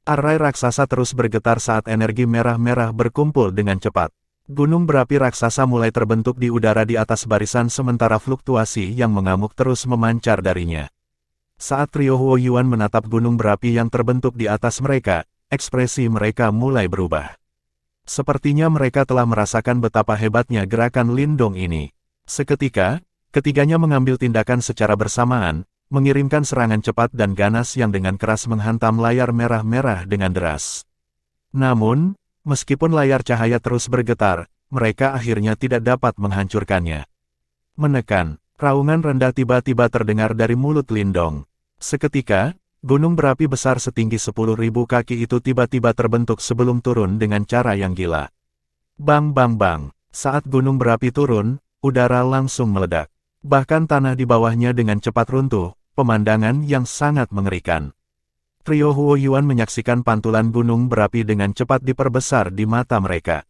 Arai raksasa terus bergetar saat energi merah-merah berkumpul dengan cepat. Gunung berapi raksasa mulai terbentuk di udara di atas barisan sementara fluktuasi yang mengamuk terus memancar darinya. Saat trio Huoyuan menatap gunung berapi yang terbentuk di atas mereka, ekspresi mereka mulai berubah. Sepertinya mereka telah merasakan betapa hebatnya gerakan Lindong ini. Seketika, ketiganya mengambil tindakan secara bersamaan, mengirimkan serangan cepat dan ganas yang dengan keras menghantam layar merah-merah dengan deras. Namun, meskipun layar cahaya terus bergetar, mereka akhirnya tidak dapat menghancurkannya. Menekan, raungan rendah tiba-tiba terdengar dari mulut Lindong. Seketika, gunung berapi besar setinggi 10.000 kaki itu tiba-tiba terbentuk sebelum turun dengan cara yang gila. Bang bang bang, saat gunung berapi turun, udara langsung meledak. Bahkan tanah di bawahnya dengan cepat runtuh, pemandangan yang sangat mengerikan. Trio Huoyuan menyaksikan pantulan gunung berapi dengan cepat diperbesar di mata mereka.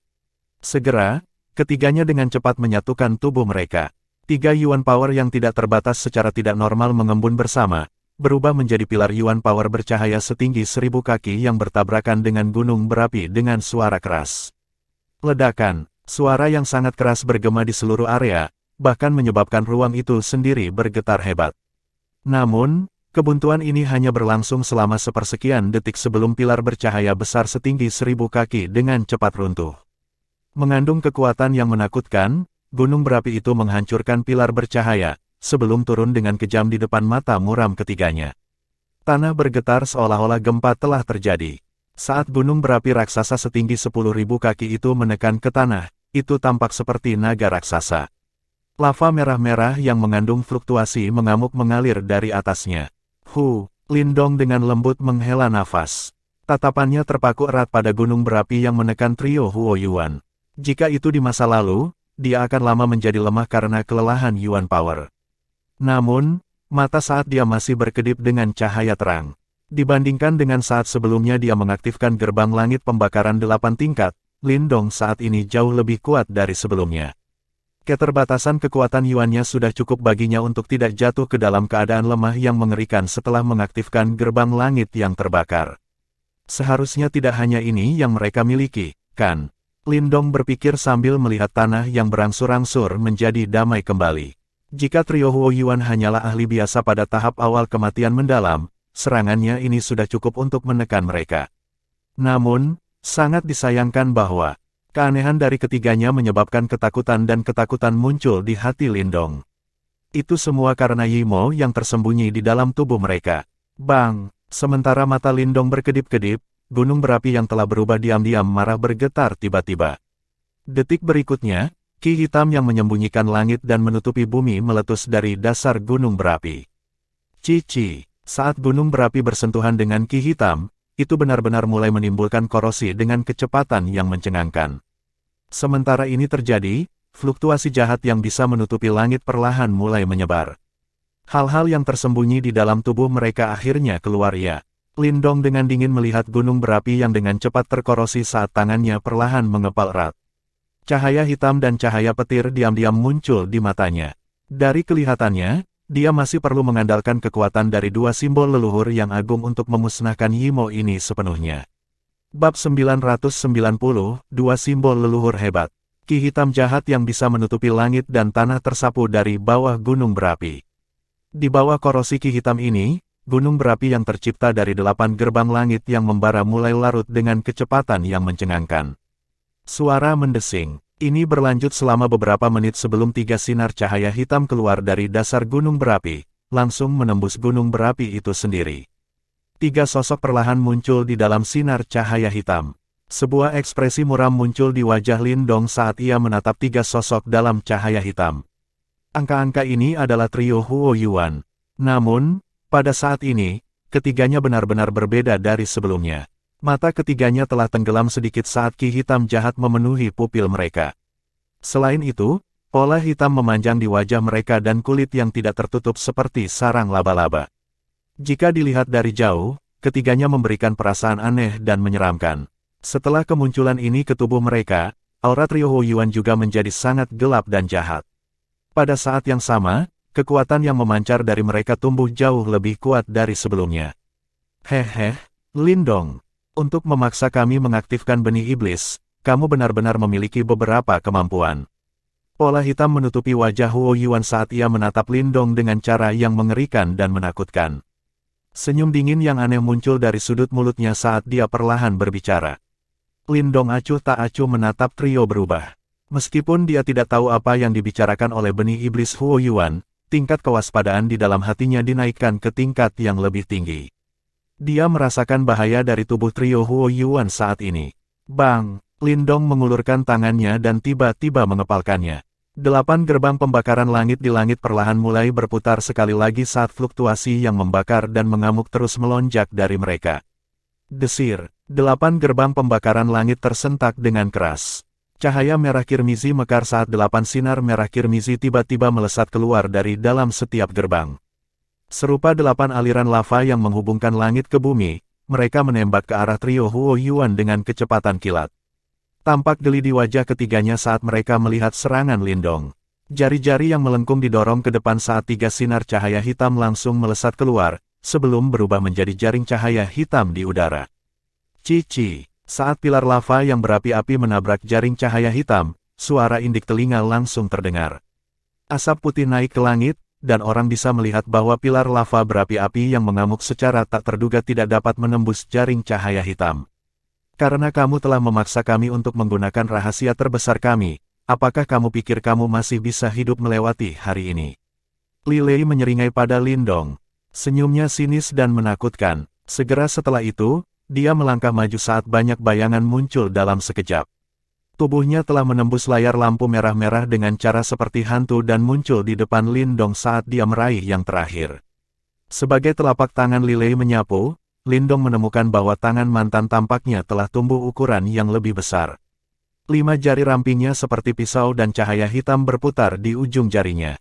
Segera, ketiganya dengan cepat menyatukan tubuh mereka. 3 Yuan Power yang tidak terbatas secara tidak normal mengembun bersama, berubah menjadi pilar Yuan Power bercahaya setinggi 1000 kaki yang bertabrakan dengan gunung berapi dengan suara keras. Ledakan, suara yang sangat keras bergema di seluruh area, bahkan menyebabkan ruang itu sendiri bergetar hebat. Namun, kebuntuan ini hanya berlangsung selama sepersekian detik sebelum pilar bercahaya besar setinggi 1000 kaki dengan cepat runtuh. Mengandung kekuatan yang menakutkan, gunung berapi itu menghancurkan pilar bercahaya, sebelum turun dengan kejam di depan mata muram ketiganya. Tanah bergetar seolah-olah gempa telah terjadi. Saat gunung berapi raksasa setinggi 10.000 kaki itu menekan ke tanah, itu tampak seperti naga raksasa. Lava merah-merah yang mengandung fluktuasi mengamuk mengalir dari atasnya. Lindong dengan lembut menghela nafas. Tatapannya terpaku erat pada gunung berapi yang menekan trio Huoyuan. Jika itu di masa lalu, dia akan lama menjadi lemah karena kelelahan Yuan Power. Namun, mata saat dia masih berkedip dengan cahaya terang. Dibandingkan dengan saat sebelumnya dia mengaktifkan gerbang langit pembakaran 8 tingkat, Lindong saat ini jauh lebih kuat dari sebelumnya. Keterbatasan kekuatan Yuannya sudah cukup baginya untuk tidak jatuh ke dalam keadaan lemah yang mengerikan setelah mengaktifkan gerbang langit yang terbakar. Seharusnya tidak hanya ini yang mereka miliki, kan? Lindong berpikir sambil melihat tanah yang berangsur-angsur menjadi damai kembali. Jika trio Huoyuan hanyalah ahli biasa pada tahap awal kematian mendalam, serangannya ini sudah cukup untuk menekan mereka. Namun, sangat disayangkan bahwa keanehan dari ketiganya menyebabkan ketakutan dan ketakutan muncul di hati Lindong. Itu semua karena Yimo yang tersembunyi di dalam tubuh mereka. Bang! Sementara mata Lindong berkedip-kedip, gunung berapi yang telah berubah diam-diam marah bergetar tiba-tiba. Detik berikutnya, ki hitam yang menyembunyikan langit dan menutupi bumi meletus dari dasar gunung berapi. Cici! Saat gunung berapi bersentuhan dengan ki hitam, itu benar-benar mulai menimbulkan korosi dengan kecepatan yang mencengangkan. Sementara ini terjadi, fluktuasi jahat yang bisa menutupi langit perlahan mulai menyebar. Hal-hal yang tersembunyi di dalam tubuh mereka akhirnya keluar ya. Lindong dengan dingin melihat gunung berapi yang dengan cepat terkorosi saat tangannya perlahan mengepal erat. Cahaya hitam dan cahaya petir diam-diam muncul di matanya. Dari kelihatannya, dia masih perlu mengandalkan kekuatan dari 2 simbol leluhur yang agung untuk memusnahkan Yimo ini sepenuhnya. Bab 990, 2 simbol leluhur hebat. Ki hitam jahat yang bisa menutupi langit dan tanah tersapu dari bawah gunung berapi. Di bawah korosi ki hitam ini, gunung berapi yang tercipta dari 8 gerbang langit yang membara mulai larut dengan kecepatan yang mencengangkan. Suara mendesing. Ini berlanjut selama beberapa menit sebelum 3 sinar cahaya hitam keluar dari dasar gunung berapi, langsung menembus gunung berapi itu sendiri. 3 sosok perlahan muncul di dalam sinar cahaya hitam. Sebuah ekspresi muram muncul di wajah Lindong saat ia menatap 3 sosok dalam cahaya hitam. Angka-angka ini adalah trio Huo Yuan. Namun, pada saat ini, ketiganya benar-benar berbeda dari sebelumnya. Mata ketiganya telah tenggelam sedikit saat ki hitam jahat memenuhi pupil mereka. Selain itu, pola hitam memanjang di wajah mereka dan kulit yang tidak tertutup seperti sarang laba-laba. Jika dilihat dari jauh, ketiganya memberikan perasaan aneh dan menyeramkan. Setelah kemunculan ini ke tubuh mereka, aura trio Huo Yuan juga menjadi sangat gelap dan jahat. Pada saat yang sama, kekuatan yang memancar dari mereka tumbuh jauh lebih kuat dari sebelumnya. Hehe, Lindong. Untuk memaksa kami mengaktifkan benih iblis, kamu benar-benar memiliki beberapa kemampuan. Pola hitam menutupi wajah Huo Yuan saat ia menatap Lindong dengan cara yang mengerikan dan menakutkan. Senyum dingin yang aneh muncul dari sudut mulutnya saat dia perlahan berbicara. Lindong acuh tak acuh menatap trio berubah. Meskipun dia tidak tahu apa yang dibicarakan oleh benih iblis Huo Yuan, tingkat kewaspadaan di dalam hatinya dinaikkan ke tingkat yang lebih tinggi. Dia merasakan bahaya dari tubuh trio Huo Yuan saat ini. Bang! Lindong mengulurkan tangannya dan tiba-tiba mengepalkannya. 8 gerbang pembakaran langit di langit perlahan mulai berputar sekali lagi saat fluktuasi yang membakar dan mengamuk terus melonjak dari mereka. Desir! 8 gerbang pembakaran langit tersentak dengan keras. Cahaya merah kirmizi mekar saat 8 sinar merah kirmizi tiba-tiba melesat keluar dari dalam setiap gerbang. Serupa 8 aliran lava yang menghubungkan langit ke bumi, mereka menembak ke arah trio Huo Yuan dengan kecepatan kilat. Tampak geli di wajah ketiganya saat mereka melihat serangan Lindong. Jari-jari yang melengkung didorong ke depan saat 3 sinar cahaya hitam langsung melesat keluar, sebelum berubah menjadi jaring cahaya hitam di udara. Cici! Saat pilar lava yang berapi-api menabrak jaring cahaya hitam, suara indik telinga langsung terdengar. Asap putih naik ke langit, dan orang bisa melihat bahwa pilar lava berapi-api yang mengamuk secara tak terduga tidak dapat menembus jaring cahaya hitam. Karena kamu telah memaksa kami untuk menggunakan rahasia terbesar kami, apakah kamu pikir kamu masih bisa hidup melewati hari ini? Li Lei menyeringai pada Lindong. Senyumnya sinis dan menakutkan. Segera setelah itu, dia melangkah maju saat banyak bayangan muncul dalam sekejap. Tubuhnya telah menembus layar lampu merah-merah dengan cara seperti hantu dan muncul di depan Lindong saat dia meraih yang terakhir. Sebagai telapak tangan Li Lei menyapu, Lindong menemukan bahwa tangan mantan tampaknya telah tumbuh ukuran yang lebih besar. 5 jari rampingnya seperti pisau dan cahaya hitam berputar di ujung jarinya.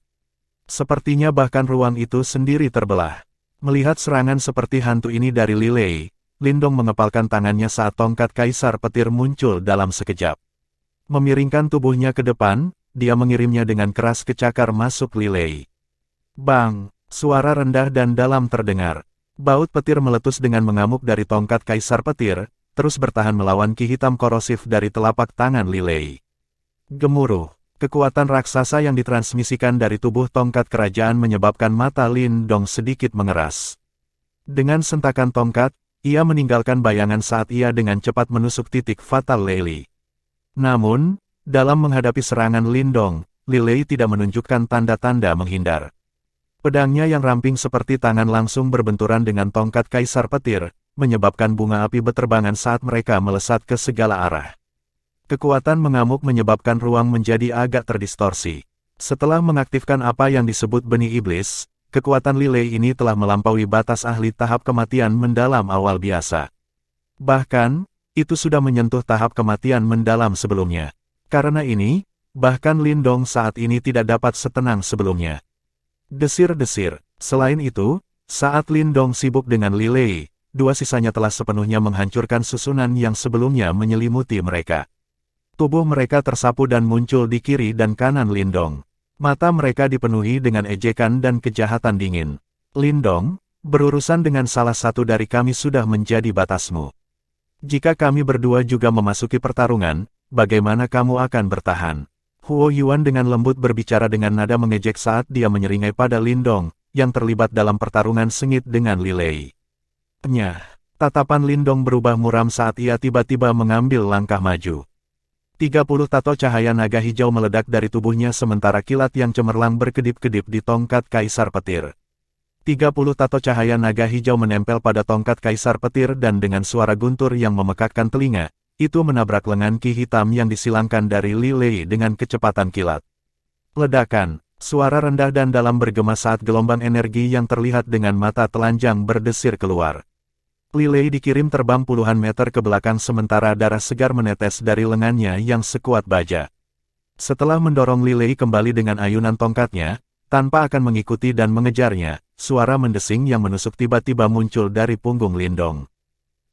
Sepertinya bahkan ruang itu sendiri terbelah. Melihat serangan seperti hantu ini dari Li Lei, Lindong mengepalkan tangannya saat tongkat kaisar petir muncul dalam sekejap. Memiringkan tubuhnya ke depan, dia mengirimnya dengan keras ke cakar masuk Li Lei. Bang! Suara rendah dan dalam terdengar. Baut petir meletus dengan mengamuk dari tongkat kaisar petir, terus bertahan melawan ki hitam korosif dari telapak tangan Li Lei. Gemuruh! Kekuatan raksasa yang ditransmisikan dari tubuh tongkat kerajaan menyebabkan mata Lindong sedikit mengeras. Dengan sentakan tongkat, ia meninggalkan bayangan saat ia dengan cepat menusuk titik fatal Li Lei. Namun, dalam menghadapi serangan Lindong, Li Lei tidak menunjukkan tanda-tanda menghindar. Pedangnya yang ramping seperti tangan langsung berbenturan dengan tongkat kaisar petir, menyebabkan bunga api beterbangan saat mereka melesat ke segala arah. Kekuatan mengamuk menyebabkan ruang menjadi agak terdistorsi. Setelah mengaktifkan apa yang disebut benih iblis, kekuatan Li Lei ini telah melampaui batas ahli tahap kematian mendalam awal biasa. Bahkan, itu sudah menyentuh tahap kematian mendalam sebelumnya. Karena ini, bahkan Lindong saat ini tidak dapat setenang sebelumnya. Desir-desir. Selain itu, saat Lindong sibuk dengan Li Lei, 2 sisanya telah sepenuhnya menghancurkan susunan yang sebelumnya menyelimuti mereka. Tubuh mereka tersapu dan muncul di kiri dan kanan Lindong. Mata mereka dipenuhi dengan ejekan dan kejahatan dingin. Lindong, berurusan dengan salah satu dari kami sudah menjadi batasmu. Jika kami berdua juga memasuki pertarungan, bagaimana kamu akan bertahan? Huo Yuan dengan lembut berbicara dengan nada mengejek saat dia menyeringai pada Lindong, yang terlibat dalam pertarungan sengit dengan Li Lei. Nyah, tatapan Lindong berubah muram saat ia tiba-tiba mengambil langkah maju. 30 tato cahaya naga hijau meledak dari tubuhnya sementara kilat yang cemerlang berkedip-kedip di tongkat Kaisar Petir. 30 tato cahaya naga hijau menempel pada tongkat Kaisar Petir dan dengan suara guntur yang memekakkan telinga, itu menabrak lengan ki hitam yang disilangkan dari Li Lei dengan kecepatan kilat. Ledakan, suara rendah dan dalam bergema saat gelombang energi yang terlihat dengan mata telanjang berdesir keluar. Li Lei dikirim terbang puluhan meter ke belakang sementara darah segar menetes dari lengannya yang sekuat baja. Setelah mendorong Li Lei kembali dengan ayunan tongkatnya, tanpa akan mengikuti dan mengejarnya, suara mendesing yang menusuk tiba-tiba muncul dari punggung Lindong.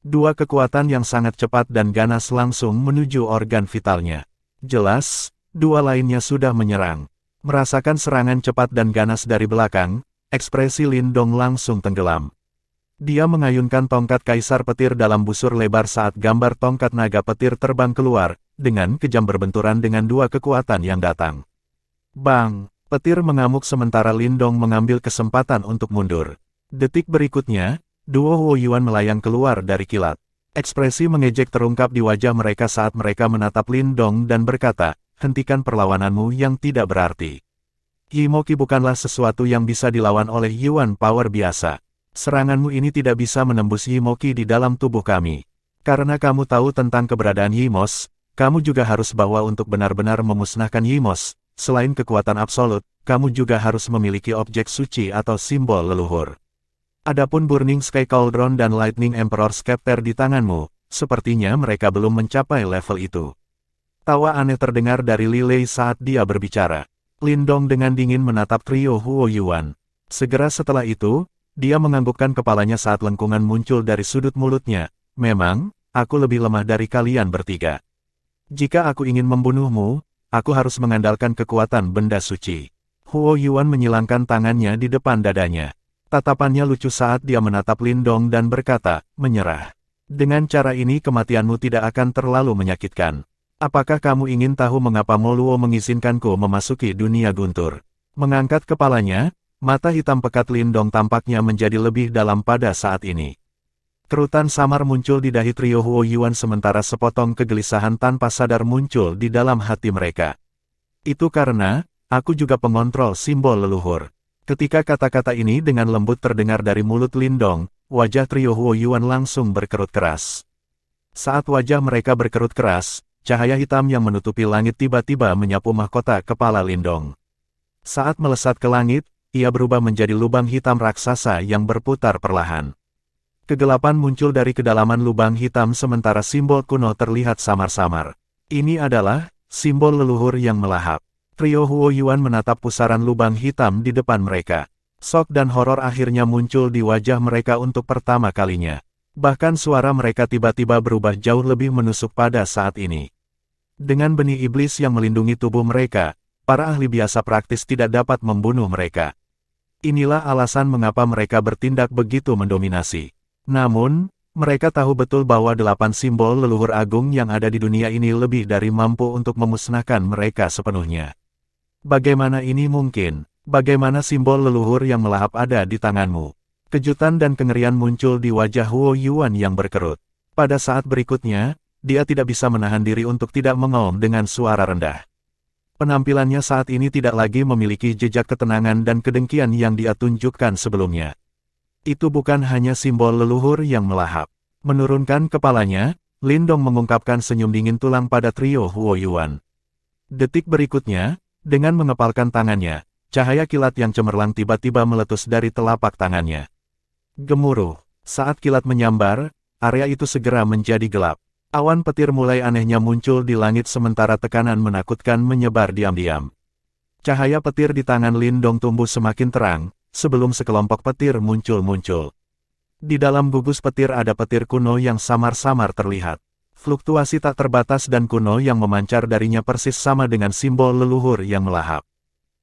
Dua kekuatan yang sangat cepat dan ganas langsung menuju organ vitalnya. Jelas, dua lainnya sudah menyerang. Merasakan serangan cepat dan ganas dari belakang, ekspresi Lindong langsung tenggelam. Dia mengayunkan tongkat Kaisar Petir dalam busur lebar saat gambar tongkat naga petir terbang keluar, dengan kejam berbenturan dengan dua kekuatan yang datang. Bang! Petir mengamuk sementara Lindong mengambil kesempatan untuk mundur. Detik berikutnya, duo Huo Yuan melayang keluar dari kilat. Ekspresi mengejek terungkap di wajah mereka saat mereka menatap Lindong dan berkata, hentikan perlawananmu yang tidak berarti. Yimoki bukanlah sesuatu yang bisa dilawan oleh Yuan Power biasa. Seranganmu ini tidak bisa menembus Yimoki di dalam tubuh kami. Karena kamu tahu tentang keberadaan Yimos, kamu juga harus bawa untuk benar-benar memusnahkan Yimos. Selain kekuatan absolut, kamu juga harus memiliki objek suci atau simbol leluhur. Adapun Burning Sky Cauldron dan Lightning Emperor Scepter di tanganmu, sepertinya mereka belum mencapai level itu. Tawa aneh terdengar dari Li Lei saat dia berbicara. Lindong dengan dingin menatap trio Huo Yuan. Segera setelah itu, dia menganggukkan kepalanya saat lengkungan muncul dari sudut mulutnya. Memang, aku lebih lemah dari kalian bertiga. Jika aku ingin membunuhmu, aku harus mengandalkan kekuatan benda suci. Huo Yuan menyilangkan tangannya di depan dadanya. Tatapannya lucu saat dia menatap Lindong dan berkata, menyerah. Dengan cara ini kematianmu tidak akan terlalu menyakitkan. Apakah kamu ingin tahu mengapa Moluo mengizinkanku memasuki dunia guntur? Mengangkat kepalanya, mata hitam pekat Lindong tampaknya menjadi lebih dalam pada saat ini. Kerutan samar muncul di dahi trio Huo Yuan sementara sepotong kegelisahan tanpa sadar muncul di dalam hati mereka. Itu karena, aku juga pengontrol simbol leluhur. Ketika kata-kata ini dengan lembut terdengar dari mulut Lindong, wajah trio Huo Yuan langsung berkerut keras. Saat wajah mereka berkerut keras, cahaya hitam yang menutupi langit tiba-tiba menyapu mahkota kepala Lindong. Saat melesat ke langit, ia berubah menjadi lubang hitam raksasa yang berputar perlahan. Kegelapan muncul dari kedalaman lubang hitam sementara simbol kuno terlihat samar-samar. Ini adalah simbol leluhur yang melahap. Trio Huo Yuan menatap pusaran lubang hitam di depan mereka. Shock dan horor akhirnya muncul di wajah mereka untuk pertama kalinya. Bahkan suara mereka tiba-tiba berubah jauh lebih menusuk pada saat ini. Dengan benih iblis yang melindungi tubuh mereka, para ahli biasa praktis tidak dapat membunuh mereka. Inilah alasan mengapa mereka bertindak begitu mendominasi. Namun, mereka tahu betul bahwa 8 simbol leluhur agung yang ada di dunia ini lebih dari mampu untuk memusnahkan mereka sepenuhnya. Bagaimana ini mungkin? Bagaimana simbol leluhur yang melahap ada di tanganmu? Kejutan dan kengerian muncul di wajah Huo Yuan yang berkerut. Pada saat berikutnya, dia tidak bisa menahan diri untuk tidak mengaum dengan suara rendah. Penampilannya saat ini tidak lagi memiliki jejak ketenangan dan kedengkian yang dia tunjukkan sebelumnya. Itu bukan hanya simbol leluhur yang melahap. Menurunkan kepalanya, Lindong mengungkapkan senyum dingin tulang pada trio Huo Yuan. Detik berikutnya, dengan mengepalkan tangannya, cahaya kilat yang cemerlang tiba-tiba meletus dari telapak tangannya. Gemuruh. Saat kilat menyambar, area itu segera menjadi gelap. Awan petir mulai anehnya muncul di langit sementara tekanan menakutkan menyebar diam-diam. Cahaya petir di tangan Lindong tumbuh semakin terang, sebelum sekelompok petir muncul-muncul. Di dalam gugus petir ada petir kuno yang samar-samar terlihat. Fluktuasi tak terbatas dan kuno yang memancar darinya persis sama dengan simbol leluhur yang melahap.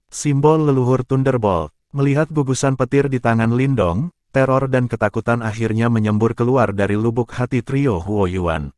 Simbol leluhur Thunderbolt. Melihat gugusan petir di tangan Lindong, teror dan ketakutan akhirnya menyembur keluar dari lubuk hati trio Huo Yuan.